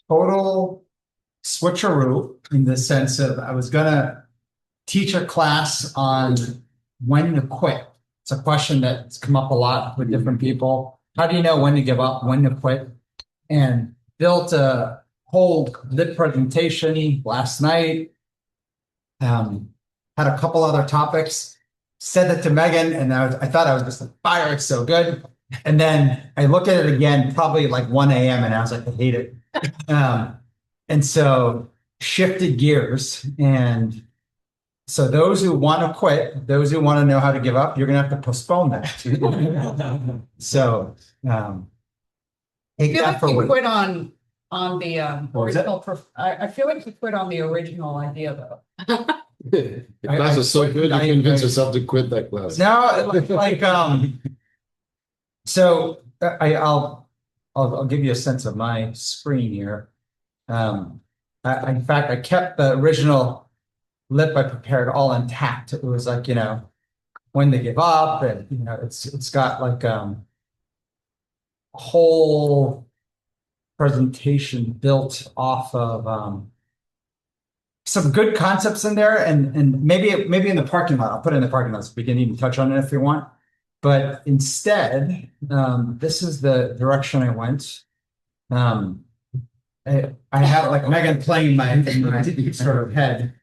total switcheroo in the sense of I was gonna teach a class on when to quit. It's a question that's come up a lot with different people. How do you know when to give up, when to quit? And built a whole lit presentation last night. Had a couple other topics. Said that to Megan, and I thought I was just like, fire, it's so good. And then I look at it again, probably like 1 a.m., and I was like, I hate it. And so shifted gears. And so those who want to quit, those who want to know how to give up, you're going to have to postpone that. So take that for what quit on the original. I feel like you quit on the original idea though. The class was so good, you convinced yourself to quit that class. No, so I'll give you a sense of my screen here. In fact, I kept the original lip I prepared all intact. It was like, when to give up, and it's got like a whole presentation built off of some good concepts in there, and maybe in the parking lot. I'll put it in the parking lot so we can even touch on it if you want. But instead, this is the direction I went. I have like Megan playing in my sort of head.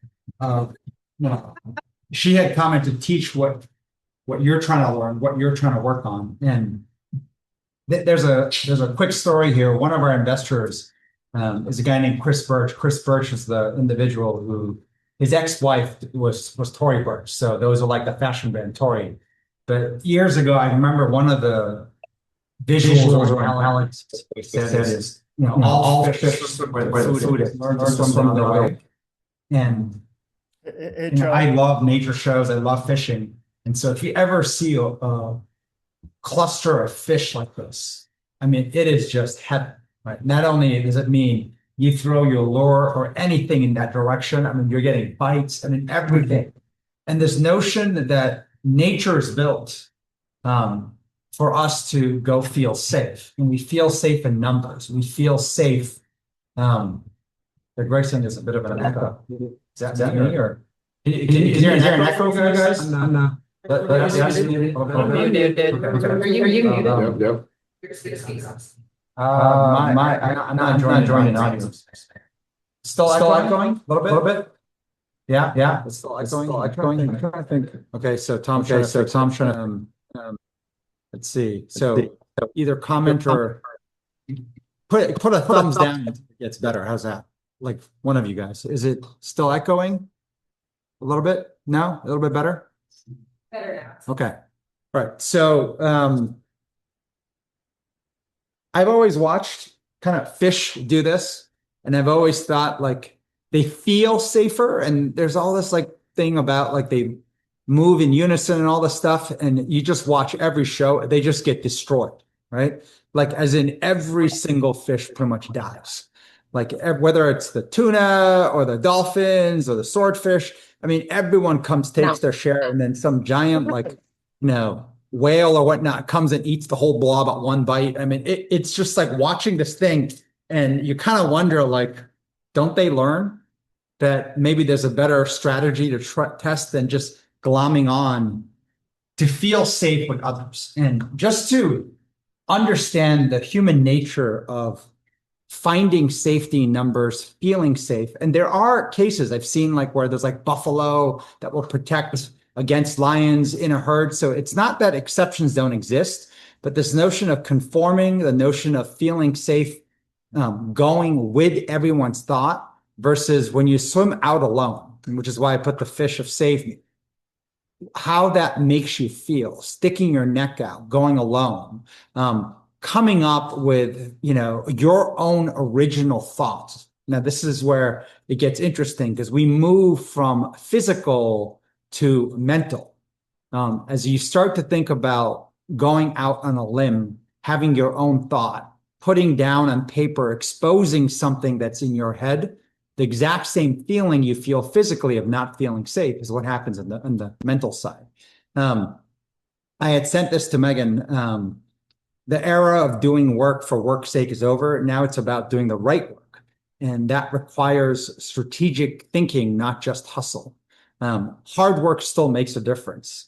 She had commented, teach what you're trying to learn, what you're trying to work on. And there's a quick story here. One of our investors is a guy named Chris Birch. Chris Birch is the individual who his ex-wife was Tory Burch. So those are like the fashion brand Tory. But years ago, I remember one of the visuals around Alex said is, all fish where the food is from the way. And I love nature shows. I love fishing. And so if you ever see a cluster of fish like this, I mean, it is just heaven, right? Not only does it mean you throw your lure or anything in that direction, I mean, you're getting bites, I mean, everything. And this notion that nature is built for us to go feel safe. And we feel safe in numbers. We feel safe. The Grayson is a bit of an echo. Is that me or? Can you hear an echo from you guys? No. Are you muted? Yep. I'm not joining audio. Still echoing? A little bit? Yeah. It's still echoing. I'm trying to think. Okay, so Tom's trying to let's see. So either comment or put a thumbs down if it gets better. How's that? Like one of you guys. Is it still echoing? A little bit? No? A little bit better? Better now. Okay. All right. So I've always watched kind of fish do this, and I've always thought like they feel safer, and there's all this like thing about like they move in unison and all this stuff, and you just watch every show, they just get destroyed, right? Like as in every single fish pretty much dies. Like whether it's the tuna or the dolphins or the swordfish, I mean, everyone takes their share, and then some giant like, whale or whatnot comes and eats the whole blob at one bite. I mean, it's just like watching this thing, and you kind of wonder, like, don't they learn that maybe there's a better strategy to test than just glomming on to feel safe with others, and just to understand the human nature of finding safety in numbers, feeling safe. And there are cases I've seen like where there's like buffalo that will protect against lions in a herd. So it's not that exceptions don't exist, but this notion of conforming, the notion of feeling safe, going with everyone's thought versus when you swim out alone, which is why I put the fish of safe, how that makes you feel, sticking your neck out, going alone, coming up with, your own original thoughts. Now, this is where it gets interesting because we move from physical to mental. As you start to think about going out on a limb, having your own thought, putting down on paper, exposing something that's in your head, the exact same feeling you feel physically of not feeling safe is what happens on the mental side. I had sent this to Megan. the era of doing work for work's sake is over. Now it's about doing the right work. And that requires strategic thinking, not just hustle. Hard work still makes a difference.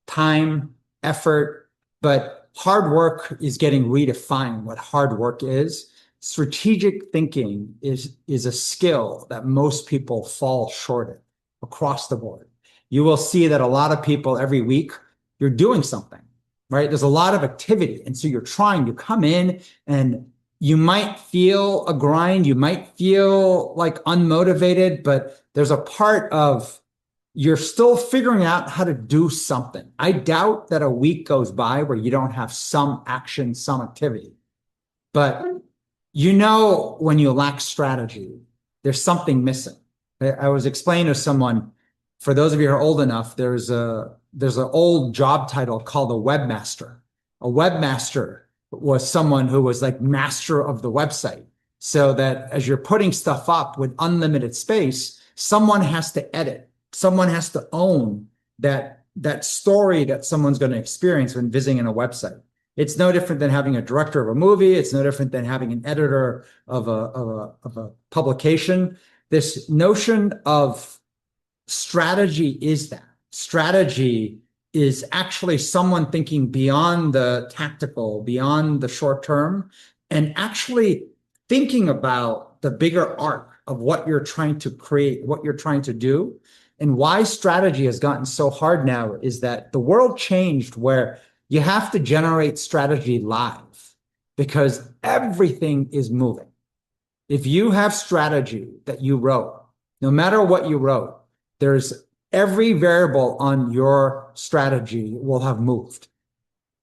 Time, effort, but hard work is getting redefined what hard work is. Strategic thinking is a skill that most people fall short of across the board. You will see that a lot of people every week, you're doing something, right? There's a lot of activity. And so you're trying, you come in and you might feel a grind, you might feel like unmotivated, but there's a part of you're still figuring out how to do something. I doubt that a week goes by where you don't have some action, some activity. But you know when you lack strategy, there's something missing. I was explaining to someone, for those of you who are old enough, there's an old job title called a webmaster. A webmaster was someone who was like master of the website. So that as you're putting stuff up with unlimited space, someone has to edit. Someone has to own that story that someone's going to experience when visiting a website. It's no different than having a director of a movie. It's no different than having an editor of a publication. This notion of strategy is that. Strategy is actually someone thinking beyond the tactical, beyond the short term, and actually thinking about the bigger arc of what you're trying to create, what you're trying to do. And why strategy has gotten so hard now is that the world changed where you have to generate strategy live because everything is moving. If you have strategy that you wrote, no matter what you wrote, there's every variable on your strategy will have moved.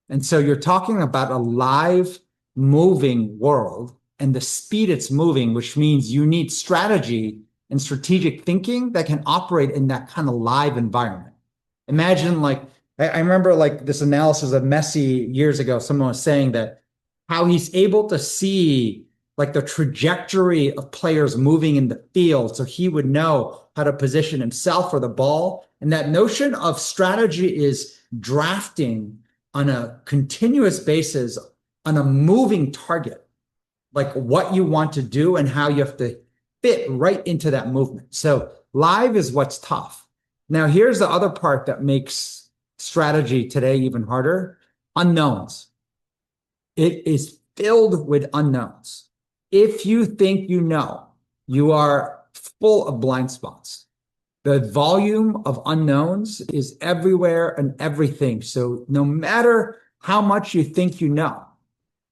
And so you're talking about a live, moving world and the speed it's moving, which means you need strategy and strategic thinking that can operate in that kind of live environment. Imagine like, I remember like this analysis of Messi years ago, someone was saying that how he's able to see like the trajectory of players moving in the field so he would know how to position himself for the ball. And that notion of strategy is drafting on a continuous basis on a moving target, like what you want to do and how you have to fit right into that movement. So live is what's tough. Now, here's the other part that makes strategy today even harder: unknowns. It is filled with unknowns. If you think you know, you are full of blind spots. The volume of unknowns is everywhere and everything. So no matter how much you think you know,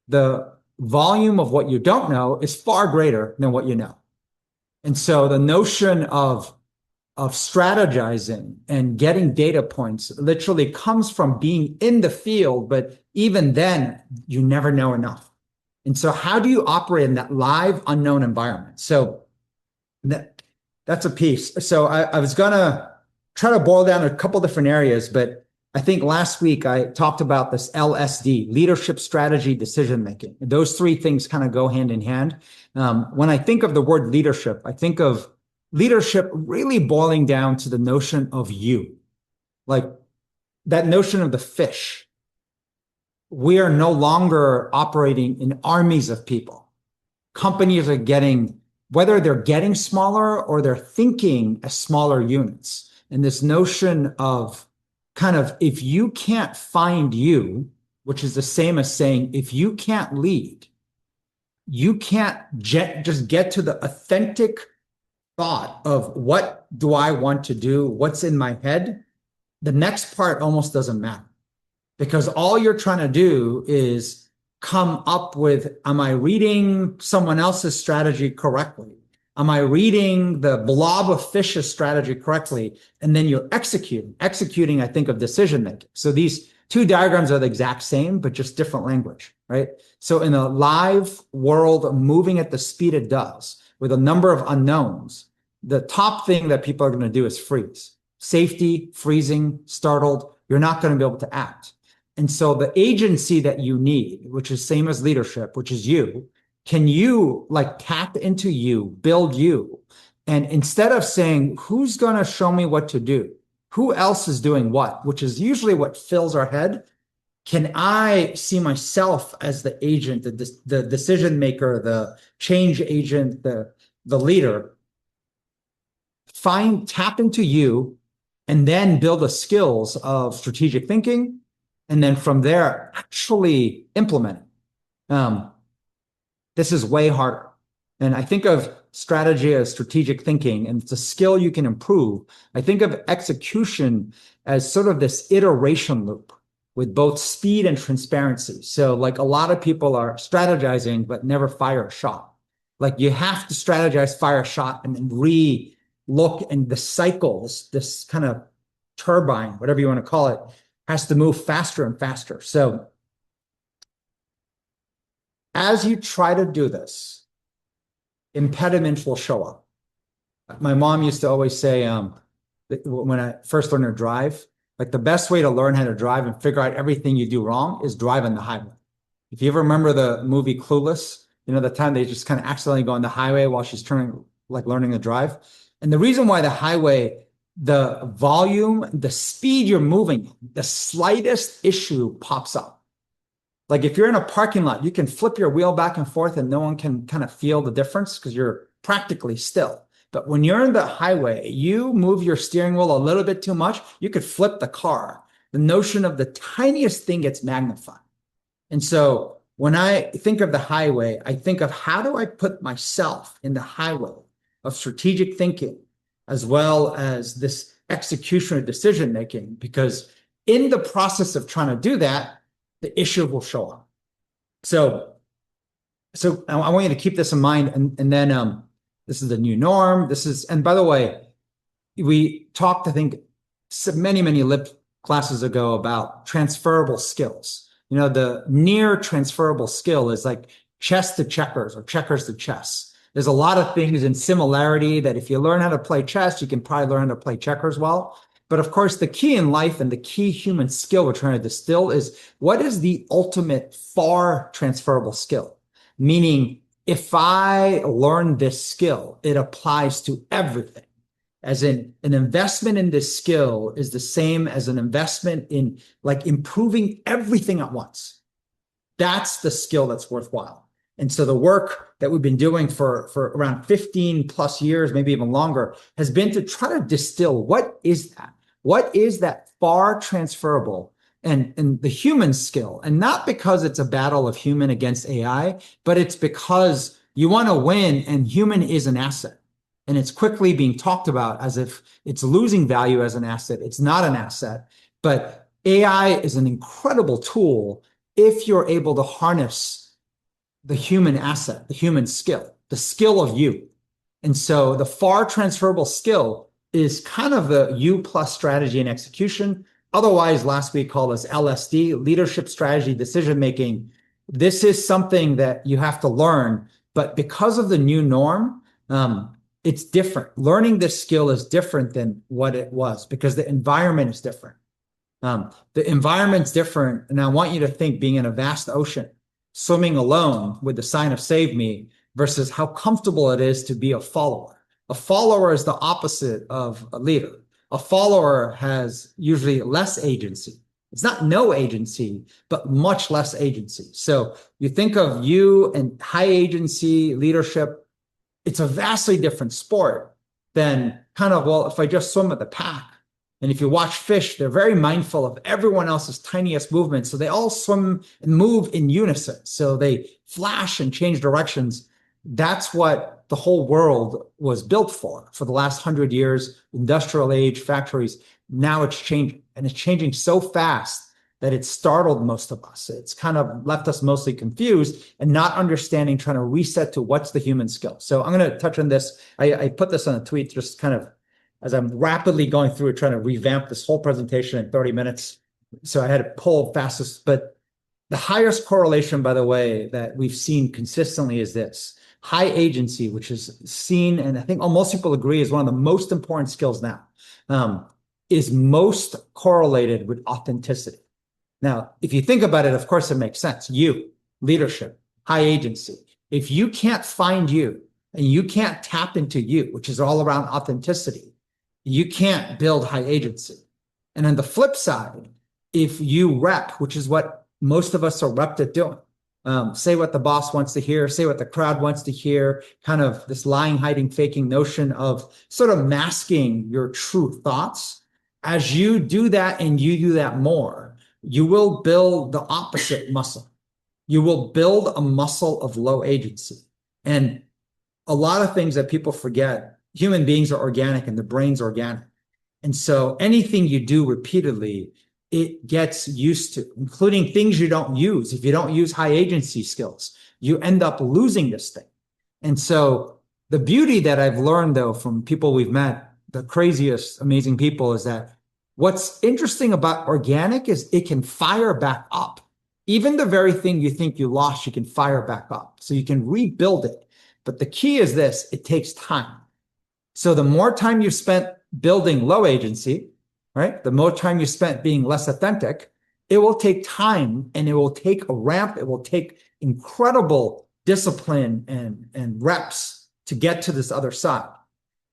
the volume of what you don't know is far greater than what you know. And so the notion of strategizing and getting data points literally comes from being in the field, but even then, you never know enough. And so how do you operate in that live, unknown environment? So that's a piece. So I was going to try to boil down a couple different areas, but I think last week I talked about this LSD, leadership, strategy, decision making. And those three things kind of go hand in hand. When I think of the word leadership, I think of leadership really boiling down to the notion of you, like that notion of the fish. We are no longer operating in armies of people. Companies are getting, whether they're getting smaller or they're thinking as smaller units. And this notion of kind of, if you can't find you, which is the same as saying, if you can't lead, you can't just get to the authentic thought of what do I want to do, what's in my head, the next part almost doesn't matter. Because all you're trying to do is come up with, am I reading someone else's strategy correctly? Am I reading the blob of fish's strategy correctly? And then you're executing, I think, of decision making. So these two diagrams are the exact same, but just different language, right? So in a live world moving at the speed it does, with a number of unknowns, the top thing that people are going to do is freeze. Safety, freezing, startled, you're not going to be able to act. And so the agency that you need, which is same as leadership, which is you, can you like tap into you, build you? And instead of saying, who's going to show me what to do? Who else is doing what? Which is usually what fills our head. can I see myself as the agent, the decision maker, the change agent, the leader? Tap into you, and then build the skills of strategic thinking, and then from there actually implement it. This is way harder. And I think of strategy as strategic thinking, and it's a skill you can improve. I think of execution as sort of this iteration loop with both speed and transparency. So like a lot of people are strategizing, but never fire a shot. Like you have to strategize, fire a shot, and then look, and the cycles, this kind of turbine, whatever you want to call it, has to move faster and faster. So as you try to do this, impediments will show up. My mom used to always say, when I first learned to drive, like the best way to learn how to drive and figure out everything you do wrong is drive on the highway. If you ever remember the movie Clueless, the time they just kind of accidentally go on the highway while she's learning to drive. And the reason why the highway, the volume, the speed you're moving, the slightest issue pops up. Like if you're in a parking lot, you can flip your wheel back and forth and no one can kind of feel the difference because you're practically still. But when you're in the highway, you move your steering wheel a little bit too much, you could flip the car. The notion of the tiniest thing gets magnified. And so when I think of the highway, I think of how do I put myself in the highway of strategic thinking, as well as this execution of decision making, because in the process of trying to do that, the issue will show up. So I want you to keep this in mind, and then this is the new norm. And by the way, we talked, I think, many lip classes ago about transferable skills. The near transferable skill is like chess to checkers or checkers to chess. There's a lot of things in similarity that if you learn how to play chess, you can probably learn how to play checkers well. But of course, the key in life and the key human skill we're trying to distill is what is the ultimate far transferable skill? Meaning, if I learn this skill, it applies to everything. As in, an investment in this skill is the same as an investment in like improving everything at once. That's the skill that's worthwhile. And so the work that we've been doing for around 15 plus years, maybe even longer, has been to try to distill what is that? What is that far transferable and the human skill? And not because it's a battle of human against AI, but it's because you want to win and human is an asset. And it's quickly being talked about as if it's losing value as an asset. It's not an asset, but AI is an incredible tool if you're able to harness the human asset, the human skill, the skill of you. And so the far transferable skill is kind of the U plus strategy and execution. Otherwise, last week called as LSD, leadership strategy, decision-making. This is something that you have to learn, but because of the new norm, it's different. Learning this skill is different than what it was because the environment is different. The environment's different. And I want you to think being in a vast ocean, swimming alone with the sign of save me versus how comfortable it is to be a follower. A follower is the opposite of a leader. A follower has usually less agency. It's not no agency, but much less agency. So you think of you and high agency leadership, it's a vastly different sport than kind of, well, if I just swim with the pack. And if you watch fish, they're very mindful of everyone else's tiniest movements. So they all swim and move in unison. So they flash and change directions. That's what the whole world was built for the last 100 years, industrial age, factories. Now it's changing, and it's changing so fast that it startled most of us. It's kind of left us mostly confused and not understanding, trying to reset to what's the human skill. So I'm going to touch on this. I put this on a tweet just kind of as I'm rapidly going through it, trying to revamp this whole presentation in 30 minutes. So I had to pull fastest, but the highest correlation, by the way, that we've seen consistently is this. High agency, which is seen, and I think most people agree is one of the most important skills now, is most correlated with authenticity. Now, if you think about it, of course, it makes sense. You, leadership, high agency. If you can't find you and you can't tap into you, which is all around authenticity, you can't build high agency. And on the flip side, if you rep, which is what most of us are repped at doing, say what the boss wants to hear, say what the crowd wants to hear, kind of this lying, hiding, faking notion of sort of masking your true thoughts. As you do that and you do that more, you will build the opposite muscle. You will build a muscle of low agency. And a lot of things that people forget, human beings are organic and the brain's organic. And so anything you do repeatedly, it gets used to, including things you don't use. If you don't use high agency skills, you end up losing this thing. And so the beauty that I've learned, though, from people we've met, the craziest, amazing people, is that what's interesting about organic is it can fire back up. Even the very thing you think you lost, you can fire back up. So you can rebuild it. But the key is this: it takes time. So the more time you spent building low agency, right? The more time you spent being less authentic, it will take time and it will take a ramp. It will take incredible discipline and reps to get to this other side.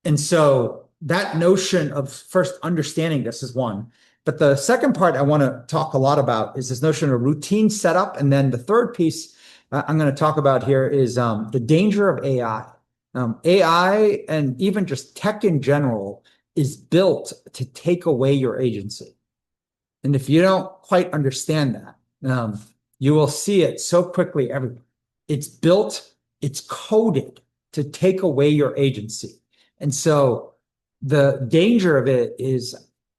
And so that notion of first understanding this is one. But the second part I want to talk a lot about is this notion of routine setup. And then the third piece I'm going to talk about here is the danger of AI. AI and even just tech in general is built to take away your agency. And if you don't quite understand that, you will see it so quickly everywhere. It's built, it's coded to take away your agency. And so the danger of it is,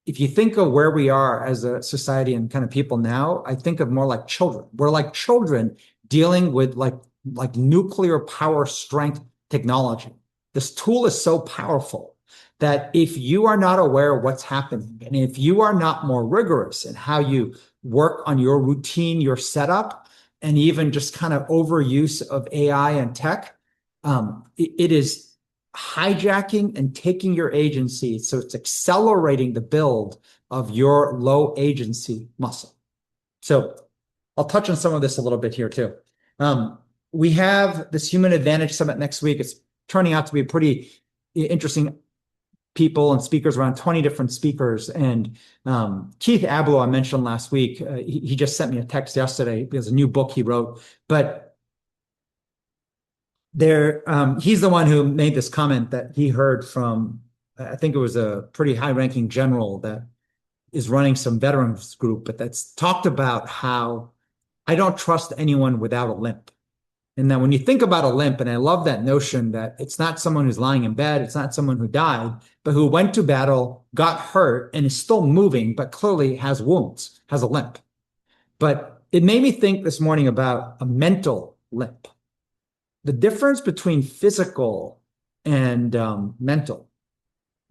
if you think of where we are as a society and kind of people now, I think of more like children. We're like children dealing with like nuclear power strength technology. This tool is so powerful that if you are not aware of what's happening, and if you are not more rigorous in how you work on your routine, your setup, and even just kind of overuse of AI and tech, it is hijacking and taking your agency. So it's accelerating the build of your low agency muscle. So I'll touch on some of this a little bit here too. We have this Human Advantage Summit next week. It's turning out to be a pretty interesting people and speakers, around 20 different speakers. And Keith Abloh, I mentioned last week, he just sent me a text yesterday. There's a new book he wrote, but he's the one who made this comment that he heard from, I think it was a pretty high-ranking general that is running some veterans group, but that's talked about how I don't trust anyone without a limp. And then when you think about a limp, and I love that notion that it's not someone who's lying in bed, it's not someone who died, but who went to battle, got hurt, and is still moving, but clearly has wounds, has a limp. But it made me think this morning about a mental limp. The difference between physical and mental,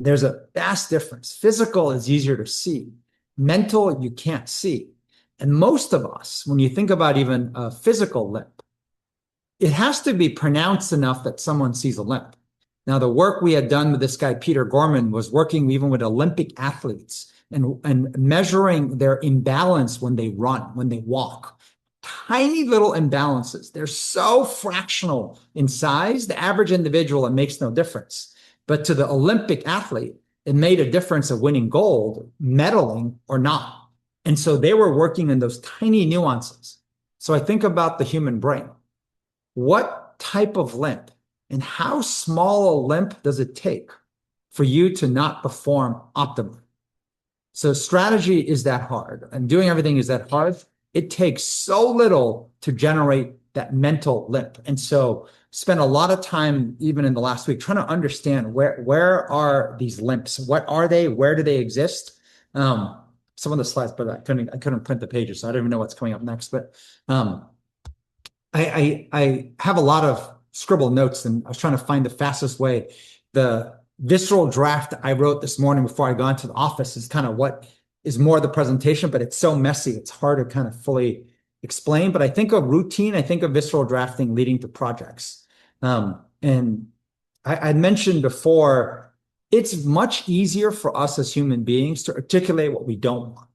there's a vast difference. Physical is easier to see. Mental, you can't see. And most of us, when you think about even a physical limp, it has to be pronounced enough that someone sees a limp. Now, the work we had done with this guy, Peter Gorman, was working even with Olympic athletes and measuring their imbalance when they run, when they walk. Tiny little imbalances. They're so fractional in size, the average individual, it makes no difference. But to the Olympic athlete, it made a difference of winning gold, medaling or not. And so they were working in those tiny nuances. So I think about the human brain. What type of limp and how small a limp does it take for you to not perform optimally? So strategy is that hard, and doing everything is that hard. It takes so little to generate that mental limp. And so spend a lot of time, even in the last week, trying to understand where are these limps? What are they? Where do they exist? Some of the slides, but I couldn't print the pages, so I don't even know what's coming up next. But I have a lot of scribbled notes, and I was trying to find the fastest way. The visceral draft I wrote this morning before I got into the office is kind of what is more the presentation, but it's so messy, it's hard to kind of fully explain. But I think of routine, I think of visceral drafting leading to projects. And I mentioned before, it's much easier for us as human beings to articulate what we don't want.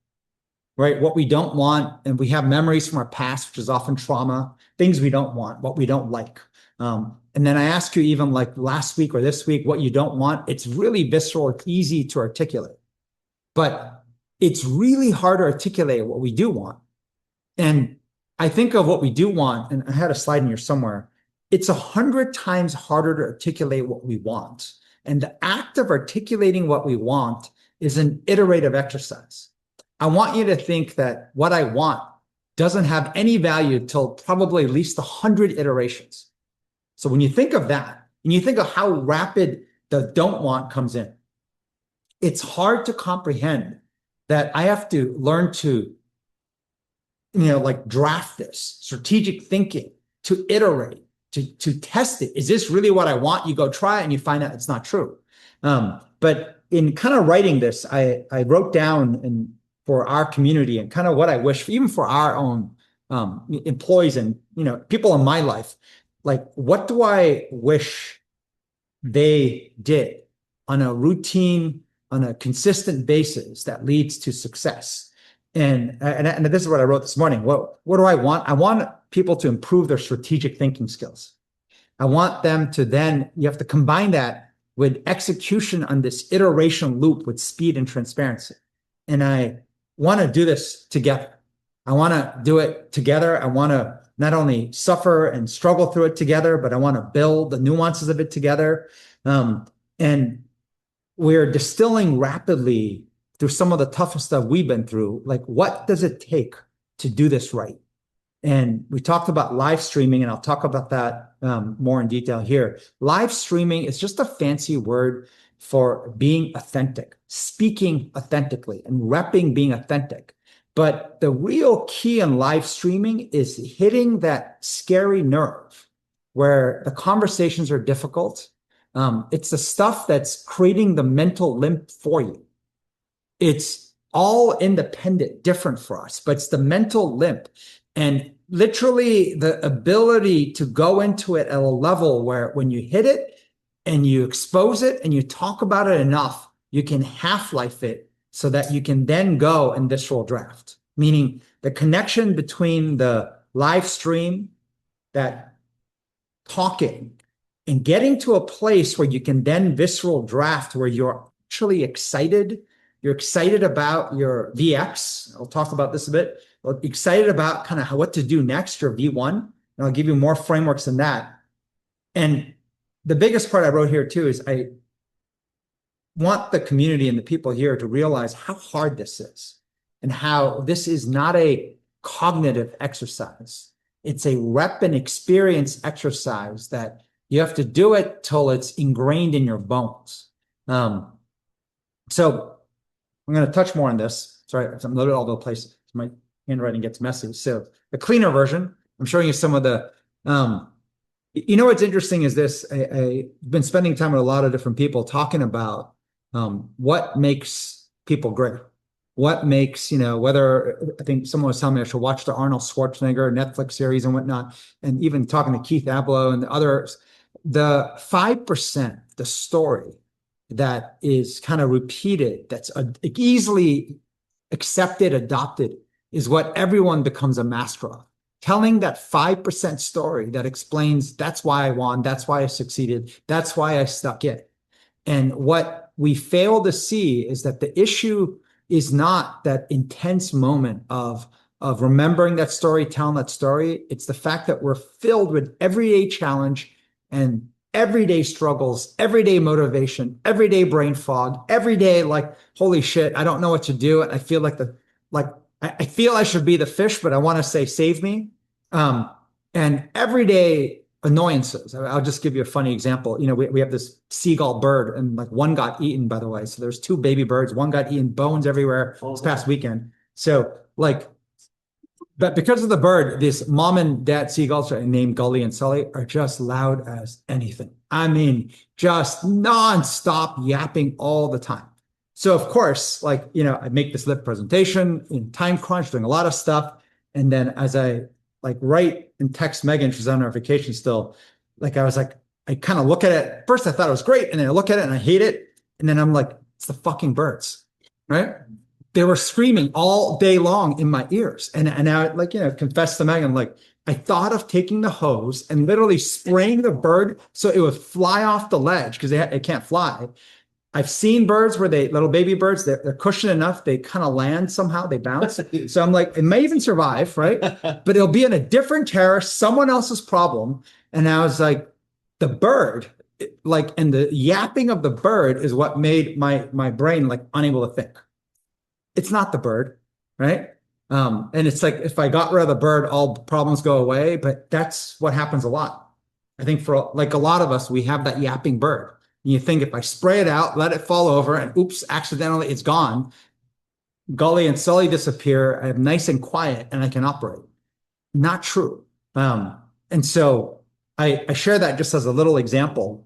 Right? What we don't want, and we have memories from our past, which is often trauma, things we don't want, what we don't like. And then I ask you, even like last week or this week, what you don't want, it's really visceral, it's easy to articulate. But it's really hard to articulate what we do want. And I think of what we do want, and I had a slide in here somewhere. It's 100 times harder to articulate what we want. And the act of articulating what we want is an iterative exercise. I want you to think that what I want doesn't have any value till probably at least 100 iterations. So when you think of that, and you think of how rapid the don't want comes in, it's hard to comprehend that I have to learn to, like draft this strategic thinking, to iterate, to test it. Is this really what I want? You go try it and you find out it's not true. But in kind of writing this, I wrote down for our community and kind of what I wish, even for our own employees and people in my life, like what do I wish they did on a routine, on a consistent basis that leads to success. And this is what I wrote this morning. What do I want? I want people to improve their strategic thinking skills. I want them to you have to combine that with execution on this iteration loop with speed and transparency. And I want to do this together. I want to do it together. I want to not only suffer and struggle through it together, but I want to build the nuances of it together. And we're distilling rapidly through some of the toughest stuff we've been through. Like, what does it take to do this right? And we talked about live streaming, and I'll talk about that more in detail here. Live streaming is just a fancy word for being authentic, speaking authentically, and repping being authentic. But the real key in live streaming is hitting that scary nerve where the conversations are difficult. It's the stuff that's creating the mental limp for you. It's all independent, different for us, but it's the mental limp. And literally the ability to go into it at a level where when you hit it and you expose it and you talk about it enough, you can half-life it so that you can then go and visceral draft. Meaning the connection between the live stream, that talking, and getting to a place where you can then visceral draft, where you're actually excited. You're excited about your VX. I'll talk about this a bit. Excited about kind of what to do next, your V1. And I'll give you more frameworks than that. And the biggest part I wrote here too is I want the community and the people here to realize how hard this is and how this is not a cognitive exercise. It's a rep and experience exercise that you have to do it till it's ingrained in your bones. So I'm going to touch more on this. Sorry, I'm a little bit all over the place. My handwriting gets messy. So the cleaner version, I'm showing you some of the, what's interesting is this. I've been spending time with a lot of different people talking about what makes people great. What makes, whether I think someone was telling me I should watch the Arnold Schwarzenegger Netflix series and whatnot, and even talking to Keith Abloh and the others, the 5%, the story that is kind of repeated, that's easily accepted, adopted, is what everyone becomes a master of. Telling that 5% story that explains that's why I won, that's why I succeeded, that's why I stuck it. And what we fail to see is that the issue is not that intense moment of remembering that story, telling that story. It's the fact that we're filled with everyday challenge and everyday struggles, everyday motivation, everyday brain fog, every day like, holy shit, I don't know what to do. And I feel I feel I should be the fish, but I want to say, save me. And everyday annoyances. I'll just give you a funny example. We have this seagull bird, and like one got eaten, by the way. So there's two baby birds. One got eaten, bones everywhere this past weekend. So but because of the bird, this mom and dad seagulls named Gully and Sully are just loud as anything. I mean, just nonstop yapping all the time. So of course, I make this lip presentation in time crunch, doing a lot of stuff. And then as I write and text Megan, she's on her vacation still. I kind of look at it. First, I thought it was great. And then I look at it and I hate it. And then I'm like, it's the fucking birds, right? They were screaming all day long in my ears. And I confess to Megan, I thought of taking the hose and literally spraying the bird so it would fly off the ledge because it can't fly. I've seen birds where little baby birds, they're cushioned enough, they kind of land somehow, they bounce. So I'm like, it may even survive, right? But it'll be in a different terrace, someone else's problem. And I was like, the bird, and the yapping of the bird is what made my brain like unable to think. It's not the bird, right? And it's like, if I got rid of the bird, all problems go away, but that's what happens a lot. I think for like a lot of us, we have that yapping bird. And you think if I spray it out, let it fall over, and oops, accidentally it's gone. Gully and Sully disappear. I'm nice and quiet, and I can operate. Not true. And so I share that just as a little example.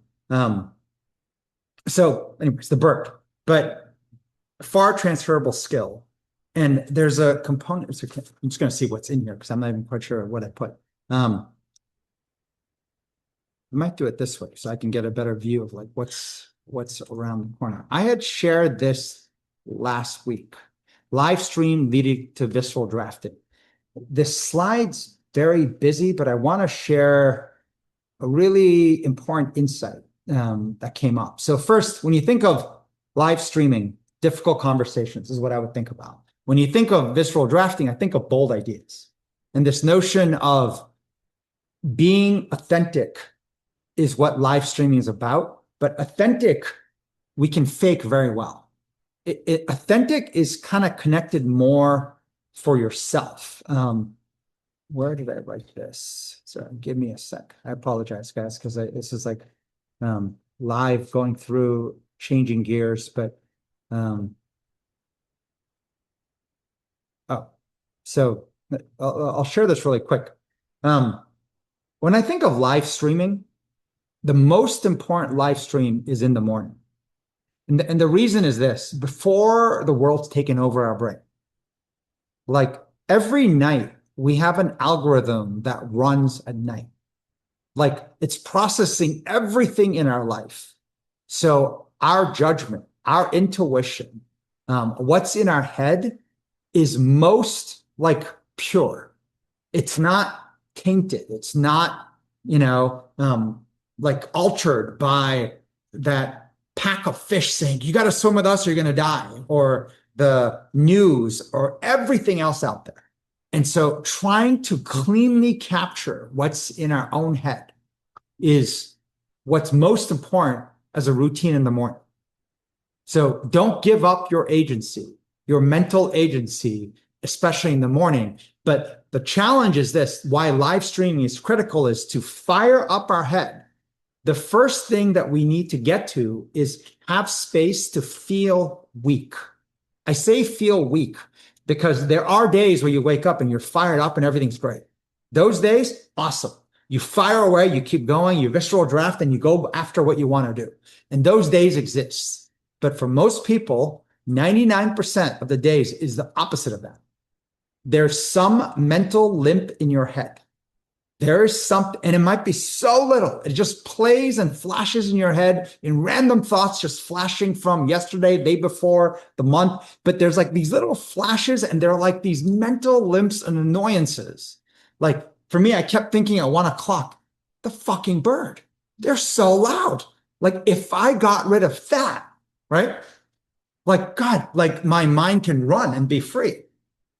So, anyways, the bird, but far transferable skill. And there's a component. I'm just going to see what's in here because I'm not even quite sure what I put. I might do it this way so I can get a better view of like what's around the corner. I had shared this last week, live stream leading to visceral drafting. This slide's very busy, but I want to share a really important insight that came up. So first, when you think of live streaming, difficult conversations is what I would think about. When you think of visceral drafting, I think of bold ideas. And this notion of being authentic is what live streaming is about. But authentic, we can fake very well. Authentic is kind of connected more for yourself. Where did I write this? So give me a sec. I apologize, guys, because this is like live going through changing gears. But so I'll share this really quick. When I think of live streaming, the most important live stream is in the morning. And the reason is this: before the world's taken over our brain, like every night we have an algorithm that runs at night. Like it's processing everything in our life. So our judgment, our intuition, what's in our head is most like pure. It's not tainted. It's not, like altered by that pack of fish saying, you got to swim with us or you're going to die, or the news or everything else out there. And so trying to cleanly capture what's in our own head is what's most important as a routine in the morning. So don't give up your agency, your mental agency, especially in the morning. But the challenge is this: why live streaming is critical is to fire up our head. The first thing that we need to get to is have space to feel weak. I say feel weak because there are days where you wake up and you're fired up and everything's great. Those days, awesome. You fire away, you keep going, you visceral draft, and you go after what you want to do. And those days exist. But for most people, 99% of the days is the opposite of that. There's some mental limp in your head. There is something, and it might be so little. It just plays and flashes in your head in random thoughts, just flashing from yesterday, day before, the month. But there's like these little flashes, and they're like these mental limps and annoyances. Like for me, I kept thinking at 1 o'clock, the fucking bird. They're so loud. Like if I got rid of that, right? Like God, like my mind can run and be free.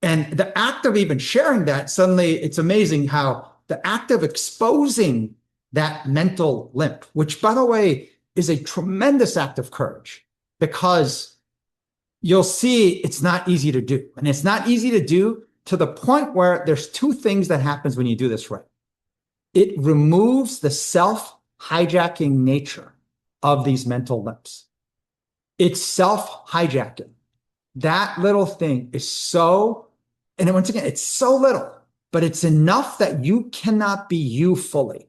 And the act of even sharing that, suddenly it's amazing how the act of exposing that mental limp, which by the way, is a tremendous act of courage, because you'll see it's not easy to do. And it's not easy to do to the point where there's two things that happens when you do this right. It removes the self-hijacking nature of these mental limps. It's self-hijacking. That little thing is so, and once again, it's so little, but it's enough that you cannot be you fully.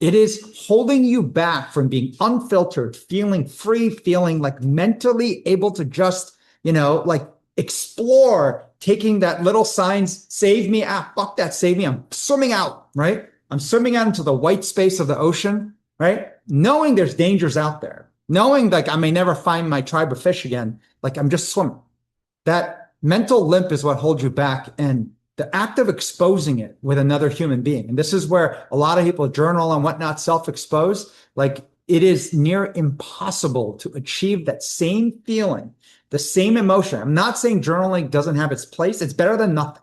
It is holding you back from being unfiltered, feeling free, feeling like mentally able to just, like explore, taking that little signs, save me, fuck that, save me. I'm swimming out, right? I'm swimming out into the white space of the ocean, right? Knowing there's dangers out there, knowing like I may never find my tribe of fish again, like I'm just swimming. That mental limp is what holds you back. And the act of exposing it with another human being. And this is where a lot of people journal and whatnot, self-expose. Like it is near impossible to achieve that same feeling, the same emotion. I'm not saying journaling doesn't have its place. It's better than nothing,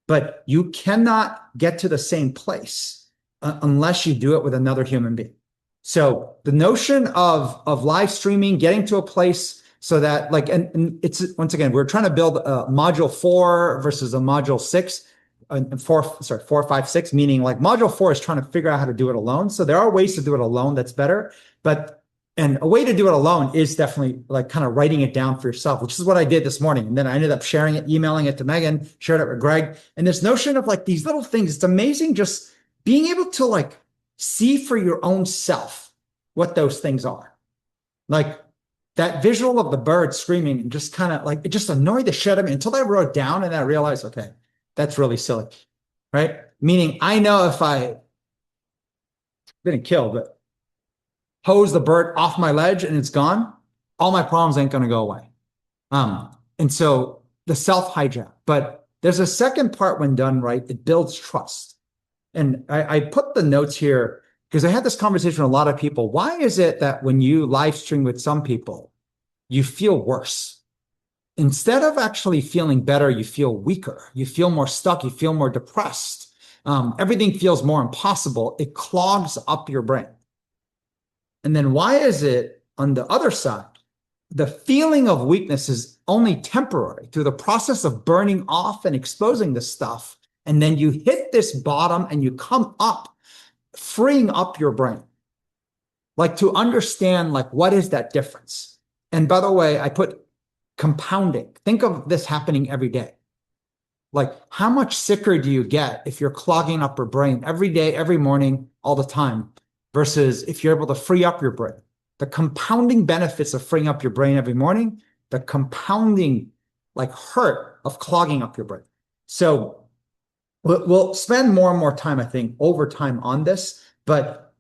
but you cannot get to the same place unless you do it with another human being. So the notion of live streaming, getting to a place so that like, and it's, once again, we're trying to build a module 4 versus a module 6, and 4, 5, 6, meaning like module 4 is trying to figure out how to do it alone. So there are ways to do it alone that's better, and a way to do it alone is definitely like kind of writing it down for yourself, which is what I did this morning. And then I ended up sharing it, emailing it to Megan, shared it with Greg. And this notion of like these little things, it's amazing just being able to like see for your own self what those things are. Like that visual of the bird screaming and just kind of like, it just annoyed the shit out of me until I wrote it down and I realized, okay, that's really silly, right? Meaning I know if I didn't kill, but hose the bird off my ledge and it's gone, all my problems ain't going to go away. And so the self-hijack, but there's a second part when done right, it builds trust. And I put the notes here because I had this conversation with a lot of people. Why is it that when you live stream with some people, you feel worse? Instead of actually feeling better, you feel weaker. You feel more stuck. You feel more depressed. Everything feels more impossible. It clogs up your brain. And then why is it on the other side, the feeling of weakness is only temporary through the process of burning off and exposing the stuff. And then you hit this bottom and you come up, freeing up your brain. Like to understand, like, what is that difference? And by the way, I put compounding. Think of this happening every day. Like, how much sicker do you get if you're clogging up your brain every day, every morning, all the time, versus if you're able to free up your brain? The compounding benefits of freeing up your brain every morning, the compounding like hurt of clogging up your brain. So we'll spend more and more time, I think, over time on this, but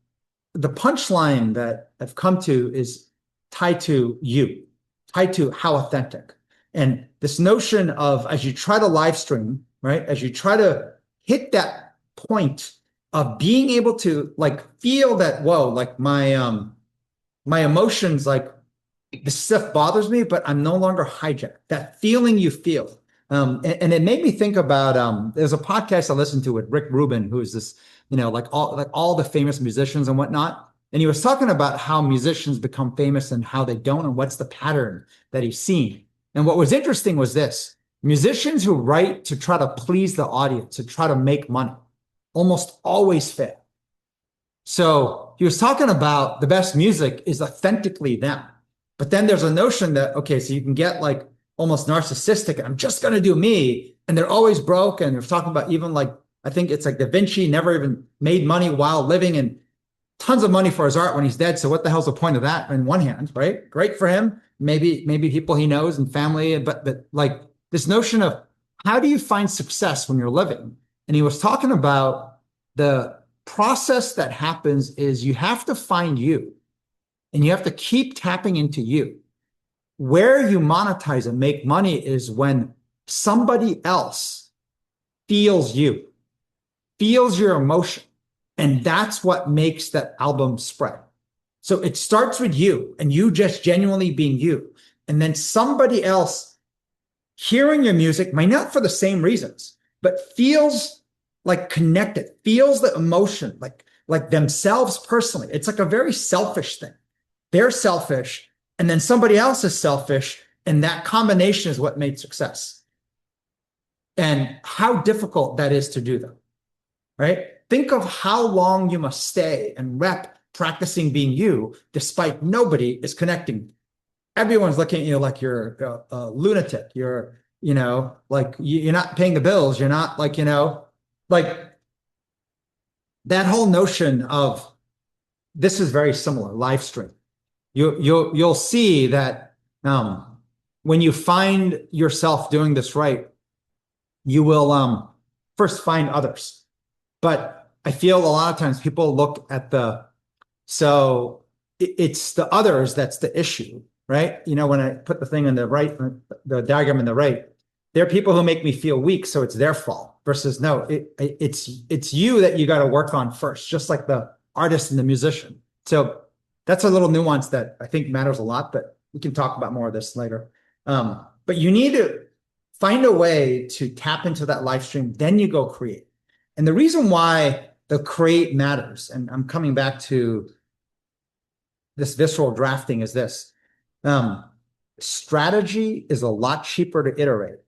the punchline that I've come to is tied to you, tied to how authentic. And this notion of, as you try to live stream, right, as you try to hit that point of being able to like feel that, whoa, like my emotions, like this stuff bothers me, but I'm no longer hijacked. That feeling you feel. And it made me think about, there's a podcast I listened to with Rick Rubin, who is this, like all the famous musicians and whatnot. And he was talking about how musicians become famous and how they don't, and what's the pattern that he's seen. And what was interesting was this: musicians who write to try to please the audience, to try to make money, almost always fail. So he was talking about the best music is authentically them. But then there's a notion that, okay, so you can get like almost narcissistic, I'm just going to do me. And they're always broke. And they're talking about even like, I think it's like Da Vinci never even made money while living, and tons of money for his art when he's dead. So what the hell's the point of that? In one hand, right? Great for him. Maybe people he knows and family, but like this notion of how do you find success when you're living? And he was talking about the process that happens is you have to find you, and you have to keep tapping into you. Where you monetize and make money is when somebody else feels you, feels your emotion. And that's what makes that album spread. So it starts with you and you just genuinely being you. And then somebody else hearing your music, might not for the same reasons, but feels like connected, feels the emotion, like themselves personally. It's like a very selfish thing. They're selfish, and then somebody else is selfish, and that combination is what made success. And how difficult that is to do, though, right? Think of how long you must stay and rep practicing being you, despite nobody is connecting. Everyone's looking at you like you're a lunatic. You're, like you're not paying the bills. You're not like, like that whole notion of this is very similar. Live stream. You'll see that when you find yourself doing this right, you will first find others. But I feel a lot of times people look at it's the others that's the issue, right? When I put the thing on the right, the diagram on the right, there are people who make me feel weak, so it's their fault. Versus no, it's you that you got to work on first, just like the artist and the musician. So that's a little nuance that I think matters a lot, but we can talk about more of this later. But you need to find a way to tap into that live stream, then you go create. And the reason why the create matters, and I'm coming back to this visceral drafting, is this. Strategy is a lot cheaper to iterate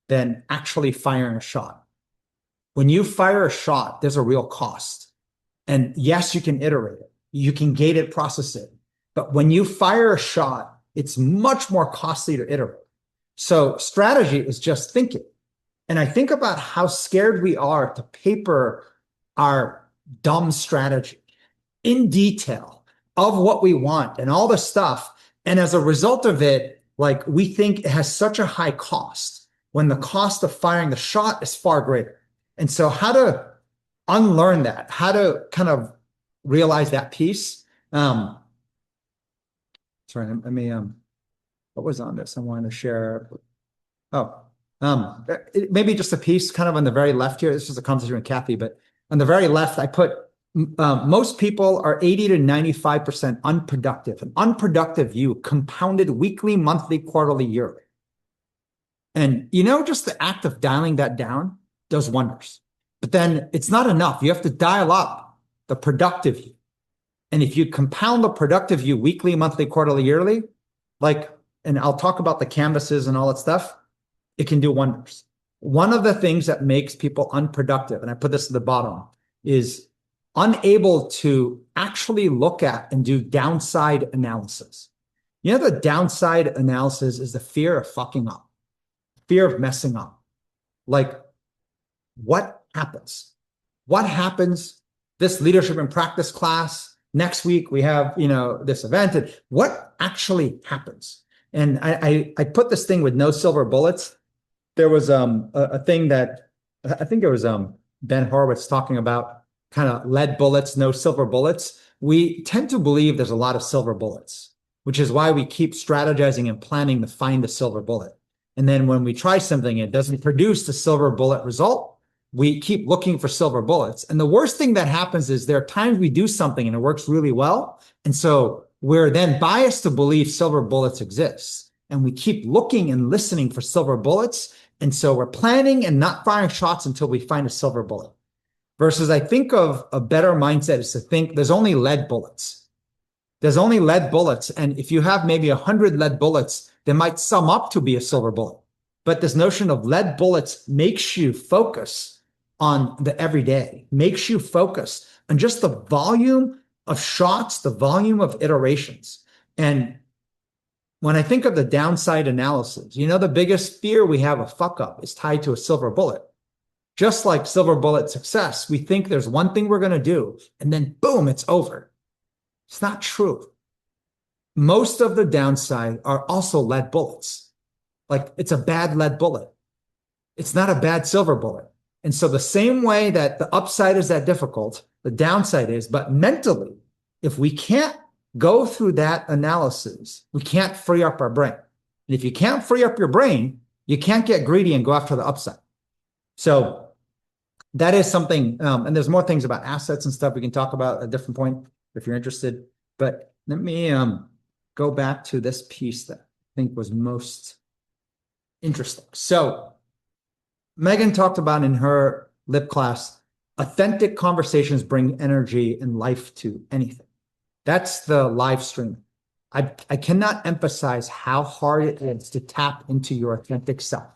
than actually firing a shot. When you fire a shot, there's a real cost. And yes, you can iterate it. You can gate it, process it. But when you fire a shot, it's much more costly to iterate. So strategy is just thinking. And I think about how scared we are to paper our dumb strategy in detail of what we want and all the stuff. And as a result of it, like, we think it has such a high cost when the cost of firing the shot is far greater. And so how to unlearn that, how to kind of realize that piece. Sorry, let me, what was on this? I wanted to share. Maybe just a piece kind of on the very left here. This is a conversation with Kathy, but on the very left, I put, most people are 80 to 95% unproductive. An unproductive view compounded weekly, monthly, quarterly, yearly. And just the act of dialing that down does wonders. But then it's not enough. You have to dial up the productive view. And if you compound the productive view weekly, monthly, quarterly, yearly, and I'll talk about the canvases and all that stuff, it can do wonders. One of the things that makes people unproductive, and I put this at the bottom, is unable to actually look at and do downside analysis. The downside analysis is the fear of fucking up, fear of messing up. What happens? What happens this leadership and practice class? Next week, we have, this event. And what actually happens? And I put this thing with no silver bullets. There was a thing that I think it was Ben Horowitz talking about, kind of lead bullets, no silver bullets. We tend to believe there's a lot of silver bullets, which is why we keep strategizing and planning to find the silver bullet. And then when we try something, it doesn't produce the silver bullet result. We keep looking for silver bullets. And the worst thing that happens is there are times we do something and it works really well. And so we're then biased to believe silver bullets exist. And we keep looking and listening for silver bullets. And so we're planning and not firing shots until we find a silver bullet. Versus I think of a better mindset is to think there's only lead bullets. There's only lead bullets. And if you have maybe 100 lead bullets, they might sum up to be a silver bullet. But this notion of lead bullets makes you focus on the everyday, makes you focus on just the volume of shots, the volume of iterations. And when I think of the downside analysis, the biggest fear we have of fuck up is tied to a silver bullet. Just like silver bullet success, we think there's one thing we're going to do, and then boom, it's over. It's not true. Most of the downside are also lead bullets. It's a bad lead bullet. It's not a bad silver bullet. And so the same way that the upside is that difficult, the downside is, but mentally, if we can't go through that analysis, we can't free up our brain. And if you can't free up your brain, you can't get greedy and go after the upside. So that is something, and there's more things about assets and stuff we can talk about at a different point if you're interested. But let me go back to this piece that I think was most interesting. So Meghan talked about in her lip class, authentic conversations bring energy and life to anything. That's the live stream. I cannot emphasize how hard it is to tap into your authentic self.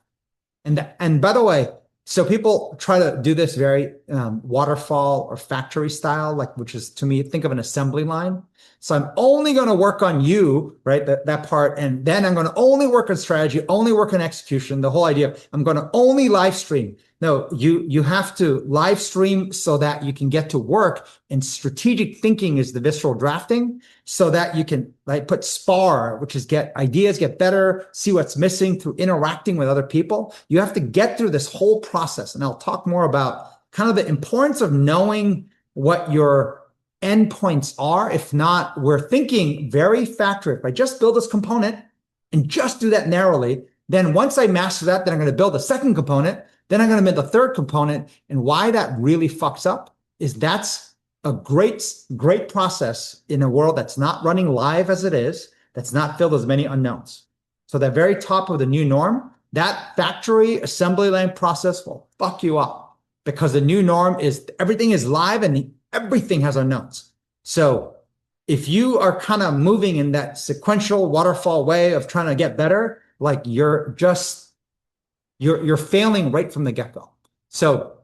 And by the way, so people try to do this very waterfall or factory style, which is, to me, think of an assembly line. So I'm only going to work on you, right? That part. And then I'm going to only work on strategy, only work on execution. The whole idea of I'm going to only live stream. No, you have to live stream so that you can get to work. And strategic thinking is the visceral drafting so that you can put spar, which is get ideas, get better, see what's missing through interacting with other people. You have to get through this whole process. And I'll talk more about kind of the importance of knowing what your endpoints are. If not, we're thinking very factory. If I just build this component and just do that narrowly, then once I master that, then I'm going to build a second component. Then I'm going to make the third component. And why that really fucks up is that's a great process in a world that's not running live as it is, that's not filled with as many unknowns. So the very top of the new norm, that factory assembly line process will fuck you up because the new norm is everything is live and everything has unknowns. So if you are kind of moving in that sequential waterfall way of trying to get better, like you're failing right from the get-go. So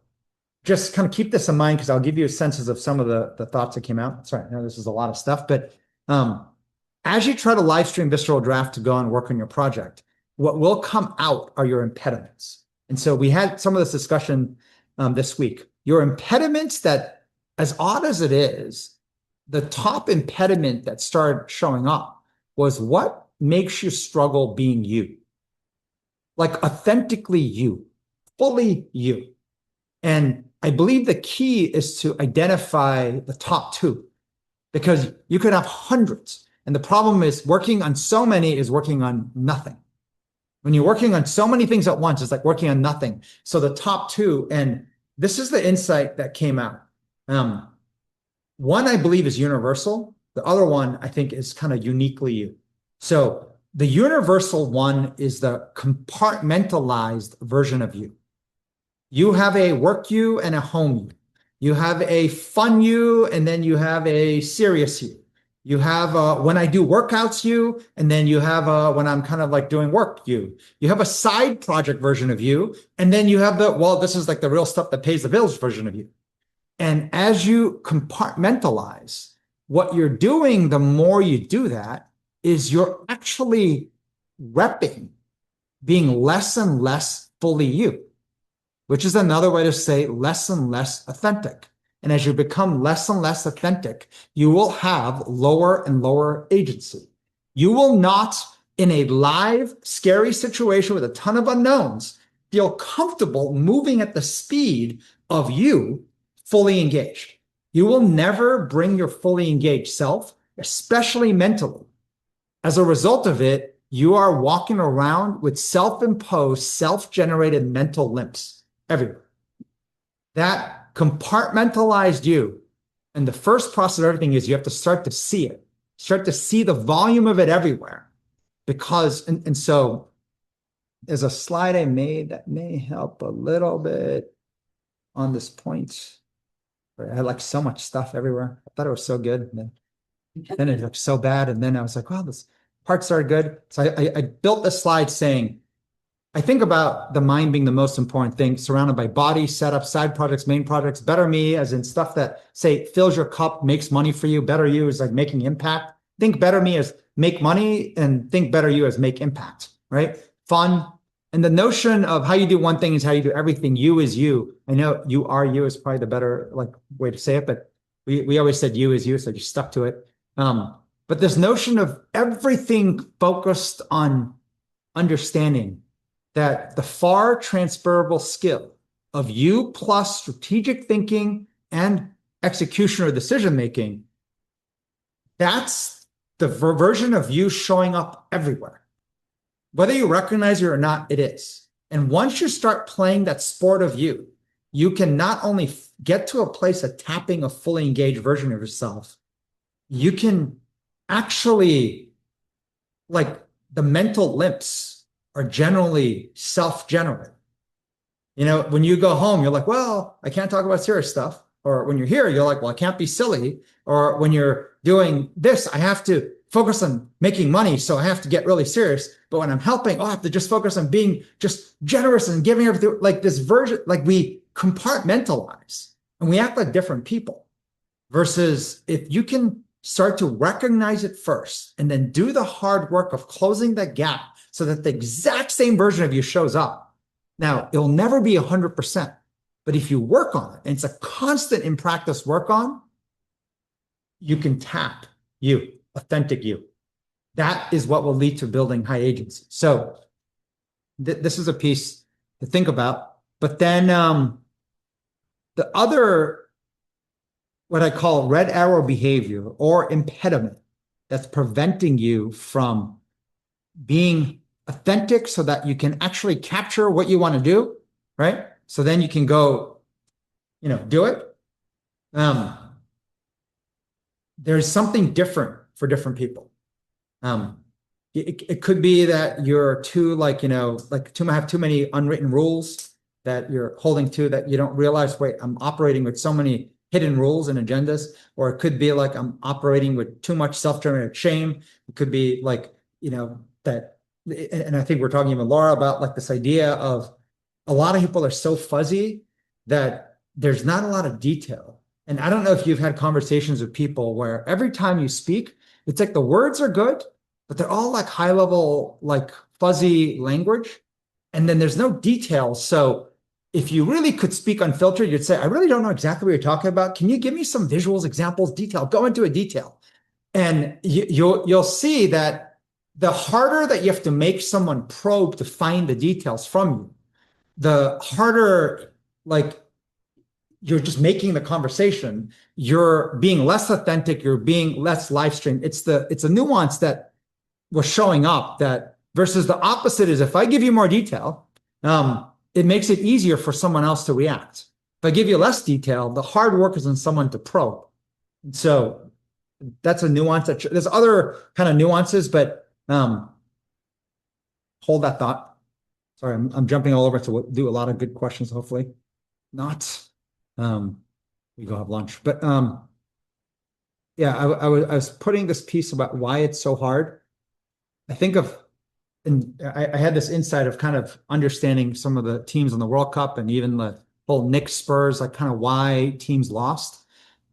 just kind of keep this in mind because I'll give you senses of some of the thoughts that came out. Sorry, I know this is a lot of stuff, but as you try to live stream Visceral Draft to go and work on your project, what will come out are your impediments. And so we had some of this discussion this week. Your impediments that, as odd as it is, the top impediment that started showing up was what makes you struggle being you, like authentically you, fully you. And I believe the key is to identify the top two because you could have hundreds. And the problem is working on so many is working on nothing. When you're working on so many things at once, it's like working on nothing. So the top two, and this is the insight that came out. One, I believe, is universal. The other one, I think, is kind of uniquely you. So the universal one is the compartmentalized version of you. You have a work you and a home you. You have a fun you, and then you have a serious you. You have when I do workouts you, and then you have when I'm kind of like doing work you. You have a side project version of you, and then you have this is like the real stuff that pays the bills version of you. And as you compartmentalize, what you're doing, the more you do that, is you're actually repping being less and less fully you, which is another way to say less and less authentic. And as you become less and less authentic, you will have lower and lower agency. You will not, in a live, scary situation with a ton of unknowns, feel comfortable moving at the speed of you fully engaged. You will never bring your fully engaged self, especially mentally. As a result of it, you are walking around with self-imposed, self-generated mental limps everywhere. That compartmentalized you. And the first process of everything is you have to start to see it, start to see the volume of it everywhere. Because, and so there's a slide I made that may help a little bit on this point. I had like so much stuff everywhere. I thought it was so good. And then it looked so bad. And then I was like, wow, this part started good. So I built this slide saying, I think about the mind being the most important thing, surrounded by body, setup, side projects, main projects, better me, as in stuff that say fills your cup, makes money for you. Better you is like making impact. Think better me as make money, and think better you as make impact, right? Fun. And the notion of how you do one thing is how you do everything. You is you. I know you are you is probably the better like way to say it, but we always said you is you, so you stuck to it. But this notion of everything focused on understanding that the far transferable skill of you plus strategic thinking and execution or decision making, that's the version of you showing up everywhere. Whether you recognize it or not, it is. And once you start playing that sport of you, you can not only get to a place of tapping a fully engaged version of yourself, you can actually, like the mental limps are generally self-generated. You know, when you go home, you're like, well, I can't talk about serious stuff. Or when you're here, you're like, well, I can't be silly. Or when you're doing this, I have to focus on making money, so I have to get really serious. But when I'm helping, I have to just focus on being just generous and giving everything. Like this version, like we compartmentalize and we act like different people. Versus if you can start to recognize it first and then do the hard work of closing that gap so that the exact same version of you shows up. Now, it'll never be 100%, but if you work on it, and it's a constant in practice work on, you can tap you, authentic you. That is what will lead to building high agency. So this is a piece to think about. But then the other, what I call red arrow behavior or impediment that's preventing you from being authentic so that you can actually capture what you want to do, right? So then you can go, do it. there's something different for different people. It could be that you're too have too many unwritten rules that you're holding to that you don't realize, wait, I'm operating with so many hidden rules and agendas. Or it could be like I'm operating with too much self-generated shame. It could be like, that, and I think we're talking with Laura about like this idea of a lot of people are so fuzzy that there's not a lot of detail. And I don't know if you've had conversations with people where every time you speak, it's like the words are good, but they're all like high level, like fuzzy language. And then there's no details. So if you really could speak unfiltered, you'd say, I really don't know exactly what you're talking about. Can you give me some visuals, examples, detail? Go into a detail. And you'll see that the harder that you have to make someone probe to find the details from you, the harder, like, you're just making the conversation, you're being less authentic, you're being less live streamed. It's a nuance that was showing up, that versus the opposite is if I give you more detail, it makes it easier for someone else to react. If I give you less detail, the hard work is on someone to probe. So that's a nuance. There's other kind of nuances, but hold that thought. Sorry, I'm jumping all over, so we'll do a lot of good questions, hopefully. Not. We go have lunch. But yeah, I was putting this piece about why it's so hard. I think and I had this insight of kind of understanding some of the teams in the World Cup and even the whole Knicks Spurs, like kind of why teams lost.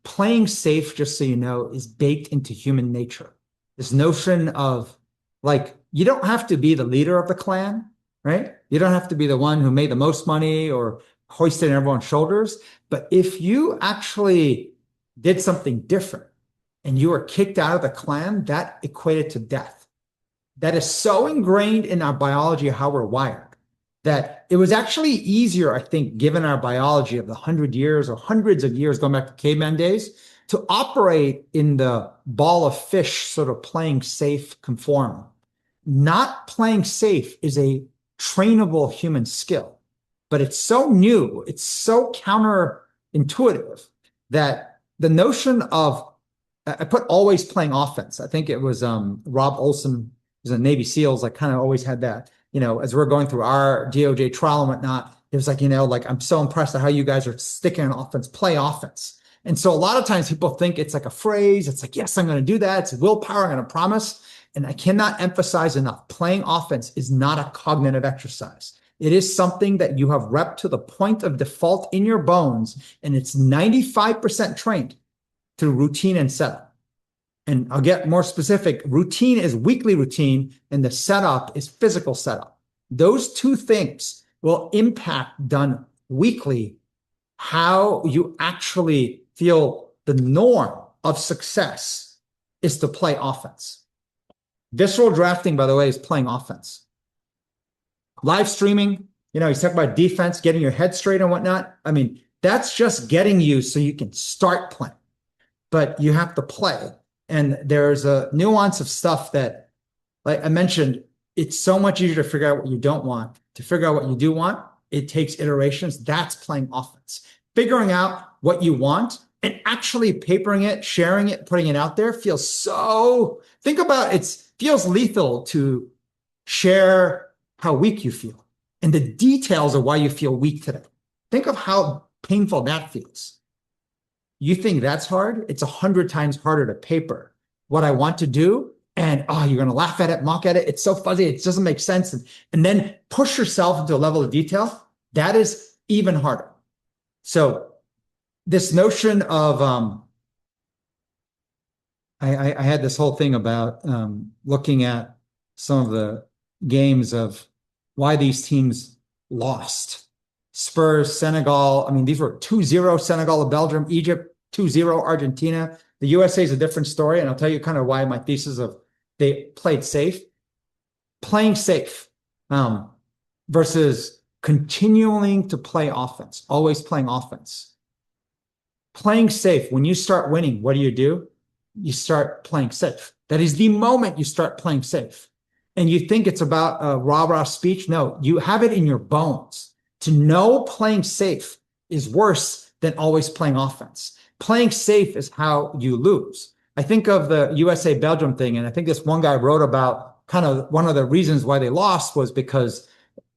Playing safe, just so you know, is baked into human nature. This notion of like, you don't have to be the leader of the clan, right? You don't have to be the one who made the most money or hoisted on everyone's shoulders. But if you actually did something different and you were kicked out of the clan, that equated to death. That is so ingrained in our biology, how we're wired, that it was actually easier, I think, given our biology of the 100 years or hundreds of years going back to caveman days, to operate in the ball of fish, sort of playing safe conform. Not playing safe is a trainable human skill, but it's so new, it's so counterintuitive that the notion of, I put always playing offense. I think it was Rob Olson, who's in Navy SEALs, like kind of always had that, as we're going through our DOJ trial and whatnot, it was like, like, I'm so impressed at how you guys are sticking on offense, play offense. And so a lot of times people think it's like a phrase. It's like, yes, I'm going to do that. It's willpower. I'm going to promise. And I cannot emphasize enough, playing offense is not a cognitive exercise. It is something that you have rep to the point of default in your bones, and it's 95% trained through routine and setup. And I'll get more specific. Routine is weekly routine, and the setup is physical setup. Those two things will impact, done weekly, how you actually feel. The norm of success is to play offense. Visceral drafting, by the way, is playing offense. Live streaming, he's talking about defense, getting your head straight and whatnot. I mean, that's just getting you so you can start playing, but you have to play. And there's a nuance of stuff that, like I mentioned, it's so much easier to figure out what you don't want. To figure out what you do want, it takes iterations. That's playing offense. Figuring out what you want and actually papering it, sharing it, putting it out there feels so, think about it, feels lethal to share how weak you feel and the details of why you feel weak today. Think of how painful that feels. You think that's hard? It's 100 times harder to paper what I want to do. And you're going to laugh at it, mock at it. It's so fuzzy. It doesn't make sense. And then push yourself into a level of detail. That is even harder. So this notion of, I had this whole thing about looking at some of the games of why these teams lost. Spurs, Senegal. I mean, these were 2-0 Senegal, Belgium, Egypt, 2-0 Argentina. The USA is a different story, and I'll tell you kind of why my thesis of they played safe. Playing safe versus continuing to play offense, always playing offense. Playing safe, when you start winning, what do? You start playing safe. That is the moment you start playing safe. And you think it's about a rah-rah speech. No, you have it in your bones. To know playing safe is worse than always playing offense. Playing safe is how you lose. I think of the USA Belgium thing, and I think this one guy wrote about kind of one of the reasons why they lost was because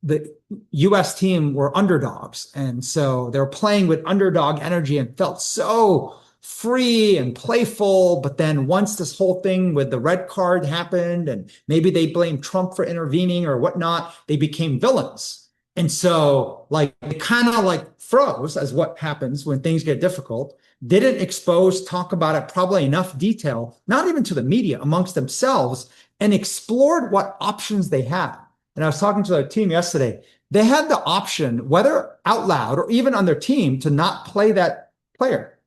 the US team were underdogs. And so they're playing with underdog energy and felt so free and playful. But then once this whole thing with the red card happened, and maybe they blamed Trump for intervening or whatnot, they became villains. And so like it kind of like froze, as what happens when things get difficult, didn't expose, talk about it probably enough detail, not even to the media, amongst themselves, and explored what options they had. And I was talking to their team yesterday. They had the option, whether out loud or even on their team, to not play that player.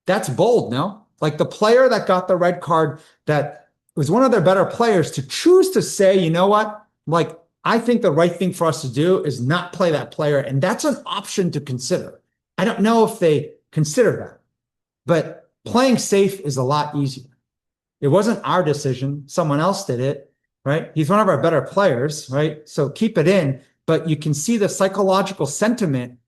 That's bold, no? Like the player that got the red card, that was one of their better players, to choose to say, you know what? Like, I think the right thing for us to do is not play that player. And that's an option to consider. I don't know if they consider that, but playing safe is a lot easier. It wasn't our decision. Someone else did it, right? He's one of our better players, right? So keep it in, but you can see the psychological sentiment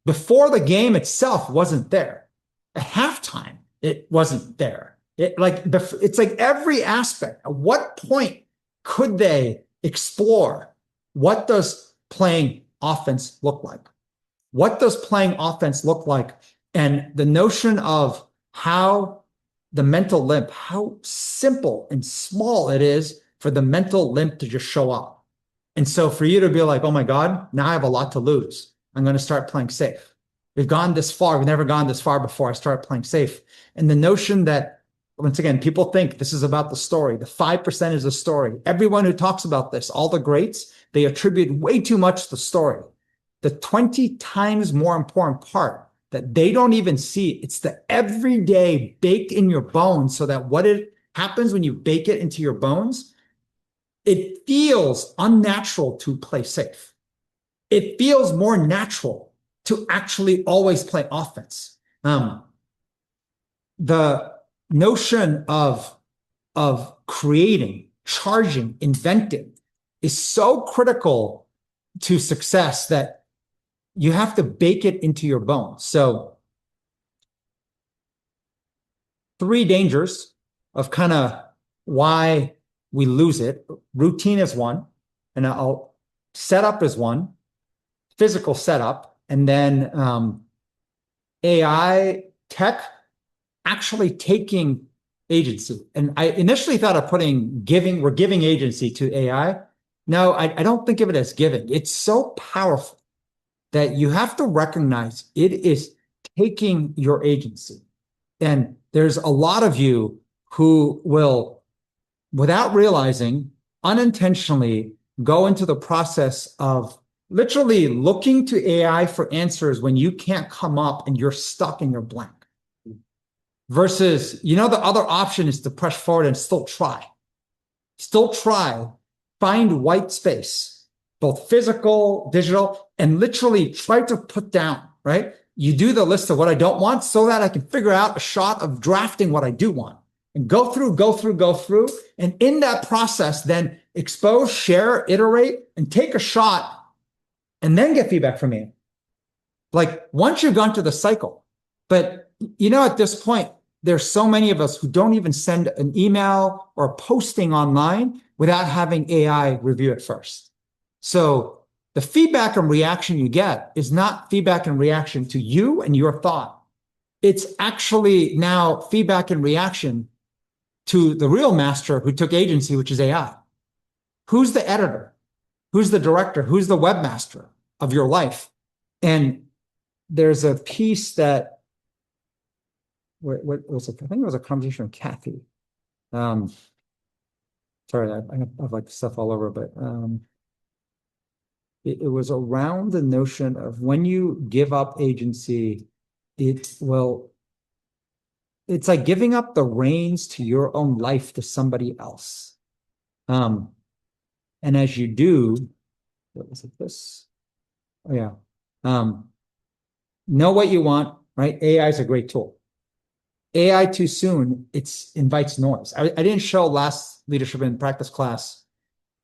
before the game itself wasn't there. At halftime, it wasn't there. It's like every aspect. At what point could they explore what does playing offense look like? What does playing offense look like? And the notion of how the mental limp, how simple and small it is for the mental limp to just show up. And so for you to be like, oh my God, now I have a lot to lose. I'm going to start playing safe. We've gone this far. We've never gone this far before. I start playing safe. And the notion that, once again, people think this is about the story. The 5% is the story. Everyone who talks about this, all the greats, they attribute way too much to the story. The 20 times more important part that they don't even see, it's the everyday baked in your bones, so that what it happens when you bake it into your bones, it feels unnatural to play safe. It feels more natural to actually always play offense. The notion of creating, charging, inventing is so critical to success that you have to bake it into your bones. So 3 dangers of kind of why we lose it. Routine is one, and setup is one, physical setup, and then AI tech actually taking agency. And I initially thought of we're giving agency to AI. No, I don't think of it as giving. It's so powerful that you have to recognize it is taking your agency. And there's a lot of you who will, without realizing, unintentionally go into the process of literally looking to AI for answers when you can't come up and you're stuck in your blank. Versus, the other option is to push forward and still try. Find white space, both physical, digital, and literally try to put down, right? You do the list of what I don't want so that I can figure out a shot of drafting what I do want, and go through. And in that process, then expose, share, iterate, and take a shot, and then get feedback from me. Like once you've gone to the cycle. But at this point, there's so many of us who don't even send an email or posting online without having AI review it first. So the feedback and reaction you get is not feedback and reaction to you and your thought. It's actually now feedback and reaction to the real master who took agency, which is AI. Who's the editor? Who's the director? Who's the webmaster of your life? And there's a piece that, what was it? I think it was a conversation with Kathy. Sorry, I have like stuff all over, but it was around the notion of when you give up agency, it's like giving up the reins to your own life to somebody else. And as you do, what was it this? Oh yeah. Know what you want, right? AI is a great tool. AI too soon, it invites noise. I didn't show last leadership in practice class.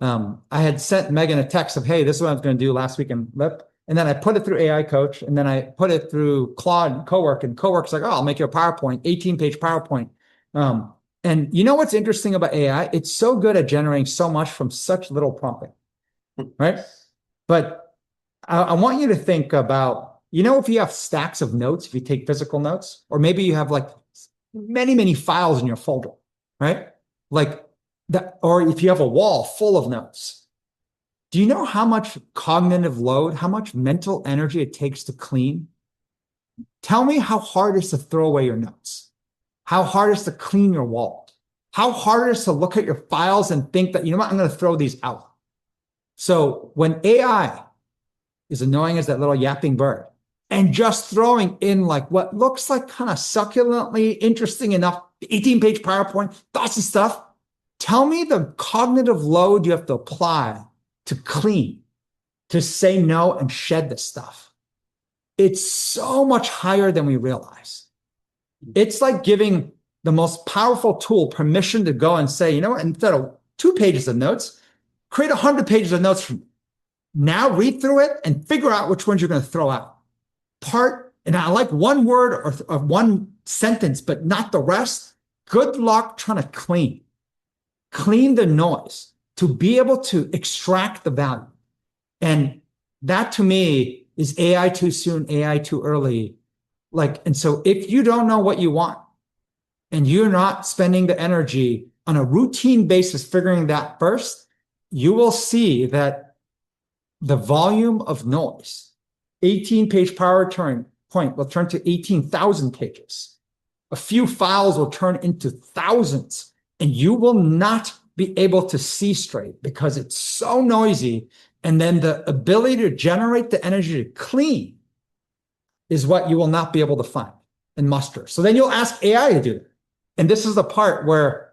I had sent Megan a text of, hey, this is what I was going to do last week in LIP. And then I put it through AI Coach, and then I put it through Claude and Cowork, and Cowork's like, oh, I'll make you a PowerPoint, 18-page PowerPoint. And you know what's interesting about AI? It's so good at generating so much from such little prompting, right? But I want you to think about, if you have stacks of notes, if you take physical notes, or maybe you have like many, many files in your folder, right? Like that, or if you have a wall full of notes, do you know how much cognitive load, how much mental energy it takes to clean? Tell me how hard it is to throw away your notes, how hard it is to clean your wall, how hard it is to look at your files and think that, I'm going to throw these out. So when AI is annoying as that little yapping bird and just throwing in like what looks like kind of succulently interesting enough, 18-page PowerPoint, thoughts and stuff, tell me the cognitive load you have to apply to clean, to say no and shed this stuff. It's so much higher than we realize. It's like giving the most powerful tool permission to go and say, instead of 2 pages of notes, create 100 pages of notes from now, read through it and figure out which ones you're going to throw out. And I like one word or one sentence, but not the rest. Good luck trying to clean the noise to be able to extract the value. And that to me is AI too soon, AI too early. And so if you don't know what you want and you're not spending the energy on a routine basis figuring that first, you will see that the volume of noise, 18-page PowerPoint will turn to 18,000 pages. A few files will turn into thousands, and you will not be able to see straight because it's so noisy. And then the ability to generate the energy to clean is what you will not be able to find and muster. So then you'll ask AI to do it. And this is the part where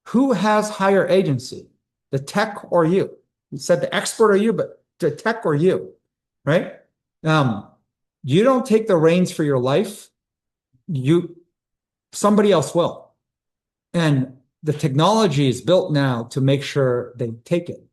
who has higher agency, the tech or you? You said the expert or you, but the tech or you, right? You don't take the reins for your life. Somebody else will. And the technology is built now to make sure they take it.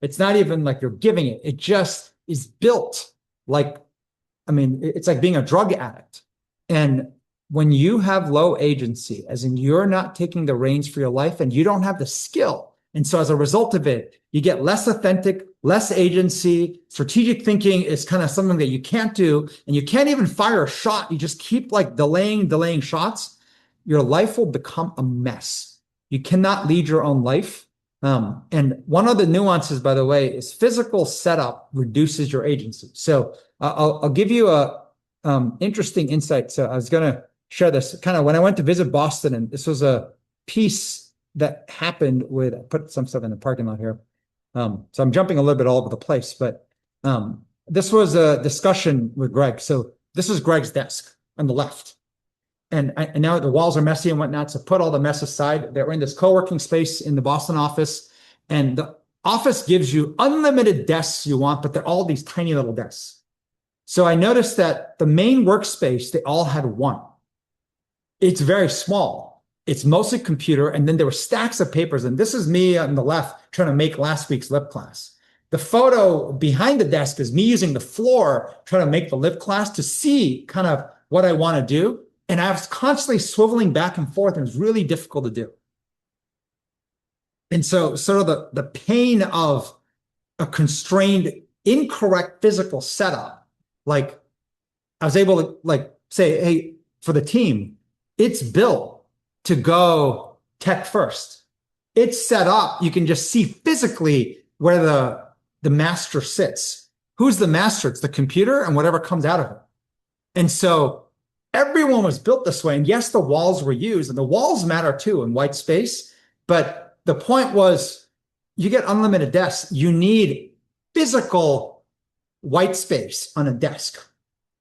It's not even like you're giving it. It just is built it's like being a drug addict. And when you have low agency, as in you're not taking the reins for your life and you don't have the skill. And so as a result of it, you get less authentic, less agency. Strategic thinking is kind of something that you can't do. And you can't even fire a shot. You just keep delaying shots. Your life will become a mess. You cannot lead your own life. And one of the nuances, by the way, is physical setup reduces your agency. So I'll give you a interesting insight. So I was going to share this kind of when I went to visit Boston, and this was a piece that happened I put some stuff in the parking lot here. So I'm jumping a little bit all over the place, but this was a discussion with Greg. So this is Greg's desk on the left. And I know the walls are messy and whatnot, so put all the mess aside. They're in this co-working space in the Boston office, and the office gives you unlimited desks you want, but they're all these tiny little desks. So I noticed that the main workspace, they all had one. It's very small. It's mostly computer, and then there were stacks of papers, and this is me on the left trying to make last week's lip class. The photo behind the desk is me using the floor trying to make the lip class to see kind of what I want to do. And I was constantly swiveling back and forth, and it was really difficult to do. And so sort of the pain of a constrained, incorrect physical setup, I was able to say, hey, for the team, it's built to go tech first. It's set up. You can just see physically where the master sits. Who's the master? It's the computer and whatever comes out of it. And so everyone was built this way. And yes, the walls were used, and the walls matter too in white space. But the point was, you get unlimited desks. You need physical white space on a desk.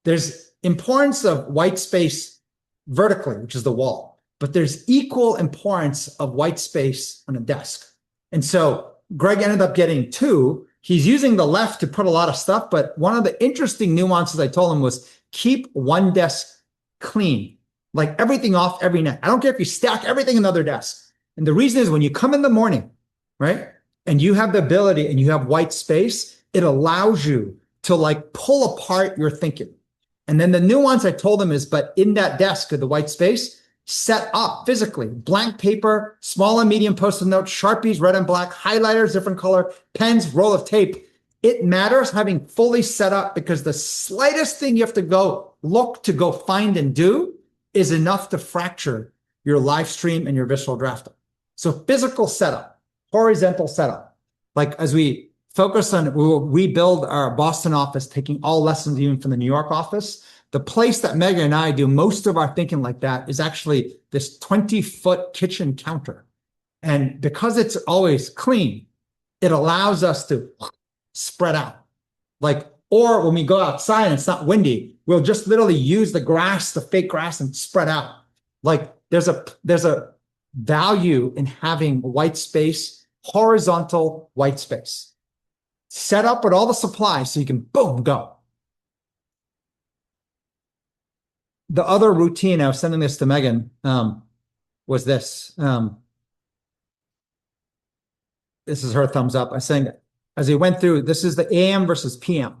There's importance of white space vertically, which is the wall, but there's equal importance of white space on a desk. And so Greg ended up getting 2. He's using the left to put a lot of stuff, but one of the interesting nuances I told him was keep one desk clean, like everything off every night. I don't care if you stack everything in the other desk. And the reason is when you come in the morning, right, and you have the ability and you have white space, it allows you to pull apart your thinking. And then the nuance I told him is, but in that desk of the white space, set up physically, blank paper, small and medium post-it notes, Sharpies, red and black, highlighters, different color, pens, roll of tape. It matters having fully set up because the slightest thing you have to go look to go find and do is enough to fracture your live stream and your visceral drafting. So physical setup, horizontal setup. Like as we focus on, we will rebuild our Boston office, taking all lessons even from the New York office. The place that Meghan and I do most of our thinking like that is actually this 20-foot kitchen counter. And because it's always clean, it allows us to spread out. Like, or when we go outside and it's not windy, we'll just literally use the grass, the fake grass, and spread out. Like there's a value in having white space, horizontal white space. Set up with all the supplies so you can boom, go. The other routine, I was sending this to Meghan, was this. This is her thumbs up. I was saying, as we went through, this is the AM versus PM.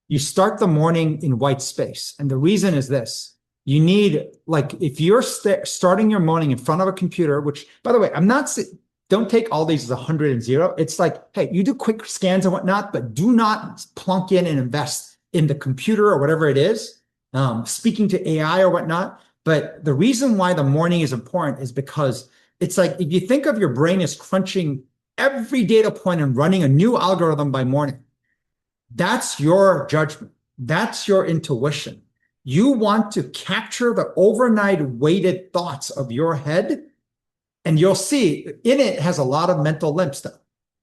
You start the morning in white space. And the reason is this. You need, like, if you're starting your morning in front of a computer, which, by the way, don't take all these as 100 and 0. It's like, hey, you do quick scans and whatnot, but do not plunk in and invest in the computer or whatever it is. Speaking to AI or whatnot. But the reason why the morning is important is because it's like, if you think of your brain as crunching every data point and running a new algorithm by morning, that's your judgment. That's your intuition. You want to capture the overnight weighted thoughts of your head. And you'll see in it has a lot of mental limp stuff,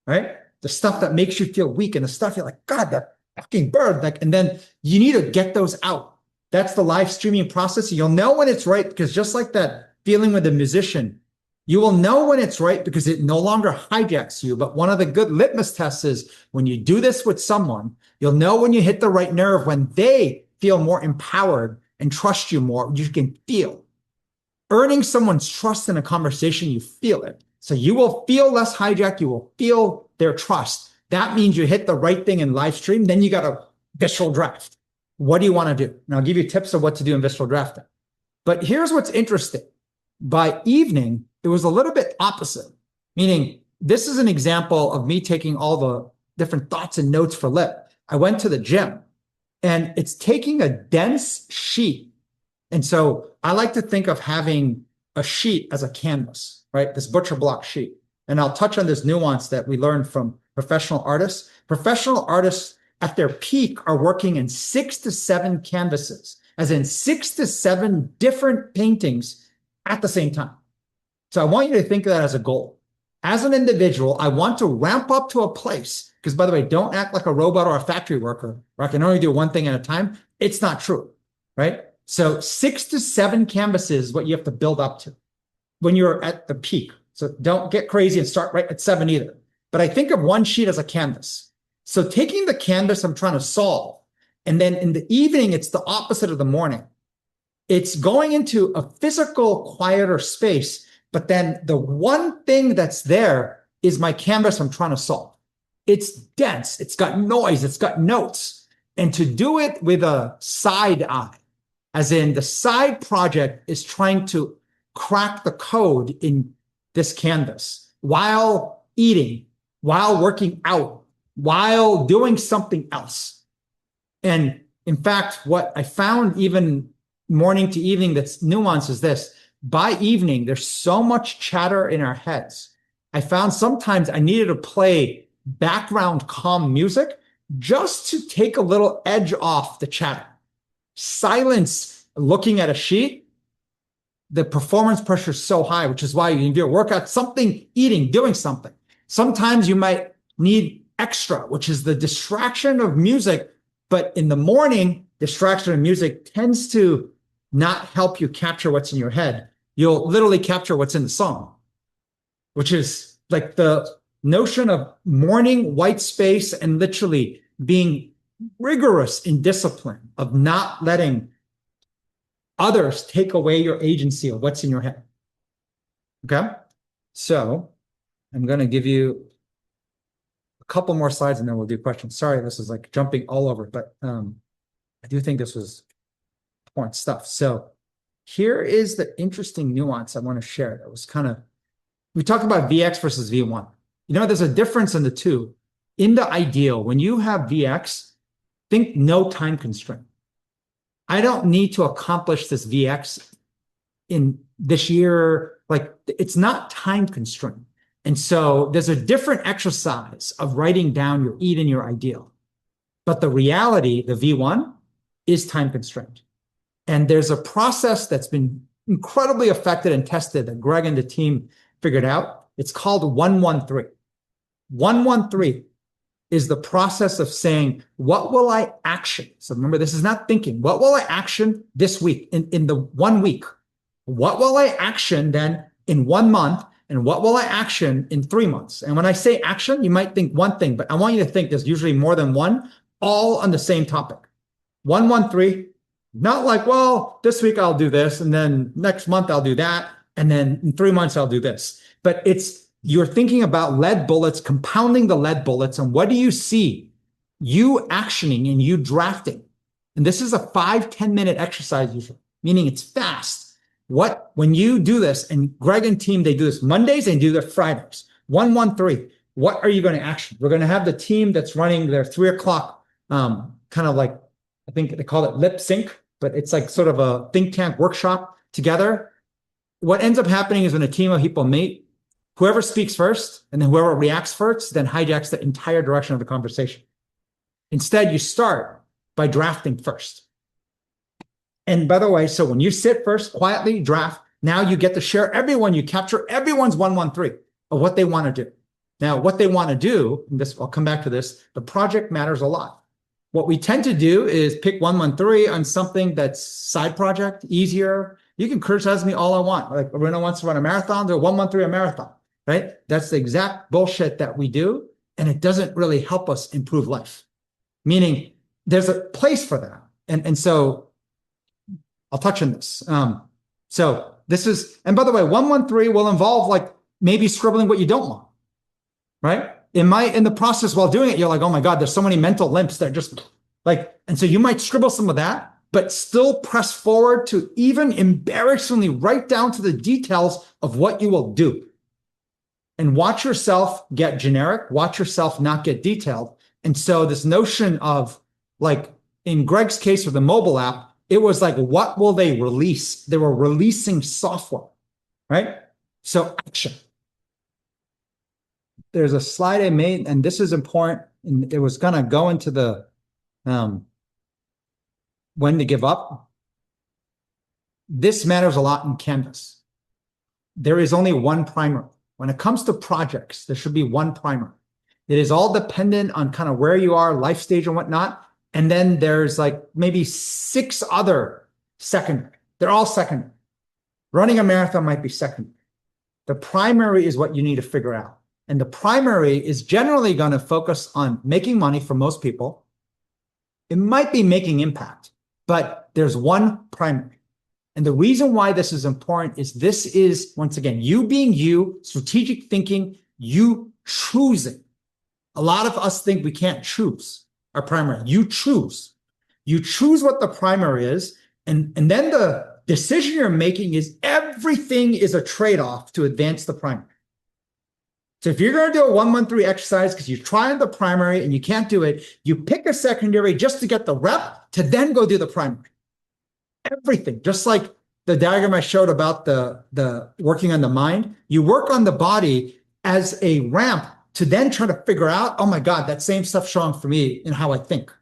right? The stuff that makes you feel weak and the stuff you're like, God, that fucking bird. Like, and then you need to get those out. That's the live streaming process. You'll know when it's right because just like that feeling with a musician, you will know when it's right because it no longer hijacks you. But one of the good litmus tests is when you do this with someone, you'll know when you hit the right nerve, when they feel more empowered and trust you more. You can feel. Earning someone's trust in a conversation, you feel it. So you will feel less hijacked. You will feel their trust. That means you hit the right thing in live stream. Then you got a visceral draft. What do you want to do? And I'll give you tips of what to do in visceral drafting. But here's what's interesting. By evening, it was a little bit opposite, meaning this is an example of me taking all the different thoughts and notes for lip. I went to the gym and it's taking a dense sheet. And so I like to think of having a sheet as a canvas, right? This butcher block sheet. And I'll touch on this nuance that we learned from professional artists. Professional artists at their peak are working in 6 to 7 canvases, as in 6 to 7 different paintings at the same time. So I want you to think of that as a goal. As an individual, I want to ramp up to a place, because by the way, don't act like a robot or a factory worker, where I can only do one thing at a time. It's not true, right? So 6 to 7 canvases is what you have to build up to when you're at the peak. So don't get crazy and start right at 7 either. But I think of one sheet as a canvas. So taking the canvas I'm trying to solve, and then in the evening, it's the opposite of the morning. It's going into a physical, quieter space, but then the one thing that's there is my canvas I'm trying to solve. It's dense, it's got noise, it's got notes. And to do it with a side eye, as in the side project is trying to crack the code in this canvas while eating, while working out, while doing something else. And in fact, what I found even morning to evening that's nuanced is this. By evening, there's so much chatter in our heads. I found sometimes I needed to play background calm music just to take a little edge off the chatter. Silence looking at a sheet, the performance pressure is so high, which is why you do a workout, something, eating, doing something. Sometimes you might need extra, which is the distraction of music. But in the morning, distraction of music tends to not help you capture what's in your head. You'll literally capture what's in the song, which is like the notion of morning white space and literally being rigorous in discipline of not letting others take away your agency of what's in your head. Okay. So I'm going to give you a couple more slides and then we'll do questions. Sorry, this is like jumping all over, but I do think this was important stuff. So here is the interesting nuance I want to share. That was we talked about VX versus V1. There's a difference in the two. In the ideal, when you have VX, think no time constraint. I don't need to accomplish this VX in this year. Like, it's not time constraint. And so there's a different exercise of writing down your EAT and your ideal. But the reality, the V1, is time constrained. And there's a process that's been incredibly effective and tested that Greg and the team figured out. It's called 113. 113 is the process of saying, what will I action? So remember, this is not thinking. What will I action this week, in the 1 week? What will I action then in 1 month? And what will I action in 3 months? And when I say action, you might think one thing, but I want you to think there's usually more than one, all on the same topic. 113, not like, well, this week I'll do this, and then next month I'll do that, and then in 3 months I'll do this. But you're thinking about lead bullets, compounding the lead bullets, and what do you see? You actioning and you drafting. And this is a 5-10 minute exercise usually, meaning it's fast. When you do this, and Greg and team, they do this Mondays and do this Fridays. 113. What are you going to action? We're going to have the team that's running their 3 o'clock, kind of like, I think they call it lip sync, but it's like sort of a think tank workshop together. What ends up happening is when a team of people meet, whoever speaks first and then whoever reacts first, then hijacks the entire direction of the conversation. Instead, you start by drafting first. And by the way, so when you sit first, quietly draft, now you get to share you capture everyone's 113 of what they want to do. Now, what they want to do, and this, I'll come back to this, the project matters a lot. What we tend to do is pick 113 on something that's side project, easier. You can criticize me all I want. Like, Aruna wants to run a marathon, do 113 a marathon, right? That's the exact bullshit that we do, and it doesn't really help us improve life. Meaning, there's a place for that. And so I'll touch on this. So this is, and by the way, 113 will involve like maybe scribbling what you don't want, right? In the process while doing it, you're like, oh my God, there's so many mental limps that just like, and so you might scribble some of that, but still press forward to even embarrassingly write down to the details of what you will do. And watch yourself get generic, watch yourself not get detailed. And so this notion of, like in Greg's case with the mobile app, it was like, what will they release? They were releasing software, right? So action. There's a slide I made, and this is important, and it was going to go into the when to give up. This matters a lot in Canvas. There is only one primer. When it comes to projects, there should be one primer. It is all dependent on kind of where you are, life stage and whatnot. And then there's like maybe 6 other secondary. They're all secondary. Running a marathon might be secondary. The primary is what you need to figure out. And the primary is generally going to focus on making money for most people. It might be making impact, but there's one primary. And the reason why this is important is this is, once again, you being you, strategic thinking, you choosing. A lot of us think we can't choose our primary. You choose. You choose what the primary is, and then the decision you're making is everything is a trade-off to advance the primary. So if you're going to do a 113 exercise because you're trying the primary and you can't do it, you pick a secondary just to get the rep to then go do the primary. Everything, just like the diagram I showed about the working on the mind, you work on the body as a ramp to then try to figure out, oh my God, that same stuff showing for me in how I think.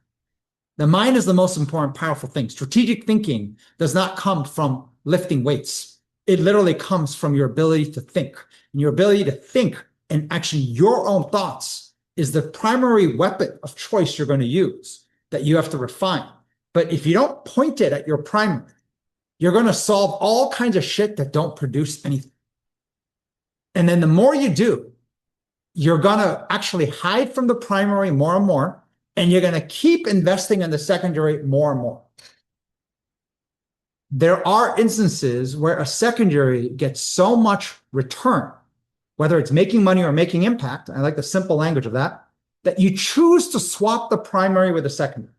The mind is the most important, powerful thing. Strategic thinking does not come from lifting weights. It literally comes from your ability to think. And your ability to think and actually your own thoughts is the primary weapon of choice you're going to use that you have to refine. But if you don't point it at your primary, you're going to solve all kinds of shit that don't produce anything. And then the more you do, you're going to actually hide from the primary more and more, and you're going to keep investing in the secondary more and more. There are instances where a secondary gets so much return, whether it's making money or making impact, I like the simple language of that, that you choose to swap the primary with the secondary.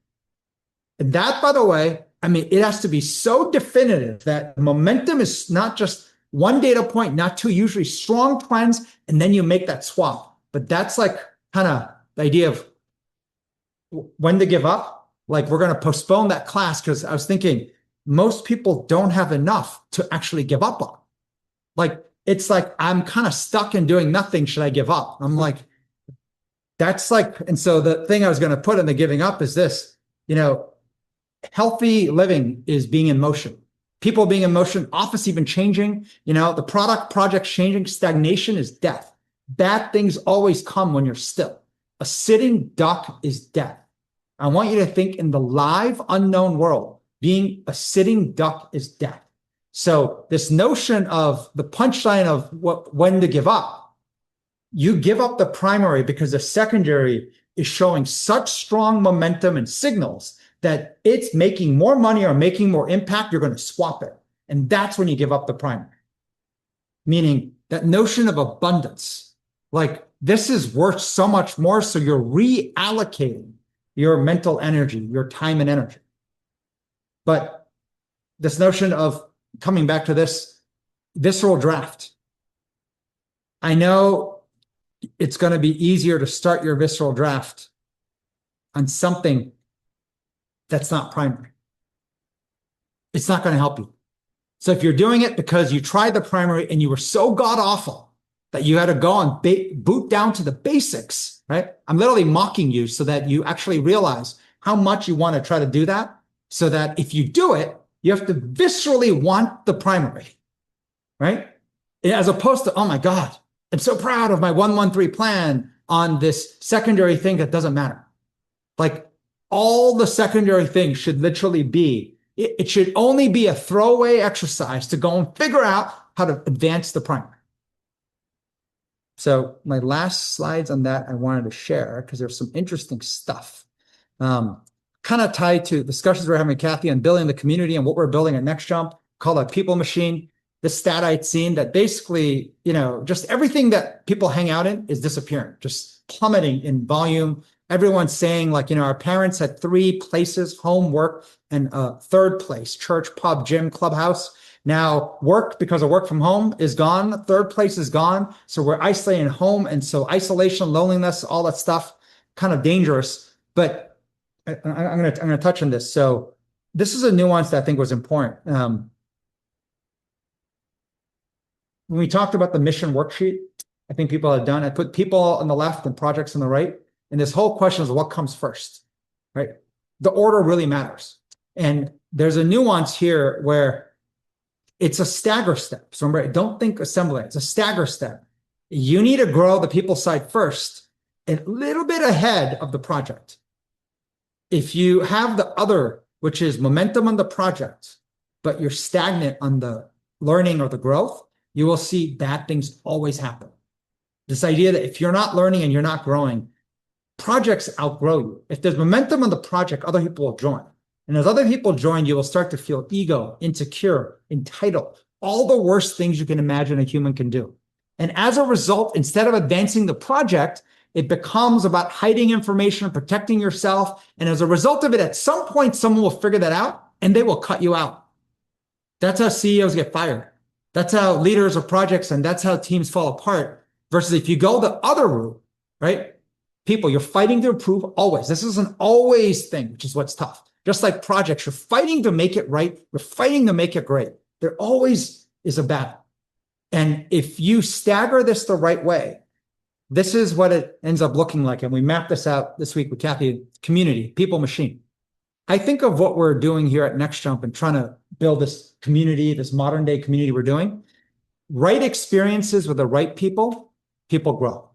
And that, by the way, I mean, it has to be so definitive that momentum is not just one data point, not two, usually strong trends, and then you make that swap. But that's like kind of the idea of when to give up. Like we're going to postpone that class because I was thinking most people don't have enough to actually give up on. Like, it's like, I'm kind of stuck in doing nothing. Should I give up? I'm like, that's like, and so the thing I was going to put in the giving up is this, healthy living is being in motion. People being in motion, office even changing, the project's changing. Stagnation is death. Bad things always come when you're still. A sitting duck is death. I want you to think in the live, unknown world, being a sitting duck is death. So this notion of the punchline of when to give up, you give up the primary because the secondary is showing such strong momentum and signals that it's making more money or making more impact, you're going to swap it. And that's when you give up the primary. Meaning that notion of abundance, like this is worth so much more. So you're reallocating your mental energy, your time and energy. But this notion of coming back to this visceral draft, I know it's going to be easier to start your visceral draft on something that's not primary. It's not going to help you. So if you're doing it because you tried the primary and you were so god awful that you had to go and boot down to the basics, right? I'm literally mocking you so that you actually realize how much you want to try to do that, so that if you do it, you have to viscerally want the primary, right? As opposed to, oh my God, I'm so proud of my 113 plan on this secondary thing that doesn't matter. Like all the secondary things should literally be, it should only be a throwaway exercise to go and figure out how to advance the primary. So my last slides on that I wanted to share because there's some interesting stuff. Kind of tied to discussions we're having with Kathy on building the community and what we're building at Next Jump, called a people machine. The stat I'd seen that basically, just everything that people hang out in is disappearing, just plummeting in volume. Everyone's saying like, our parents had 3 places, home, work, and a third place, church, pub, gym, clubhouse. Now work, because of work from home, is gone. Third place is gone. So we're isolating home. And so isolation, loneliness, all that stuff, kind of dangerous. But I'm going to touch on this. So this is a nuance that I think was important. When we talked about the mission worksheet, I think people have done, I put people on the left and projects on the right. And this whole question is what comes first, right? The order really matters. And there's a nuance here where it's a stagger step. So remember, don't think assembly, it's a stagger step. You need to grow the people side first, a little bit ahead of the project. If you have the other, which is momentum on the project, but you're stagnant on the learning or the growth, you will see bad things always happen. This idea that if you're not learning and you're not growing, projects outgrow you. If there's momentum on the project, other people will join. And as other people join, you will start to feel ego, insecure, entitled, all the worst things you can imagine a human can do. And as a result, instead of advancing the project, it becomes about hiding information, protecting yourself. And as a result of it, at some point, someone will figure that out and they will cut you out. That's how CEOs get fired. That's how leaders of projects, and that's how teams fall apart. Versus if you go the other route, right? People, you're fighting to improve always. This is an always thing, which is what's tough. Just like projects, you're fighting to make it right. You're fighting to make it great. There always is a battle. And if you stagger this the right way, this is what it ends up looking like. And we mapped this out this week with Kathy, community, people, machine. I think of what we're doing here at Next Jump and trying to build this community, this modern day community we're doing. Right experiences with the right people, people grow.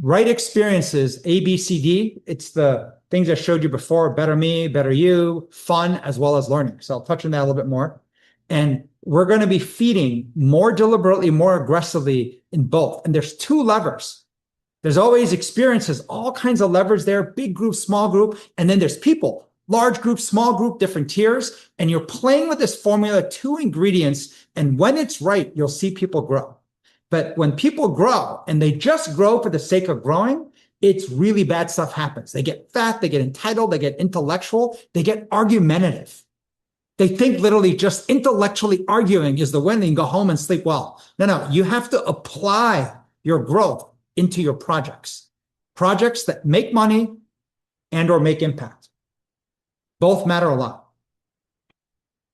Right experiences, A, B, C, D. It's the things I showed you before, better me, better you, fun, as well as learning. So I'll touch on that a little bit more. And we're going to be feeding more deliberately, more aggressively in both. And there's 2 levers. There's always experiences, all kinds of levers there, big group, small group. And then there's people, large group, small group, different tiers. And you're playing with this formula, 2 ingredients. And when it's right, you'll see people grow. But when people grow and they just grow for the sake of growing, it's really bad stuff happens. They get fat, they get entitled, they get intellectual, they get argumentative. They think literally just intellectually arguing is the win and go home and sleep well. No, you have to apply your growth into your projects. Projects that make money and or make impact. Both matter a lot.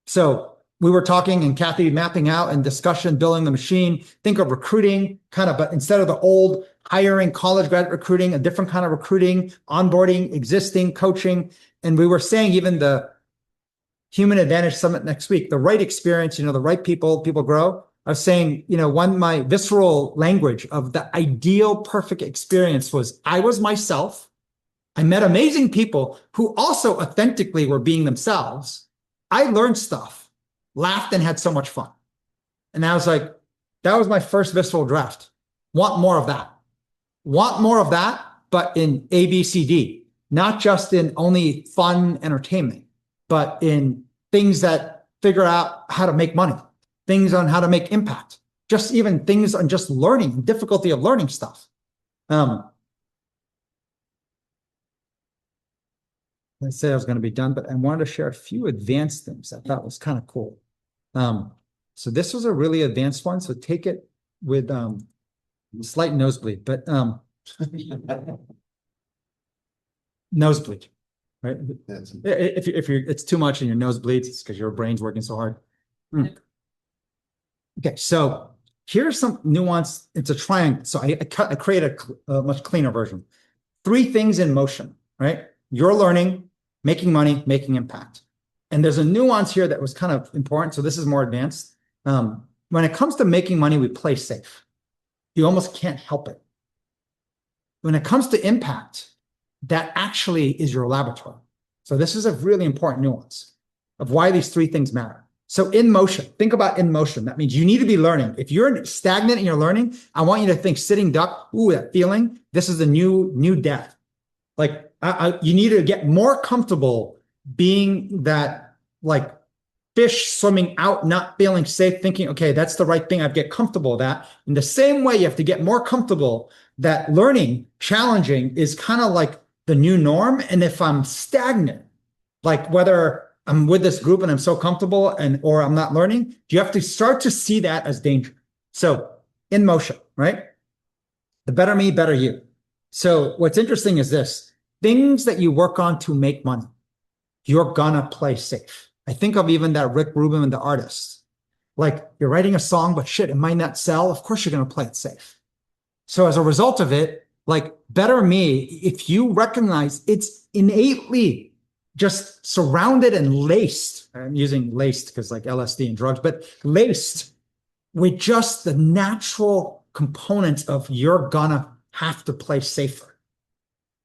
So we were talking and Kathy mapping out and discussion, building the machine. Think of recruiting kind of, but instead of the old hiring, college grad recruiting, a different kind of recruiting, onboarding, existing, coaching. And we were saying even the Human Advantage Summit next week, the right experience, the right people grow. I was saying, my visceral language of the ideal perfect experience was I was myself. I met amazing people who also authentically were being themselves. I learned stuff, laughed, and had so much fun. And I was like, that was my first visceral draft. Want more of that. Want more of that, but in A, B, C, D, not just in only fun entertainment, but in things that figure out how to make money, things on how to make impact, just even things on just learning, difficulty of learning stuff. I said I was going to be done, but I wanted to share a few advanced things I thought was kind of cool. So this was a really advanced one. So take it with slight nosebleed, but nosebleed, right? If you're it's too much and your nose bleeds, it's because your brain's working so hard. Okay, so here's some nuance. It's a triangle. So I create a much cleaner version. 3 things in motion, right? You're learning, making money, making impact. And there's a nuance here that was kind of important. So this is more advanced. When it comes to making money, we play safe. You almost can't help it. When it comes to impact, that actually is your laboratory. So this is a really important nuance of why these 3 things matter. So in motion, think about in motion. That means you need to be learning. If you're stagnant in your learning, I want you to think sitting duck, ooh, that feeling, this is the new death. Like you need to get more comfortable being that like fish swimming out, not feeling safe, thinking, okay, that's the right thing. I get comfortable with that. In the same way, you have to get more comfortable that learning, challenging is kind of like the new norm. And if I'm stagnant, like whether I'm with this group and I'm so comfortable or I'm not learning, you have to start to see that as danger. So in motion, right? The better me, better you. So what's interesting is this, things that you work on to make money, you're gonna play safe. I think of even that Rick Rubin and the artist. Like you're writing a song, but shit, it might not sell. Of course you're gonna play it safe. So as a result of it, like better me, if you recognize it's innately just surrounded and laced, I'm using laced because like LSD and drugs, but laced with just the natural components of you're gonna have to play safer.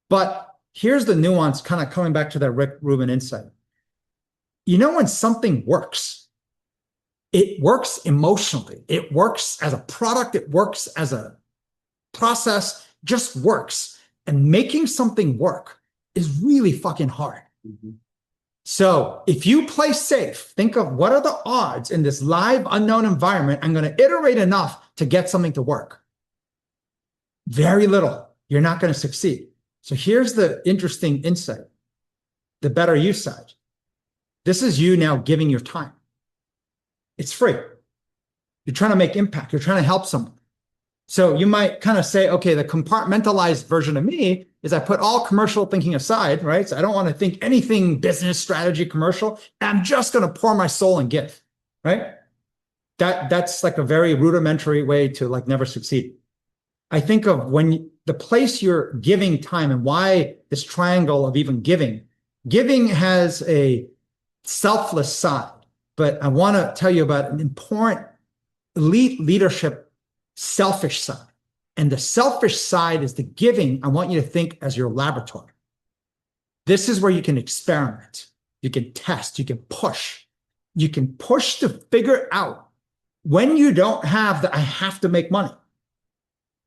But here's the nuance, kind of coming back to that Rick Rubin insight. When something works, it works emotionally. It works as a product. It works as a process, just works. And making something work is really fucking hard. Mm-hmm. So if you play safe, think of what are the odds in this live unknown environment, I'm going to iterate enough to get something to work. Very little. You're not going to succeed. So here's the interesting insight, the better you side. This is you now giving your time. It's free. You're trying to make impact. You're trying to help someone. So you might kind of say, okay, the compartmentalized version of me is I put all commercial thinking aside, right? So I don't want to think anything business, strategy, commercial. I'm just going to pour my soul and give, right? That's like a very rudimentary way to like never succeed. I think of when the place you're giving time and why this triangle of even giving has a selfless side, but I want to tell you about an important elite leadership selfish side. And the selfish side is the giving. I want you to think as your laboratory. This is where you can experiment. You can test. You can push. You can push to figure out when you don't have the, I have to make money.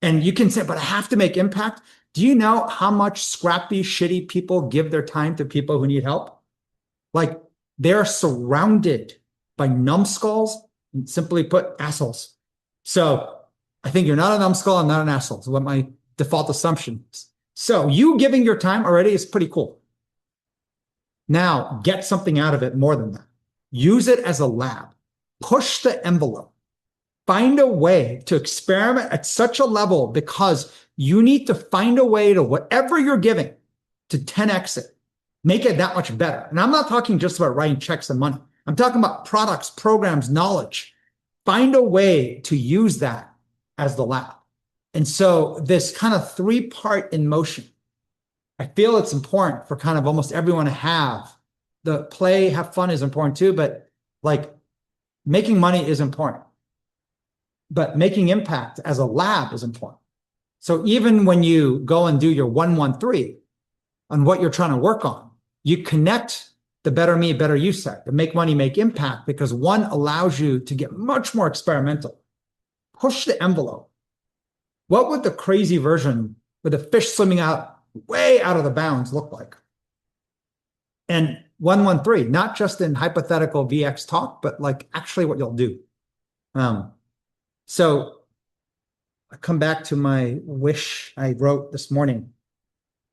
And you can say, but I have to make impact. Do you know how much scrappy, shitty people give their time to people who need help? Like they're surrounded by numbskulls and simply put assholes. So I think you're not a numbskull and not an asshole. So what my default assumption is. So you giving your time already is pretty cool. Now get something out of it more than that. Use it as a lab. Push the envelope. Find a way to experiment at such a level because you need to find a way to whatever you're giving to 10x it. Make it that much better. And I'm not talking just about writing checks and money. I'm talking about products, programs, knowledge. Find a way to use that as the lab. And so this kind of three-part in motion, I feel it's important for kind of almost everyone to have. The play, have fun is important too, but like making money is important. But making impact as a lab is important. So even when you go and do your 113 on what you're trying to work on, you connect the better me, better you set, the make money, make impact, because one allows you to get much more experimental. Push the envelope. What would the crazy version with a fish swimming out way out of the bounds look like? And 113, not just in hypothetical VX talk, but like actually what you'll do. So I come back to my wish I wrote this morning.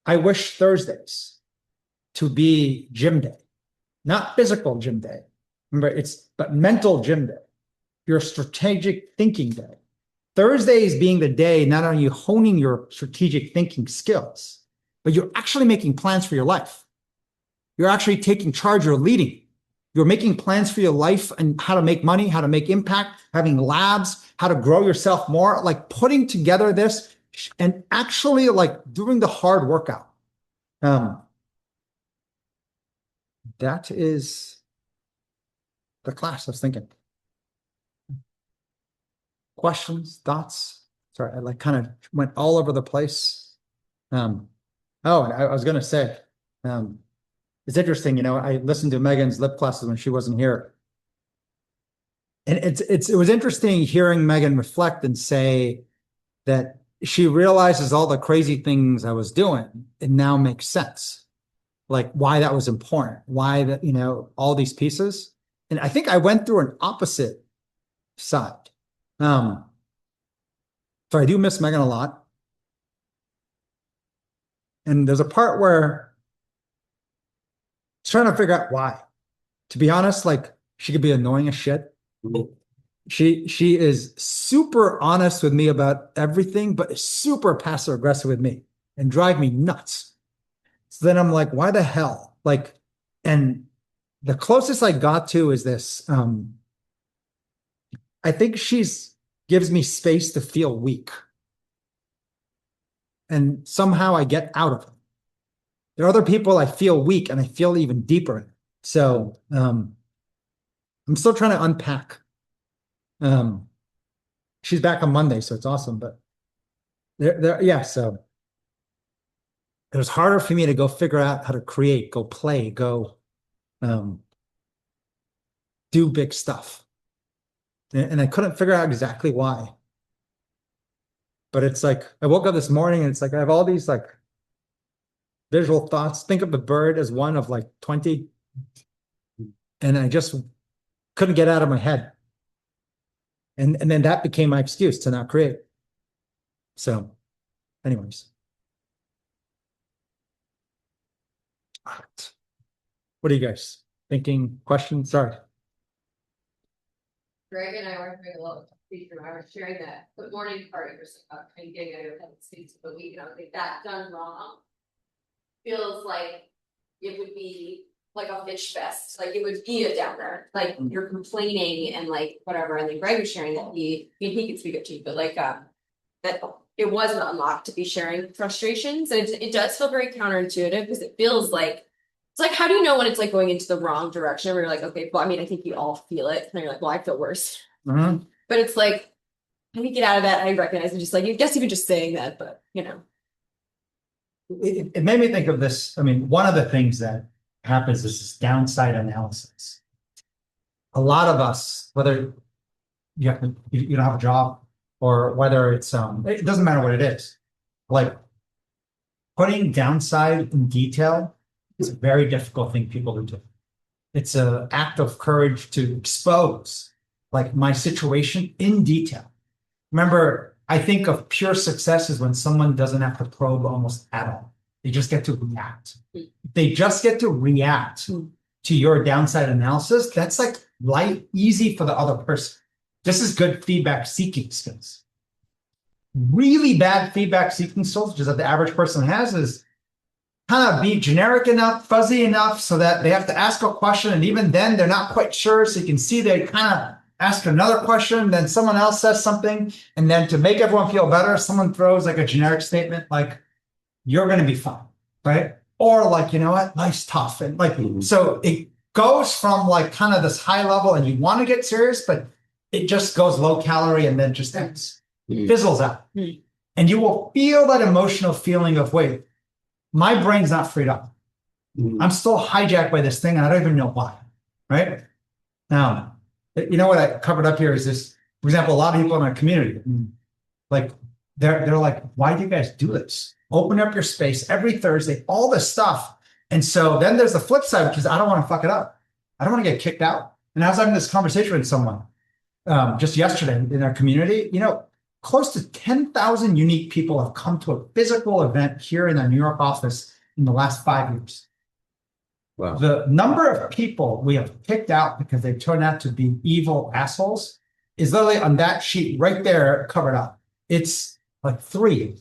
I wish Thursdays to be gym day, not physical gym day. Remember, but mental gym day, your strategic thinking day. Thursdays being the day, not only you honing your strategic thinking skills, but you're actually making plans for your life. You're actually taking charge, you're leading. You're making plans for your life and how to make money, how to make impact, having labs, how to grow yourself more, like putting together this and actually like doing the hard workout. That is the class I was thinking. Questions, thoughts? Sorry, I like kind of went all over the place. And I was going to say, it's interesting, I listened to Megan's lip classes when she wasn't here. And it was interesting hearing Megan reflect and say that she realizes all the crazy things I was doing. It now makes sense. Like why that was important, why that, all these pieces. And I think I went through an opposite side. So I do miss Megan a lot. And there's a part where trying to figure out why. To be honest, like she could be annoying as shit. She is super honest with me about everything, but is super passive aggressive with me and drive me nuts. So then I'm like, why the hell? Like, and the closest I got to is this. I think gives me space to feel weak. And somehow I get out of it. There are other people I feel weak and I feel even deeper in it. So I'm still trying to unpack. She's back on Monday, so it's awesome. But so it was harder for me to go figure out how to create, go play, go do big stuff. And I couldn't figure out exactly why. But it's like I woke up this morning and it's like I have all these like visual thoughts. Think of a bird as one of like 20. And I just couldn't get out of my head. And then that became my excuse to not create. So anyways. All right. What are you guys thinking? Questions? Sorry. Greg and I were having a little feature. I was sharing that good morning part about kind of getting out of your head states of the week. And I was like, that done wrong feels like it would be like a bitch fest. Like it would be a downer. Like you're complaining and like whatever. And then Greg was sharing that he could speak up to you, but like that it wasn't unlocked to be sharing frustrations. And it does feel very counterintuitive because it feels like it's like, how do you know when it's like going into the wrong direction where you're like, okay, well, I mean, I think you all feel it. And you're like, well, I feel worse. Mm-hmm. But it's like, how do you get out of that? I recognize it just like, I guess even just saying that, but It made me think of this. I mean, one of the things that happens is this downside analysis. A lot of us, whether you don't have a job or whether it's it doesn't matter what it is, like putting downside in detail is a very difficult thing people do. It's an act of courage to expose like my situation in detail. Remember, I think of pure success is when someone doesn't have to probe almost at all. They just get to react. They just get to react to your downside analysis. That's like light, easy for the other person. This is good feedback seeking skills. Really bad feedback seeking skills, which is that the average person has, is kind of be generic enough, fuzzy enough so that they have to ask a question. And even then they're not quite sure. So you can see they kind of ask another question, then someone else says something. And then to make everyone feel better, someone throws like a generic statement like, you're going to be fine, right? Or like, you know what, life's tough. And like, so it goes from like kind of this high level and you want to get serious, but it just goes low calorie and then just ends, fizzles out. And you will feel that emotional feeling of, wait, my brain's not freed up. I'm still hijacked by this thing and I don't even know why, right? Now, you know what I covered up here is this, for example, a lot of people in our community, like they're like, why do you guys do this? Open up your space every Thursday, all this stuff. And so then there's the flip side, which is I don't want to fuck it up. I don't want to get kicked out. And I was having this conversation with someone just yesterday in our community, you know, close to 10,000 unique people have come to a physical event here in our New York office in the last 5 years. Wow. The number of people we have kicked out because they turned out to be evil assholes is literally on that sheet right there covered up. It's like 3.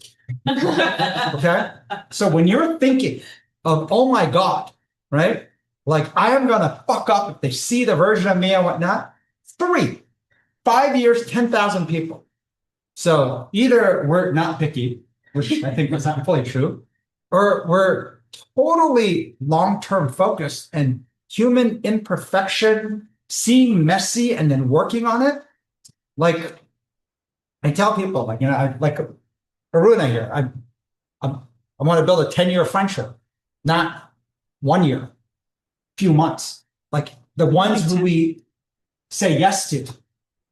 Okay. So when you're thinking of, oh my God, right? Like I am going to fuck up if they see the version of me and whatnot. 3, 5 years, 10,000 people. So either we're not picky, which I think is not fully true, or we're totally long-term focused and human imperfection, seeing messy and then working on it. Like I tell people, like, you know, I like Aruna here, I want to build a 10-year friendship, not 1 year, few months. Like the ones who we say yes to,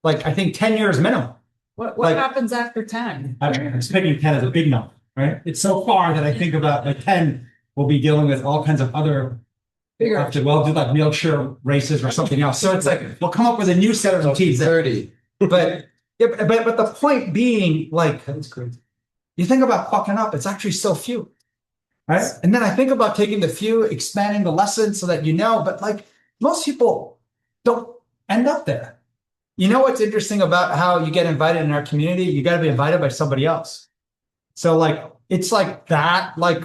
like I think 10 years minimum. What happens after 10? I'm picking 10 as a big number, right? It's so far that I think about like 10, we'll be dealing with all kinds of other bigger, do like wheelchair races or something else. So it's like we'll come up with a new set of routines. 30. But the point being, like, you think about fucking up, it's actually so few, right? And then I think about taking the few, expanding the lesson so that you know, but like most people don't end up there. You know what's interesting about how you get invited in our community? You got to be invited by somebody else. So like, it's like that, like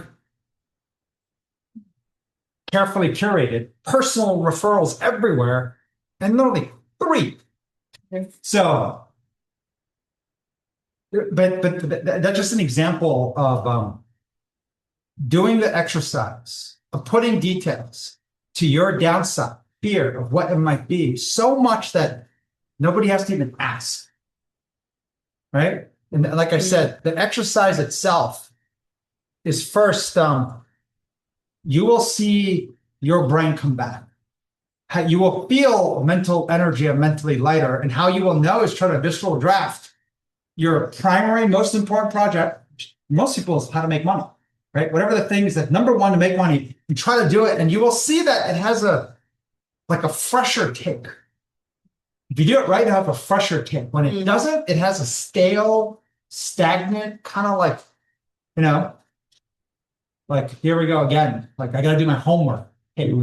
carefully curated, personal referrals everywhere, and literally 3. So, but that's just an example of doing the exercise of putting details to your downside, fear of what it might be, so much that nobody has to even ask, right? And like I said, the exercise itself is first, you will see your brain come back. How you will feel mental energy of mentally lighter, and how you will know is try to visceral draft your primary, most important project. Most people is how to make money, right? Whatever the thing is that number one to make money, you try to do it, and you will see that it has like a fresher take. If you do it right, you have a fresher take. When it doesn't, it has a stale, stagnant, kind of like, you know, like here we go again. Like I got to do my homework. Hey,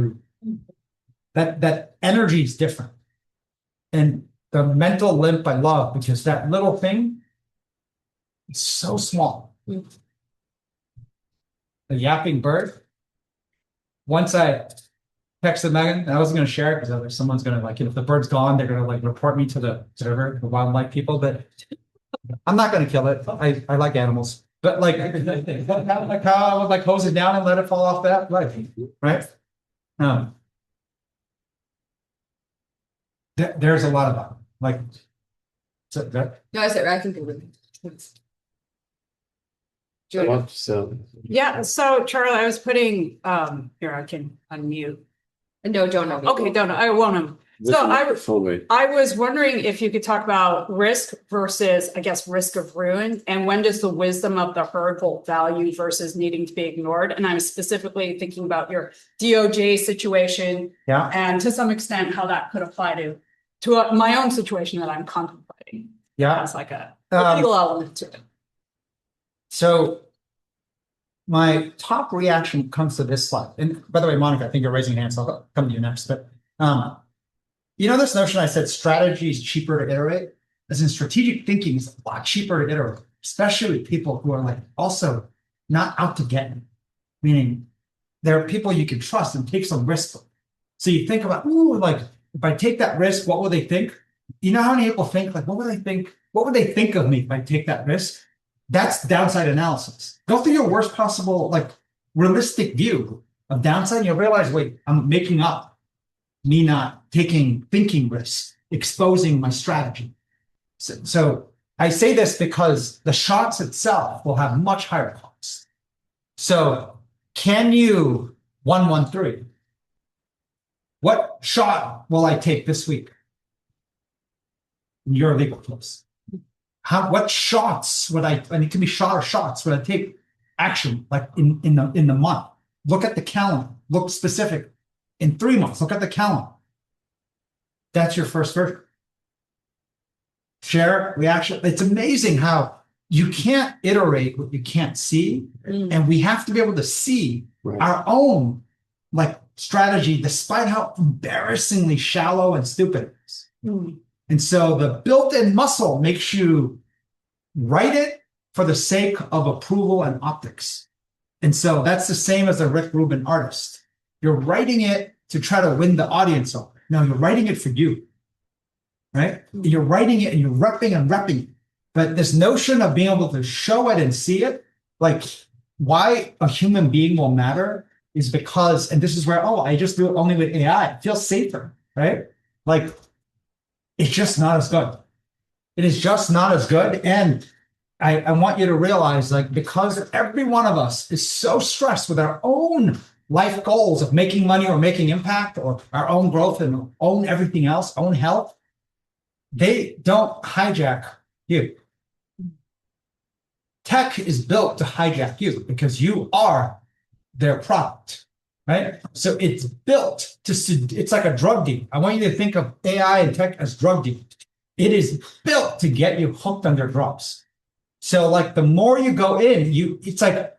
that energy is different. And the mental limp I love because that little thing is so small. The yapping bird. Once I texted Megan, and I wasn't going to share it because someone's going to like, if the bird's gone, they're going to like report me to the wildlife people. But I'm not going to kill it. I like animals, but like how I would like hose it down and let it fall off that leg, right? There's a lot of that. Like, so that. No, I said I can do it. So Yeah, so Charlie, I was putting, here, I can unmute. No, don't know. Okay, don't, I won't. So I was wondering if you could talk about risk versus, I guess, risk of ruin, and when does the wisdom of the herd hold value versus needing to be ignored? And I'm specifically thinking about your DOJ situation, and to some extent how that could apply to my own situation that I'm contemplating. Yeah, as like a Legal element to it. So my top reaction comes to this slide. And by the way, Monica, I think you're raising hands, so I'll come to you next. But you know this notion I said strategy is cheaper to iterate? As in strategic thinking is a lot cheaper to iterate, especially with people who are like also not out to get you. Meaning there are people you can trust and take some risk. So you think about, ooh, like if I take that risk, what will they think? You know how many people think, like, what would I think? What would they think of me if I take that risk? That's downside analysis. Go through your worst possible, like, realistic view of downside, and you'll realize, wait, I'm making up me not taking thinking risks, exposing my strategy. So I say this because the shots itself will have much higher costs. So can you 113? What shot will I take this week in your legal case? What shots would I, and it can be shot or shots, would I take action like in the month? Look at the calendar, look specific. In 3 months, look at the calendar. That's your first version. Share, reaction. It's amazing how you can't iterate what you can't see. And we have to be able to see our own like strategy, despite how embarrassingly shallow and stupid it is. And so the built-in muscle makes you write it for the sake of approval and optics. And so that's the same as a Rick Rubin artist. You're writing it to try to win the audience over. No, you're writing it for you, right? You're writing it and you're repping and repping. But this notion of being able to show it and see it, like why a human being will matter is because, and this is where, oh, I just do it only with AI. It feels safer, right? Like, it's just not as good. It is just not as good. And I want you to realize, like, because every one of us is so stressed with our own life goals of making money or making impact or our own growth and own everything else, own health, they don't hijack you. Tech is built to hijack you because you are their product, right? So it's built to, it's like a drug deal. I want you to think of AI and tech as drug deal. It is built to get you hooked on their drugs. So like the more you go in, it's like,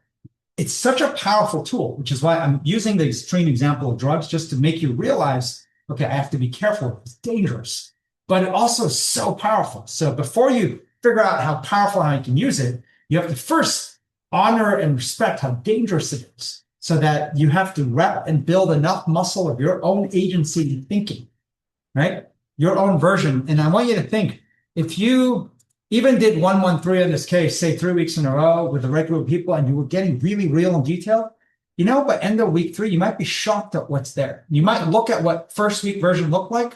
it's such a powerful tool, which is why I'm using the extreme example of drugs just to make you realize, okay, I have to be careful. It's dangerous, but it also is so powerful. So before you figure out how powerful and how you can use it, you have to first honor and respect how dangerous it is so that you have to rep and build enough muscle of your own agency in thinking, right? Your own version. And I want you to think, if you even did 113 in this case, say 3 weeks in a row with the right group of people, and you were getting really real and detailed, you know, by end of week 3, you might be shocked at what's there. You might look at what first week version looked like,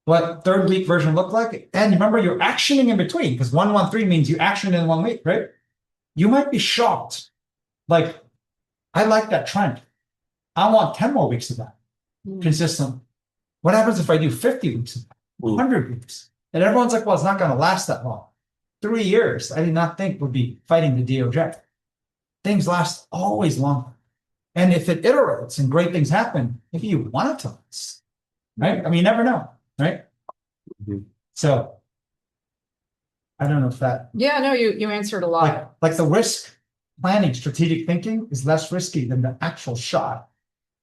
what third week version looked like. And remember, you're actioning in between because 113 means you action in 1 week, right? You might be shocked. Like, I like that trend. I want 10 more weeks of that consistent. What happens if I do 50 weeks of that, 100 weeks? And everyone's like, well, it's not going to last that long. 3 years, I did not think would be fighting the DOJ. Things last always longer. And if it iterates and great things happen, maybe you want it to last, right? I mean, you never know, right? So I don't know if that. Yeah, no, you answered a lot. Like the risk planning, strategic thinking is less risky than the actual shot.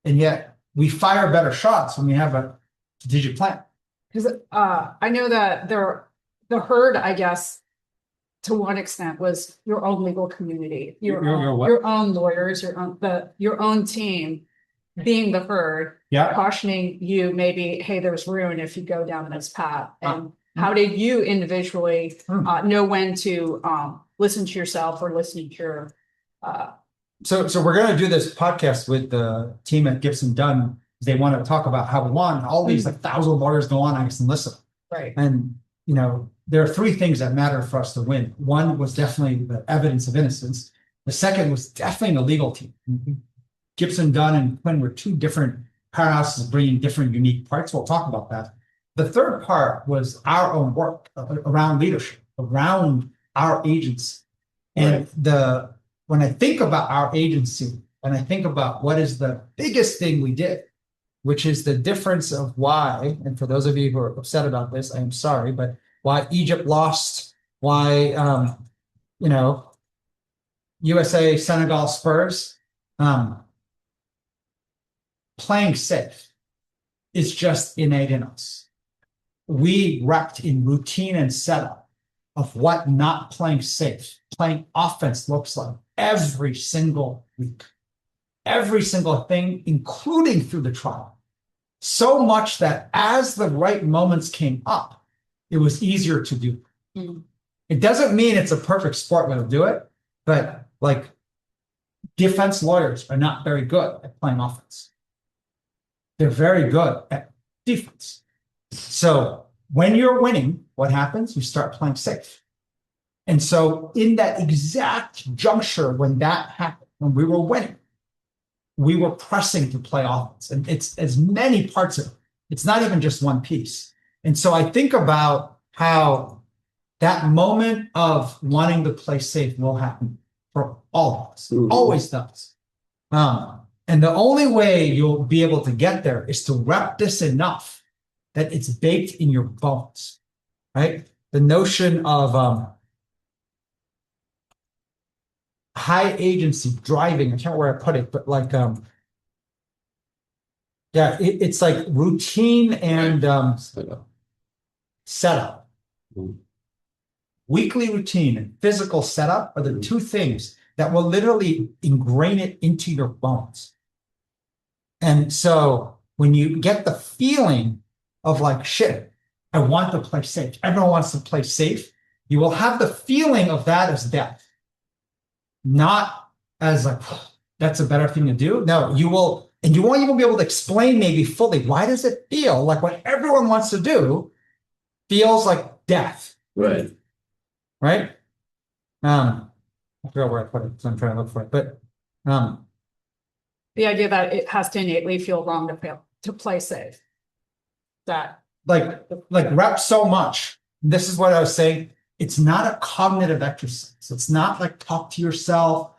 And yet we fire better shots when we have a strategic plan. Because I know that the herd, I guess, to one extent, was your own legal community, your own lawyers, your own team being the herd, cautioning you maybe, hey, there's ruin if you go down this path. And how did you individually know when to listen to yourself or listen to your So we're going to do this podcast with the team at Gibson Dunn. They want to talk about how we won. All these like 1,000 lawyers go on, I guess, and listen. Right. And, you know, there are 3 things that matter for us to win. One was definitely the evidence of innocence. The second was definitely the legal team. Gibson Dunn and Quinn were 2 different powerhouses bringing different unique parts. We'll talk about that. The third part was our own work around leadership, around our agency. And when I think about our agency, and I think about what is the biggest thing we did, which is the difference of why, and for those of you who are upset about this, I am sorry, but why Egypt lost, why, you know, USA, Senegal, Spurs, playing safe is just innate in us. We wrapped in routine and setup of what not playing safe, playing offense looks like every single week, every single thing, including through the trial. So much that as the right moments came up, it was easier to do. It doesn't mean it's a perfect sport way to do it, but like defense lawyers are not very good at playing offense. They're very good at defense. So when you're winning, what happens? You start playing safe. And so in that exact juncture when that happened, when we were winning, we were pressing to play offense. And it's as many parts of it. It's not even just one piece. And so I think about how that moment of wanting to play safe will happen for all of us. Always does. And the only way you'll be able to get there is to rep this enough that it's baked in your bones, right? The notion of high agency driving, I can't remember where I put it, but like, yeah, it's like routine and setup. Weekly routine and physical setup are the two things that will literally ingrain it into your bones. And so when you get the feeling of like, shit, I want to play safe. Everyone wants to play safe. You will have the feeling of that as death. Not as like, that's a better thing to do. No, you will, and you won't even be able to explain maybe fully, why does it feel like what everyone wants to do feels like death? Right. Right? I forgot where I put it, so I'm trying to look for it. But The idea that it has to innately feel wrong to play safe. That like rep so much. This is what I was saying. It's not a cognitive exercise. It's not like talk to yourself,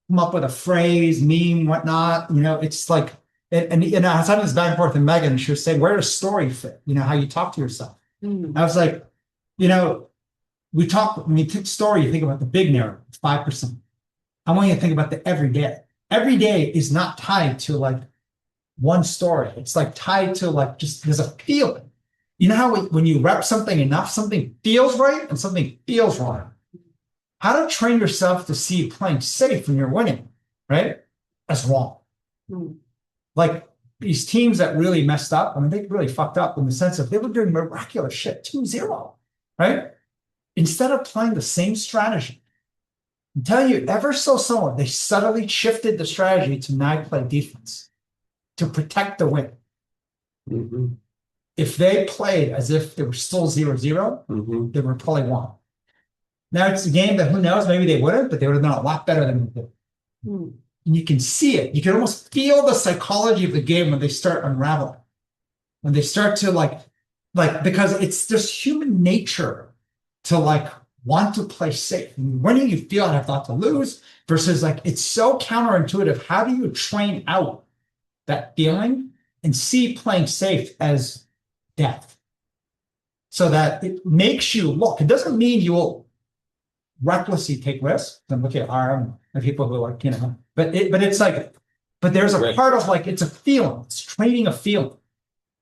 come up with a phrase, meme, whatnot. You know, it's like, and you know, I was having this back and forth with Megan, and she was saying, where does story fit? You know, how you talk to yourself. I was like, you know, when you take story, you think about the big narrative, 5%. I want you to think about the everyday. Every day is not tied to like one story. It's like tied to like just there's a feeling. You know how when you rep something enough, something feels right and something feels wrong. How to train yourself to see playing safe when you're winning, right? That's wrong. Like these teams that really messed up, I mean, they really fucked up in the sense of they were doing miraculous shit, 2-0, right? Instead of playing the same strategy, I'm telling you, ever so somewhat, they subtly shifted the strategy to now play defense to protect the win. If they played as if they were still 0-0, they were probably won. Now it's a game that who knows, maybe they wouldn't, but they would have done a lot better than they did. And you can see it. You can almost feel the psychology of the game when they start unraveling. When they start to like because it's just human nature to like want to play safe. When you feel I have thought to lose versus like it's so counterintuitive. How do you train out that feeling and see playing safe as death so that it makes you look? It doesn't mean you will recklessly take risks and look at harm and people who like, you know, but it's like, but there's a part of like, it's a feeling, it's training a feeling.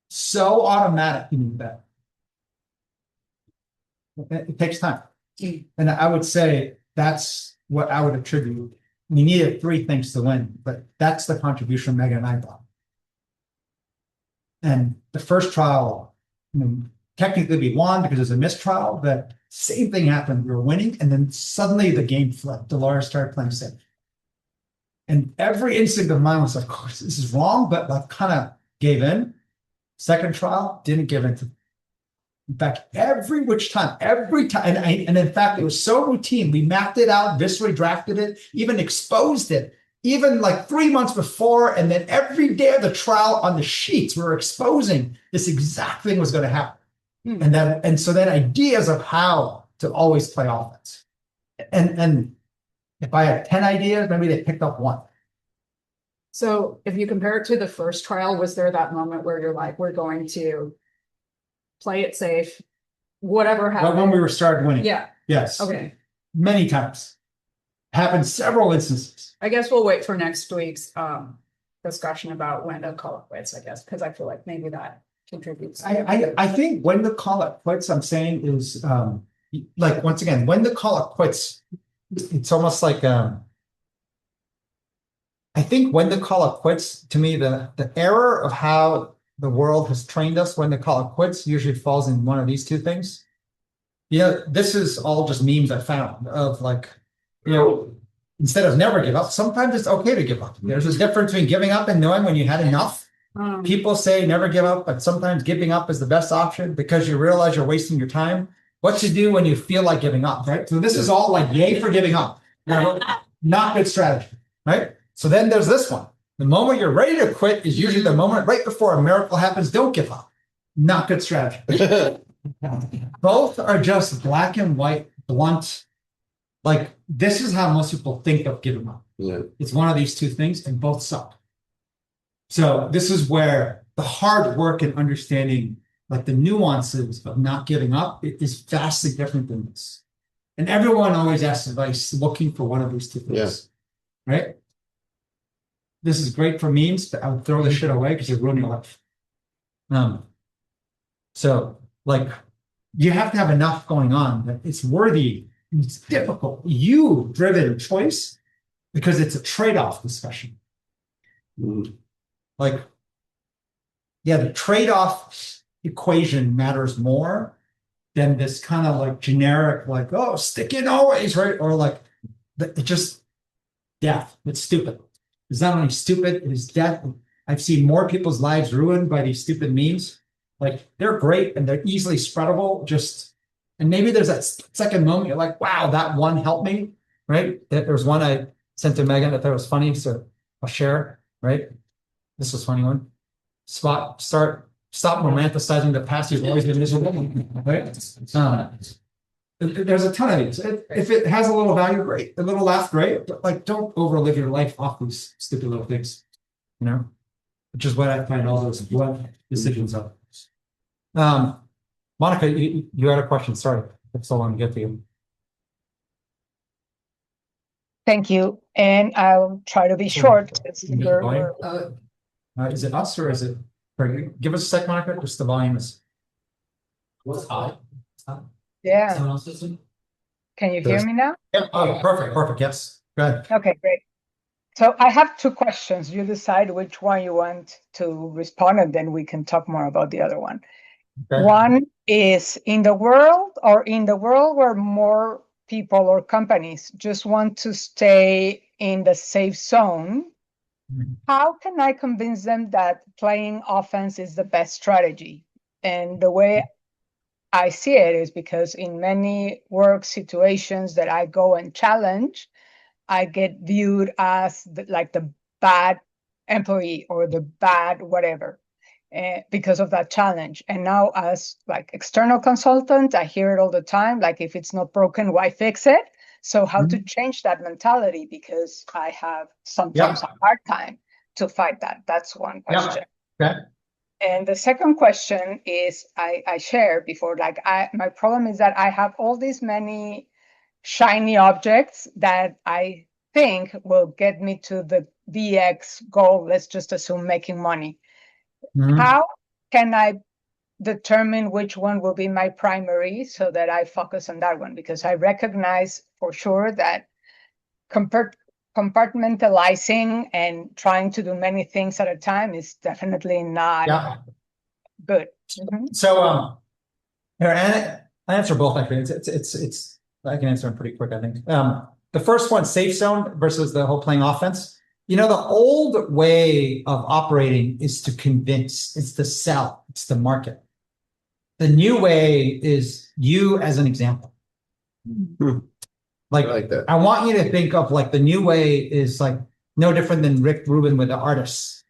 So automatic in that. It takes time. And I would say that's what I would attribute. We needed 3 things to win, but that's the contribution Megan and I brought. And the first trial, I mean, technically we won because it was a mistrial, but same thing happened. We were winning, and then suddenly the game flipped. The lawyers started playing safe. And every instinct of mine was, of course, this is wrong, but like kind of gave in. Second trial, didn't give in to. In fact, every time, and in fact, it was so routine. We mapped it out, viscerally drafted it, even exposed it, even like 3 months before. And then every day of the trial on the sheets, we were exposing this exact thing was going to happen. And so then ideas of how to always play offense. And if I had 10 ideas, maybe they picked up 1. So if you compare it to the first trial, was there that moment where you're like, we're going to play it safe, whatever But when happened. we were started winning. Yeah, Yes. okay. Many times. Happened several instances. I guess we'll wait for next week's discussion about when to call it quits, I guess, because I feel like maybe that contributes. I think when the call it quits, I'm saying is like once again, when the call it quits, it's almost like I think when the call it quits, to me, the error of how the world has trained us when the call it quits usually falls in one of these two things. This is all just memes I found of like, instead of never give up, sometimes it's okay to give up. There's a difference between giving up and knowing when you had enough. People say never give up, but sometimes giving up is the best option because you realize you're wasting your time. What to do when you feel like giving up, right? So this is all like yay for giving up. Not good strategy, right? So then there's this one. The moment you're ready to quit is usually the moment right before a miracle happens. Don't give up. Not good strategy. Both are just black and white, blunt. Like this is how most people think of giving up. Yeah. It's one of these two things and both suck. So this is where the hard work and understanding like the nuances of not giving up is vastly different than this. And everyone always asks advice looking for one of these two things, right? This is great for memes, but I would throw this shit away because it ruin your life. So like you have to have enough going on that it's worthy. It's difficult. You driven choice because it's a trade-off discussion. Like, yeah, the trade-off equation matters more than this kind of like generic, like, oh, stick in always, right? Or like, it just death. It's stupid. It's not only stupid, it is death. I've seen more people's lives ruined by these stupid memes. Like, they're great and they're easily spreadable. And maybe there's that second moment you're like, wow, that one helped me, right? There was one I sent to Megan that I thought was funny, so I'll share, right? This was a funny one. Stop romanticizing the past. You've always been miserable, right? There's a ton of these. If it has a little value, great. A little laugh, great. But like, don't overlive your life off these stupid little things, which is what I find all those blood decisions of. Monica, you had a question. Sorry, it's so long to get to you. Thank you. And I'll try to be short. Is it us or is it? Give us a sec, Monica. Just the volume is. What's high? Yeah. Someone else listening? Can you hear me now? Yeah. Oh, perfect. Yes. Go ahead. Okay, great. So I have two questions. You decide which one you want to respond, and then we can talk more about the other one. Okay. One is in the world where more people or companies just want to stay in the safe zone, how can I convince them that playing offense is the best strategy? And the way I see it is because in many work situations that I go and challenge, I get viewed as the bad employee or the bad whatever because of that challenge. And now as like external consultant, I hear it all the time, like if it's not broken, why fix it? So how to change that mentality, because I have sometimes a hard time to fight that. That's one question. Yeah. Okay. And the second question is, I shared before, my problem is that I have all these many shiny objects that I think will get me to the VX goal. Let's just assume making money. How can I determine which one will be my primary so that I focus on that one? Because I recognize for sure that compartmentalizing and trying to do many things at a time is definitely not good. So here, I answer both. I think it's I can answer them pretty quick. I think the first one, safe zone versus the whole playing offense. The old way of operating is to convince, it's to sell, it's to market. The new way is you as an example. Like, I like that. I want you to think of like the new way is like no different than Rick Rubin with the artists.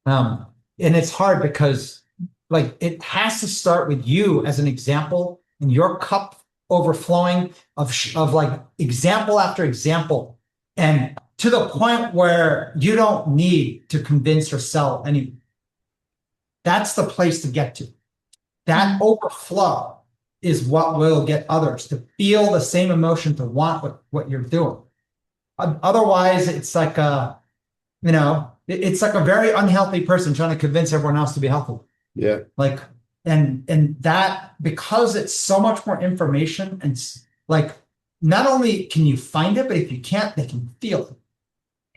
And it's hard because like it has to start with you as an example and your cup overflowing of like example after example, and to the point where you don't need to convince or sell anything. That's the place to get to. That overflow is what will get others to feel the same emotion, to want what you're doing. Otherwise, it's like it's like a very unhealthy person trying to convince everyone else to be healthy. Yeah. Like, and that, because it's so much more information, and like, not only can you find it, but if you can't, they can feel it.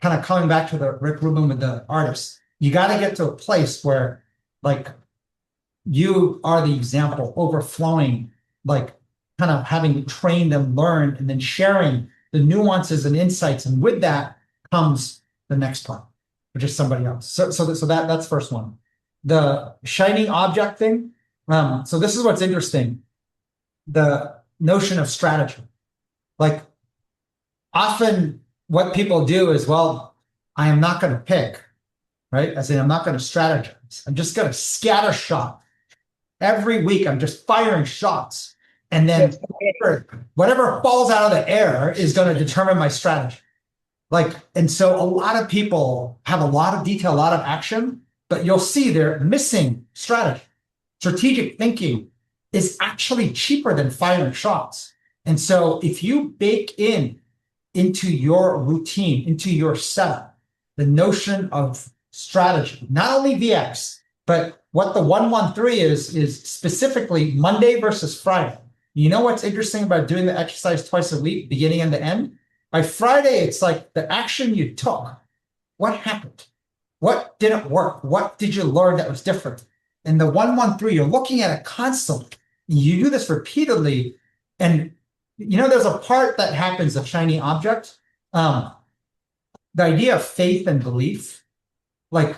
Kind of coming back to the Rick Rubin with the artists, you got to get to a place where, like, you are the example, overflowing, like, kind of having trained them, learned, and then sharing the nuances and insights. And with that comes the next part, which is somebody else. So that's first one. The shining object thing. So this is what's interesting. The notion of strategy. Like, often what people do is, well, I am not going to pick, right? I say, I'm not going to strategize. I'm just going to scatter shot. Every week, I'm just firing shots. And then whatever falls out of the air is going to determine my strategy. Like, and so a lot of people have a lot of detail, a lot of action, but you'll see they're missing strategy. Strategic thinking is actually cheaper than firing shots. And so if you bake into your routine, into your setup, the notion of strategy, not only VX, but what the 113 is specifically Monday versus Friday. You know what's interesting about doing the exercise twice a week, beginning and the end? By Friday, it's like the action you took. What happened? What didn't work? What did you learn that was different? And the 113, you're looking at it constantly. You do this repeatedly. And there's a part that happens of shiny object. The idea of faith and belief. Like,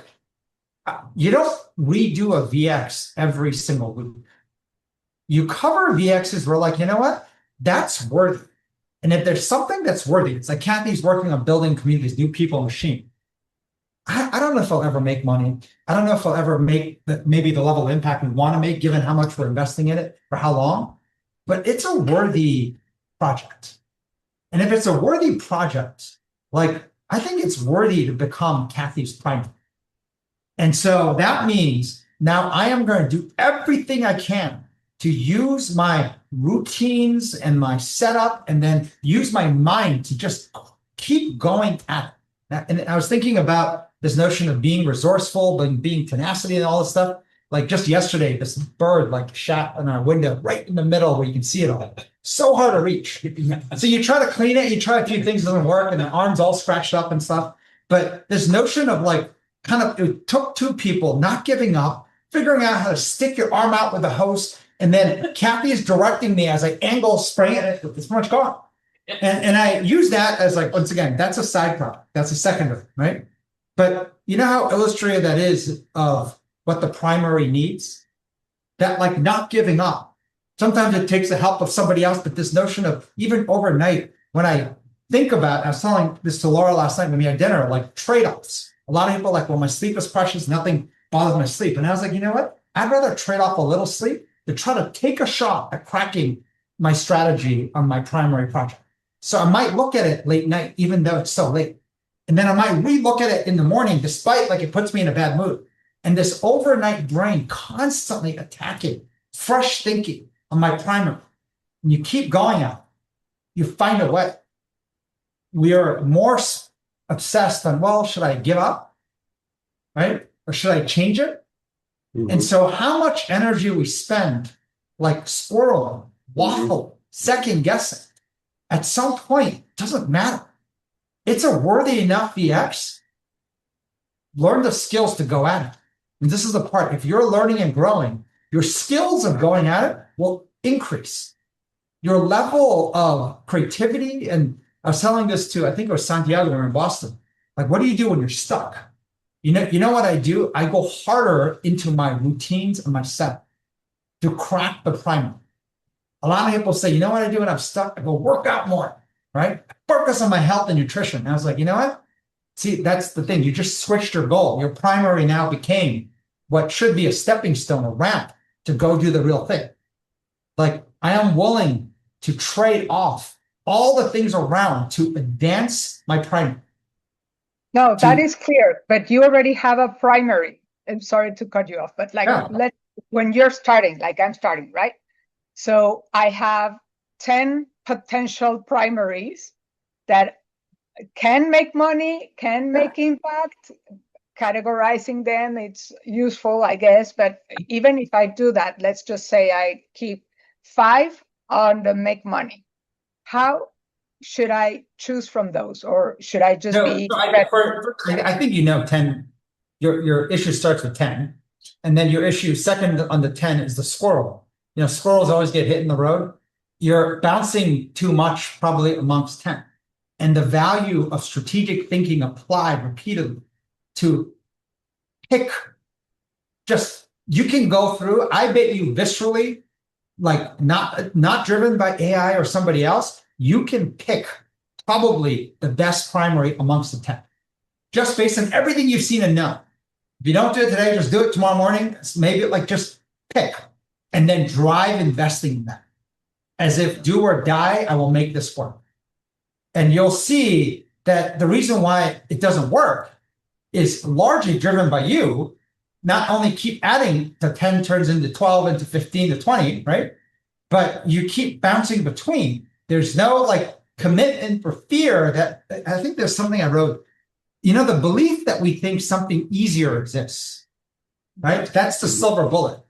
you don't redo a VX every single week. You cover VXs where, like, you know what? That's worthy. And if there's something that's worthy, it's like Kathy's working on building communities, new people, machine. I don't know if I'll ever make money. I don't know if I'll ever make maybe the level of impact we want to make, given how much we're investing in it for how long. But it's a worthy project. And if it's a worthy project, like, I think it's worthy to become Kathy's primary. And so that means now I am going to do everything I can to use my routines and my setup, and then use my mind to just keep going at it. And I was thinking about this notion of being resourceful, but being tenacity and all this stuff. Like, just yesterday, this bird like shot on our window right in the middle where you can see it all. So hard to reach. So you try to clean it, you try a few things, doesn't work, and the arm's all scratched up and stuff. But this notion of, like, it took two people not giving up, figuring out how to stick your arm out with a hose, and then Kathy is directing me as I angle, spraying it, it's pretty much gone. And I use that as, like, once again, that's a side product. That's a secondary, right? But you know how illustrative that is of what the primary needs? That, like, not giving up. Sometimes it takes the help of somebody else, but this notion of, even overnight, when I think about, I was telling this to Laura last night when we had dinner, like, trade-offs. A lot of people are like, well, my sleep is precious, nothing bothers my sleep. And I was like, you know what? I'd rather trade off a little sleep to try to take a shot at cracking my strategy on my primary project. So I might look at it late night, even though it's so late. And then I might re-look at it in the morning, despite, like, it puts me in a bad mood. And this overnight brain constantly attacking fresh thinking on my primary. And you keep going out, you find a way. We are more obsessed on, well, should I give up? Right? Or should I change it? Mm-hmm. And so how much energy we spend, like, squirreling, waffle, second guessing, at some point, doesn't matter. It's a worthy enough VX. Learn the skills to go at it. And this is the part, if you're learning and growing, your skills of going at it will increase. Your level of creativity, and I was telling this to, I think it was Santiago, when we were in Boston. Like, what do you do when you're stuck? You know what I do? I go harder into my routines and my setup to crack the primer. A lot of people say, you know what I do when I'm stuck? I go work out more, right? Focus on my health and nutrition. And I was like, you know what? See, that's the thing. You just switched your goal. Your primary now became what should be a stepping stone, a ramp to go do the real thing. Like, I am willing to trade off all the things around to advance my primary. No, that is clear, but you already have a primary. I'm sorry to cut you off, but, like, when you're starting, like I'm starting, right? So I have 10 potential primaries that can make money, can make impact. Categorizing them, it's useful, I guess. But even if I do that, let's just say I keep 5 on the make money. How should I choose from those, or should I just be? I think 10. Your issue starts with 10, and then your issue second on the 10 is the squirrel. Squirrels always get hit in the road. You're bouncing too much probably amongst 10, and the value of strategic thinking applied repeatedly to pick. You can go through. I bet you viscerally, like not driven by AI or somebody else, you can pick probably the best primary amongst the 10, just based on everything you've seen and know. If you don't do it today, just do it tomorrow morning. Maybe just pick and then drive investing in that. As if do or die, I will make this work. And you'll see that the reason why it doesn't work is largely driven by you. Not only keep adding to 10 turns into 12, into 15 to 20, right? But you keep bouncing between. There's no commitment for fear that I think there's something I wrote, the belief that we think something easier exists, right? That's the silver bullet.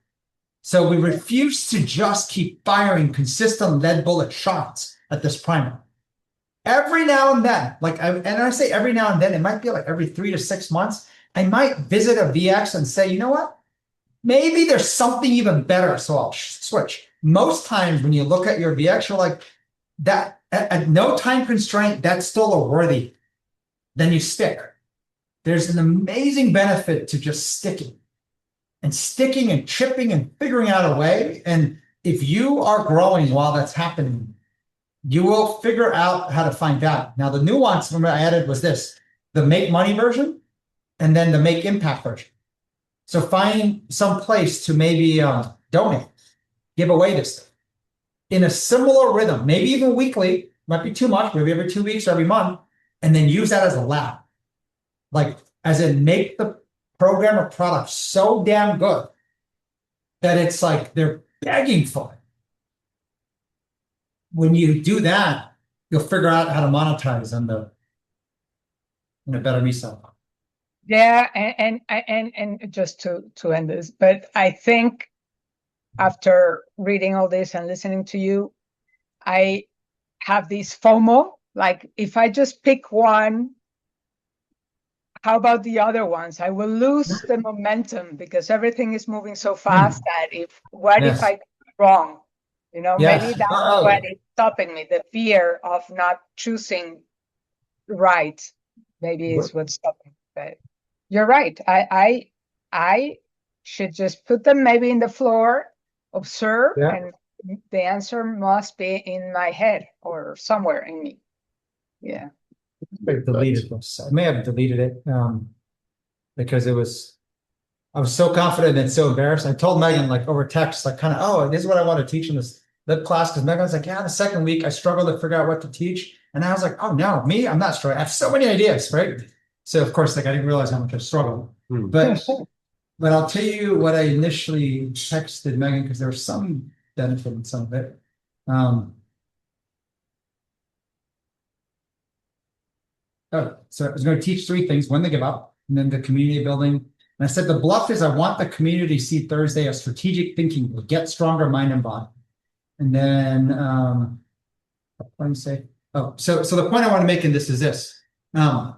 So we refuse to just keep firing consistent lead bullet shots at this primer. Every now and then, and I say every now and then, it might be every 3 to 6 months, I might visit a VX and say, you know what? Maybe there's something even better, so I'll switch. Most times when you look at your VX, you're like, that at no time constraint, that's still a worthy. Then you stick. There's an amazing benefit to just sticking and chipping and figuring out a way. And if you are growing while that's happening, you will figure out how to find out. Now, the nuance I added was this, the make money version and then the make impact version. So find some place to maybe donate, give away this stuff in a similar rhythm, maybe even weekly, might be too much, maybe every 2 weeks or every month, and then use that as a lab. As in make the program or product so damn good that it's they're begging for it. When you do that, you'll figure out how to monetize in a better resale. Yeah, and just to end this, but I think after reading all this and listening to you, I have this FOMO. If I just pick one, how about the other ones? I will lose the momentum because everything is moving so fast that if I go wrong? Maybe that's what is stopping me. The fear of not choosing right, maybe is what's stopping me. But you're right. I should just put them maybe in the floor, observe, and the answer must be in my head or somewhere in me. Yeah. I may have deleted it because I was so confident and so embarrassed. I told Megan over text, this is what I want to teach in this lip class. Because Megan was like, the second week I struggled to figure out what to teach. And I was like, oh no, I'm not struggling. I have so many ideas, right? So of course, I didn't realize how much I struggled. But I'll tell you what I initially texted Megan because there was some benefit in some of it. So I was going to teach 3 things: when to give up, and then the community building. And I said the bluff is I want the community to see Thursday as strategic thinking will get stronger mind and body. And then what do you say? So the point I want to make in this is this. When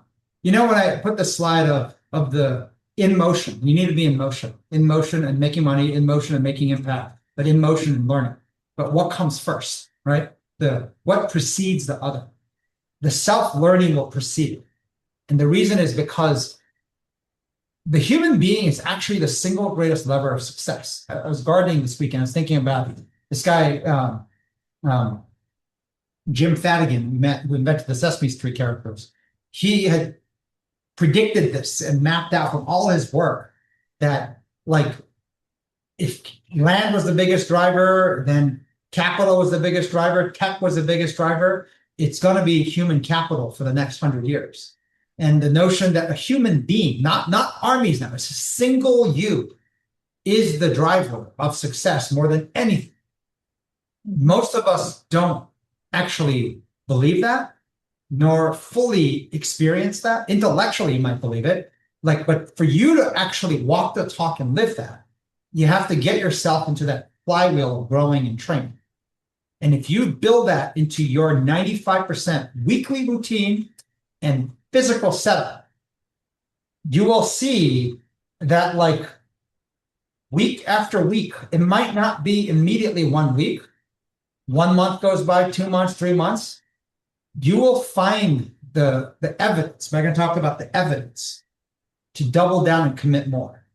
I put the slide of the in motion, you need to be in motion and making money, in motion and making impact, but in motion and learning. But what comes first, right? What precedes the other? The self-learning will precede. And the reason is because the human being is actually the single greatest lever of success. I was gardening this weekend. I was thinking about this guy, Jim Fadigan, who invented the Sesame Street characters. He had predicted this and mapped out from all his work that if land was the biggest driver, then capital was the biggest driver, tech was the biggest driver, it's going to be human capital for the next 100 years. And the notion that a human being, not armies now, it's a single you, is the driver of success more than anything. Most of us don't actually believe that, nor fully experience that. Intellectually, you might believe it. Like, but for you to actually walk the talk and live that, you have to get yourself into that flywheel of growing and training. And if you build that into your 95% weekly routine and physical setup, you will see that like week after week, it might not be immediately 1 week. 1 month goes by, 2 months, 3 months. You will find the evidence. Meghan talked about the evidence to double down and commit more.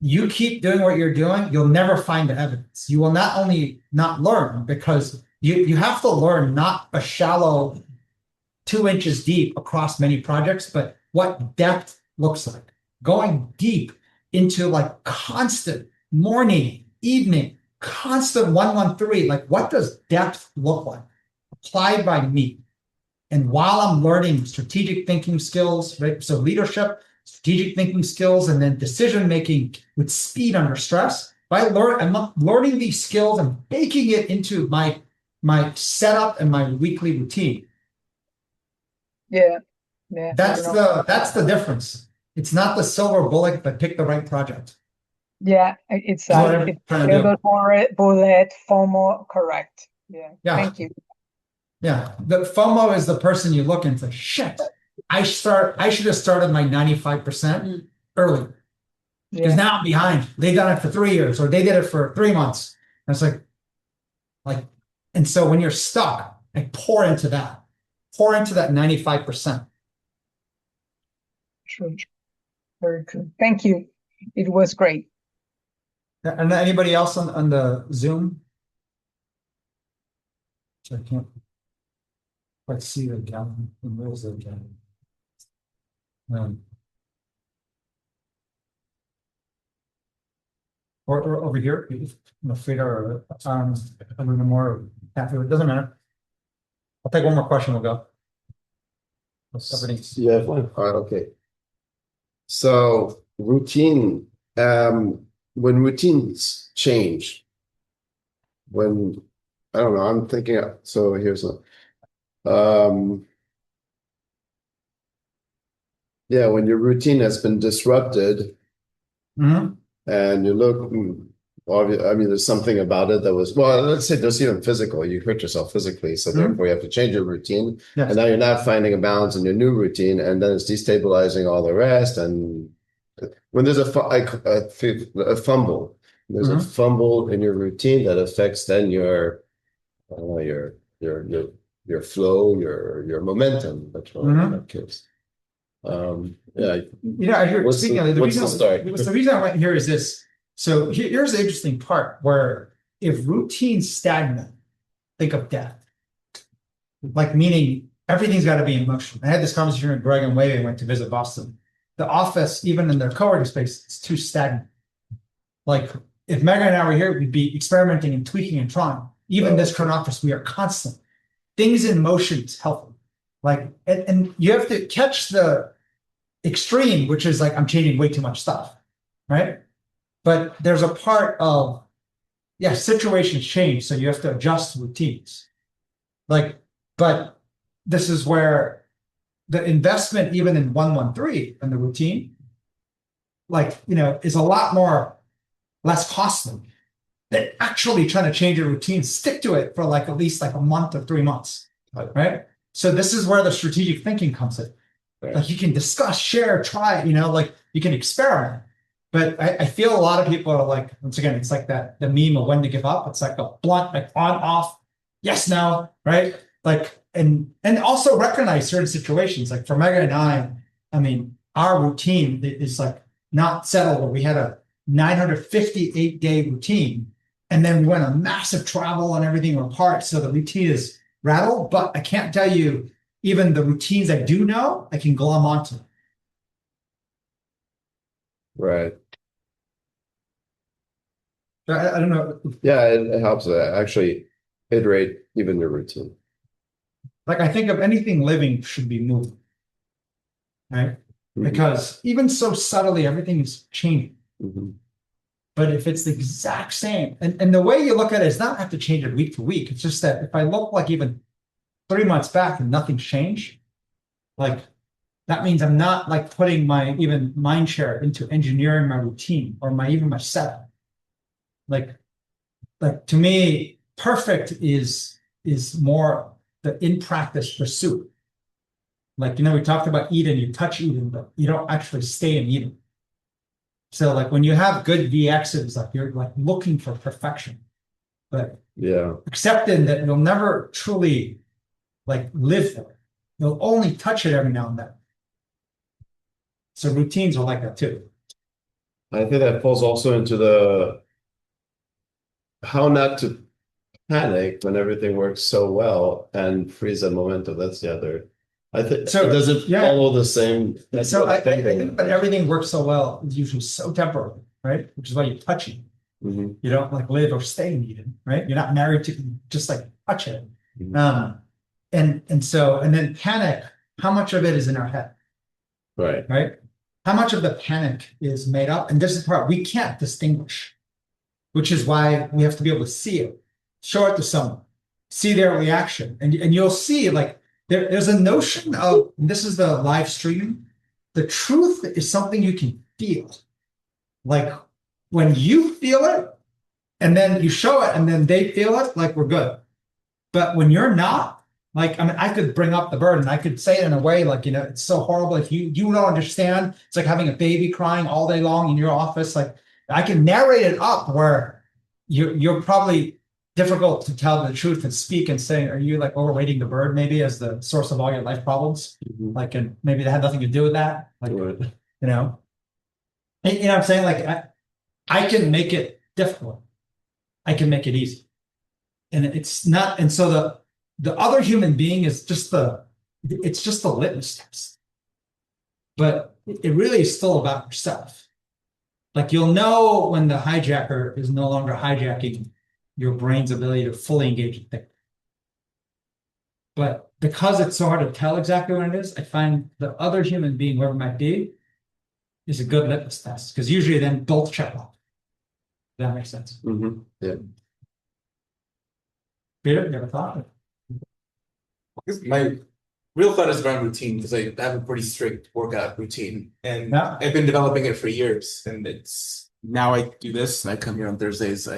You keep doing what you're doing, you'll never find the evidence. You will not only not learn, because you have to learn not a shallow 2 inches deep across many projects, but what depth looks like. Going deep into like constant morning, evening, constant 113, like what does depth look like? Applied by me. And while I'm learning strategic thinking skills, right? So leadership, strategic thinking skills, and then decision-making with speed under stress, I'm learning these skills and baking it into my setup and my weekly routine. Yeah. That's the difference. It's not the silver bullet, but pick the right project. Yeah, it's That's what I'm trying to do. bullet, FOMO, correct. Yeah. Thank you. Yeah, the FOMO is the person you look and say, shit, I should have started my 95% early. Because now I'm behind. They've done it for 3 years, or they did it for 3 months. And it's like, and so when you're stuck, I pour into that 95%. True. Very good. Thank you. It was great. And anybody else on the Zoom? I can't quite see the gallery. Where's the gallery? Or over here, Frida or a little more. It doesn't matter. I'll take one more question. We'll go. You have one? All right, okay. So routine, when routines change, I don't know, I'm thinking, so here's yeah, when your routine has been disrupted, and you look, I mean, there's something about it that was, well, let's say there's even physical, you hurt yourself physically, so therefore you have to change your routine. Yes. And now you're not finding a balance in your new routine, and then it's destabilizing all the rest. And when there's a fumble, there's a fumble in your routine that affects then your flow, your momentum. That's what that case. Yeah. As you're speaking of it, the reason I went here is this. So here's the interesting part, where if routine's stagnant, think of death. Like, meaning everything's got to be in motion. I had this conversation with Greg and Wei. I went to visit Boston. The office, even in their co-working space, it's too stagnant. Like, if Meghan and I were here, we'd be experimenting and tweaking and trying. Even this current office, we are constant. Things in motion is healthy. Like, and you have to catch the extreme, which is like, I'm changing way too much stuff, right? But there's a part of, situations change, so you have to adjust routines. Like, but this is where the investment, even in 113 and the routine, is a lot less costly than actually trying to change your routine, stick to it for at least a month or 3 months, right? So this is where the strategic thinking comes in. Right. Like, you can discuss, share, try, you can experiment. But I feel a lot of people are like, once again, it's like the meme of when to give up. It's like a blunt, on, off, yes, no, right? Like, and also recognize certain situations. Like for Meghan and I mean, our routine is not settled. We had a 958-day routine, and then we went on massive travel and everything apart. So the routine is rattled, but I can't tell you, even the routines I do know, I can glom onto. Right. I don't know. Yeah, it helps actually iterate even your routine. Like, I think of anything living should be moving, right? Because even so subtly, everything is changing. But if it's the exact same, and the way you look at it is not have to change it week to week. It's just that if I look like even 3 months back and nothing's changed, like that means I'm not like putting my even mind share into engineering my routine or even my setup. Like to me, perfect is more the in practice pursuit. Like, we talked about Eden, you touch Eden, but you don't actually stay in Eden. So like when you have good VXs, like you're like looking for perfection, but accepting that you'll never truly like live there. You'll only touch it every now and then. So routines are like that too. I think that falls also into the how not to panic when everything works so well and freeze that momentum. That's the other. I think so. Does it follow the same? So I think that everything works so well is usually so temporary, right? Which is why you touch it. Mm-hmm. You don't like live or stay in Eden, right? You're not married to just like touch it. Mm-hmm. And then panic. How much of it is in our head? Right. How much of the panic is made up? And this is the part we can't distinguish, which is why we have to be able to see it, show it to someone, see their reaction, and you'll see like. There's a notion of, this is the live stream, the truth is something you can feel. Like when you feel it, and then you show it, and then they feel it, like we're good. But when you're not, like, I could bring up the burden. I could say it in a way like, it's so horrible. If you don't understand, it's like having a baby crying all day long in your office. Like I can narrate it up where you're probably difficult to tell the truth and speak and say, are you like overweighting the bird maybe as the source of all your life problems? Mm-hmm. Like, and maybe that had nothing to do with that. Like, what I'm saying? Like, I can make it difficult. I can make it easy. And it's not, and so the other human being is just it's just the litmus test. But it really is still about yourself. Like you'll know when the hijacker is no longer hijacking your brain's ability to fully engage and think. But because it's so hard to tell exactly what it is, I find the other human being, whoever it might be, is a good litmus test. Because usually then both check off. That makes sense. Mm-hmm. Yeah. Peter, you have a thought? My real thought is around routine because I have a pretty strict workout routine and I've been developing it for years. And it's now I do this and I come here on Thursdays.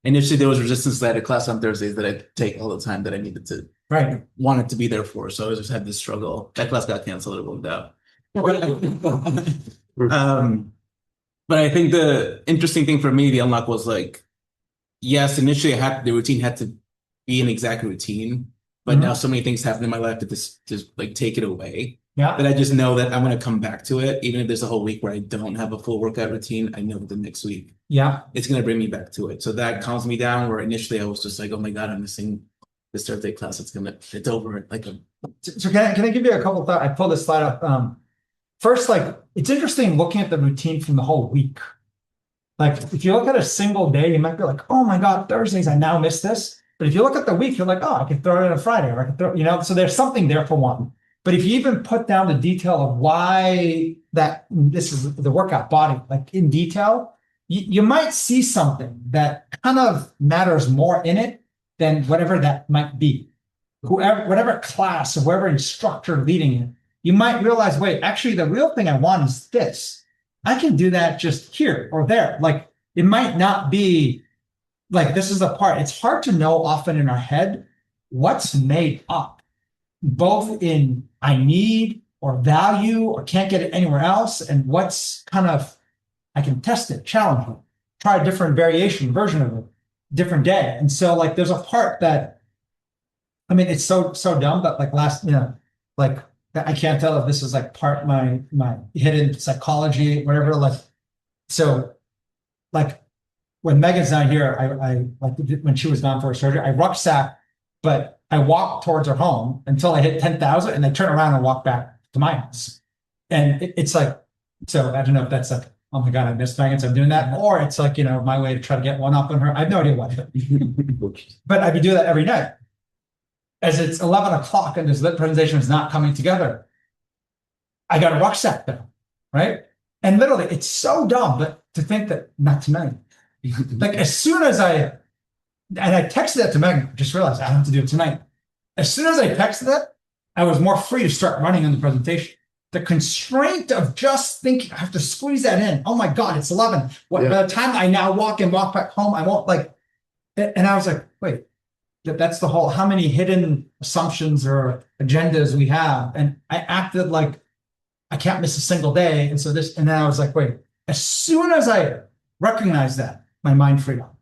Initially, there was resistance. I had a class on Thursdays that I'd take all the time that I needed to, wanted to be there for. So I just had this struggle. That class got canceled. It worked out. But I think the interesting thing for me, the unlock was like, yes, initially the routine had to be an exact routine, but now so many things happen in my life to just like take it away. Yeah. That I just know that I'm going to come back to it. Even if there's a whole week where I don't have a full workout routine, I know that the next week, it's going to bring me back to it. So that calms me down where initially I was just like, oh my God, I'm missing this Thursday class. It's over. So can I give you a couple of thoughts? I pulled this slide up. First, like, it's interesting looking at the routine from the whole week. Like if you look at a single day, you might be like, oh my God, Thursdays, I now miss this. But if you look at the week, you're like, oh, I can throw it on a Friday or I can throw, so there's something there for one. But if you even put down the detail of why this is the workout body, like in detail, you might see something that kind of matters more in it than whatever that might be. Whatever class or whatever instructor leading it, you might realize, wait, actually the real thing I want is this. I can do that just here or there. Like it might not be like, this is the part. It's hard to know often in our head what's made up, both in I need or value or can't get it anywhere else, and what's kind of, I can test it, challenge it, try a different version of it, different day. And so like there's a part that, I mean, it's so dumb, but like like I can't tell if this is like part my hidden psychology, whatever. Like, so like when Megan's not here, I like when she was gone for her surgery, I rucksack, but I walk towards her home until I hit 10,000 and I turn around and walk back to my house. And it's like, so I don't know if that's like, oh my God, I missed Megan, so I'm doing that. Or it's like, my way to try to get one up on her. I have no idea what. But I would do that every night. As it's 11 o'clock and this lit presentation is not coming together, I got a rucksack down, right? And literally, it's so dumb, but to think that not tonight. Like as soon as I texted that to Megan, just realized I don't have to do it tonight. As soon as I texted that, I was more free to start running on the presentation. The constraint of just thinking, I have to squeeze that in. Oh my God, it's 11. By the time I now walk back home, I won't like, and I was like, wait, that's the whole, how many hidden assumptions or agendas we have. And I acted like I can't miss a single day. And so and then I was like, wait, as soon as I recognized that, my mind freed up.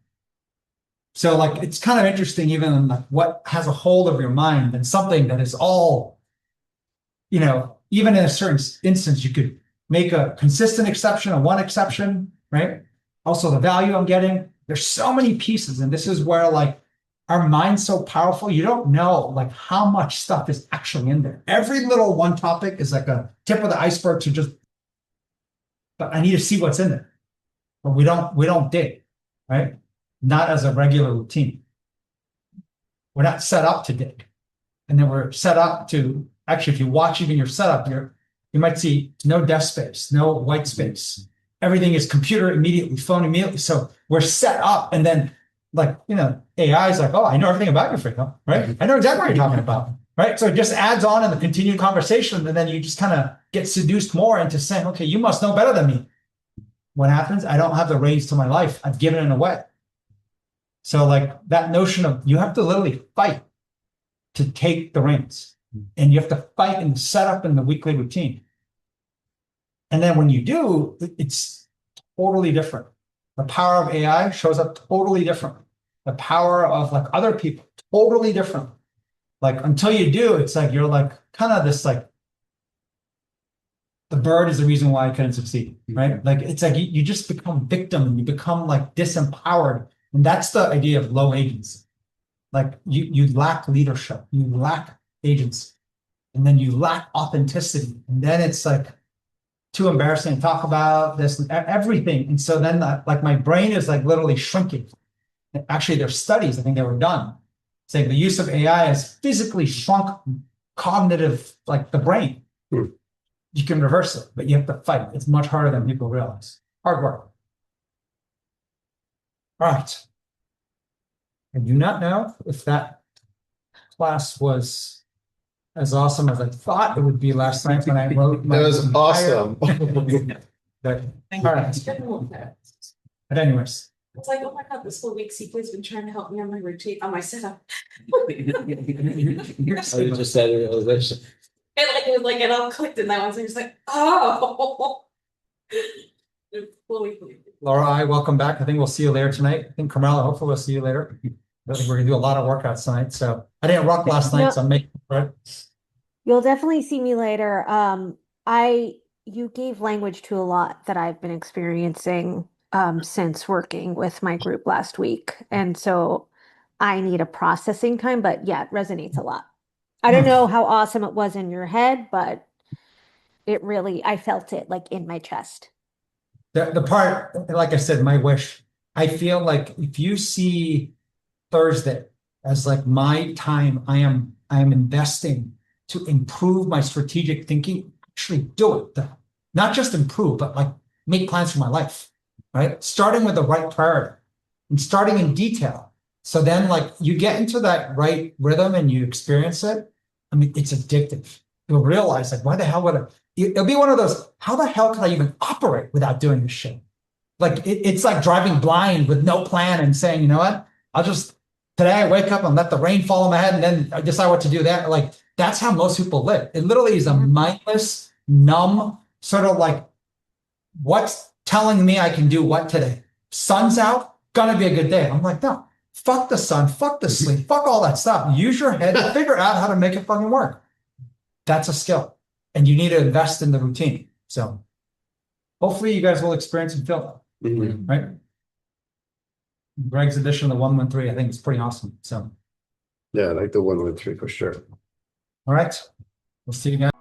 So like, it's kind of interesting, even in like what has a hold of your mind and something that is all, even in a certain instance, you could make a consistent exception, a one exception, right? Also the value I'm getting, there's so many pieces. And this is where like our mind's so powerful. You don't know like how much stuff is actually in there. Every little one topic is like a tip of the iceberg to just, but I need to see what's in there. But we don't dig, right? Not as a regular routine. We're not set up to dig. And then we're set up to, actually, if you watch even your setup, you might see no desk space, no white space. Everything is computer immediately, phone immediately. So we're set up, and then like, AI is like, oh, I know everything about you, Frico, right? I know exactly what you're talking about, right? So it just adds on in the continued conversation, and then you just kind of get seduced more into saying, okay, you must know better than me. What happens? I don't have the reins to my life. I've given it away. So like that notion of you have to literally fight to take the reins, and you have to fight in the setup and the weekly routine. And then when you do, it's totally different. The power of AI shows up totally different. The power of like other people, totally different. Like until you do, it's like you're like kind of this like the bird is the reason why I couldn't succeed, right? Like it's like you just become victim and you become like disempowered. And that's the idea of low agency. Like you lack leadership, you lack agency, and then you lack authenticity. And then it's like too embarrassing to talk about this and everything. And so then like my brain is like literally shrinking. And actually, there's studies, I think they were done, saying the use of AI has physically shrunk cognitive, like the brain. You can reverse it, but you have to fight. It's much harder than people realize. Hard work. All right. I do not know if that class was as awesome as I thought it would be last night when I wrote my. That was awesome. But, all right. But anyways. It's like, oh my God, this whole week CP's been trying to help me on my routine, on my setup. You're I just had a realization. And like it all clicked in that one, so you're just like, oh. Laura, welcome back. I think we'll see you later tonight. I think Carmela, hopefully we'll see you later. I think we're gonna do a lot of workouts tonight. So I didn't rock last night, so I'm making right. You'll definitely see me later. You gave language to a lot that I've been experiencing since working with my group last week. And so I need a processing time, but yeah, it resonates a lot. I don't know how awesome it was in your head, but it really, I felt it like in my chest. The part, like I said, my wish, I feel like if you see Thursday as like my time, I am investing to improve my strategic thinking, actually do it. Not just improve, but like make plans for my life, right? Starting with the right priority and starting in detail. So then like you get into that right rhythm and you experience it. I mean, it's addictive. You'll realize like, why the hell would I? It'll be one of those, how the hell can I even operate without doing this shit? Like it's like driving blind with no plan and saying, you know what? Today I wake up and let the rain fall on my head and then I decide what to do there. Like that's how most people live. It literally is a mindless, numb, sort of like, what's telling me I can do what today? Sun's out, gonna be a good day. I'm like, no, fuck the sun, fuck the sleep, fuck all that stuff. Use your head to figure out how to make it fucking work. That's a skill. And you need to invest in the routine. So hopefully you guys will experience and feel that, right? Greg's edition of the 113, I think it's pretty awesome. So Yeah, I like the 113 for sure. all right. We'll see you guys.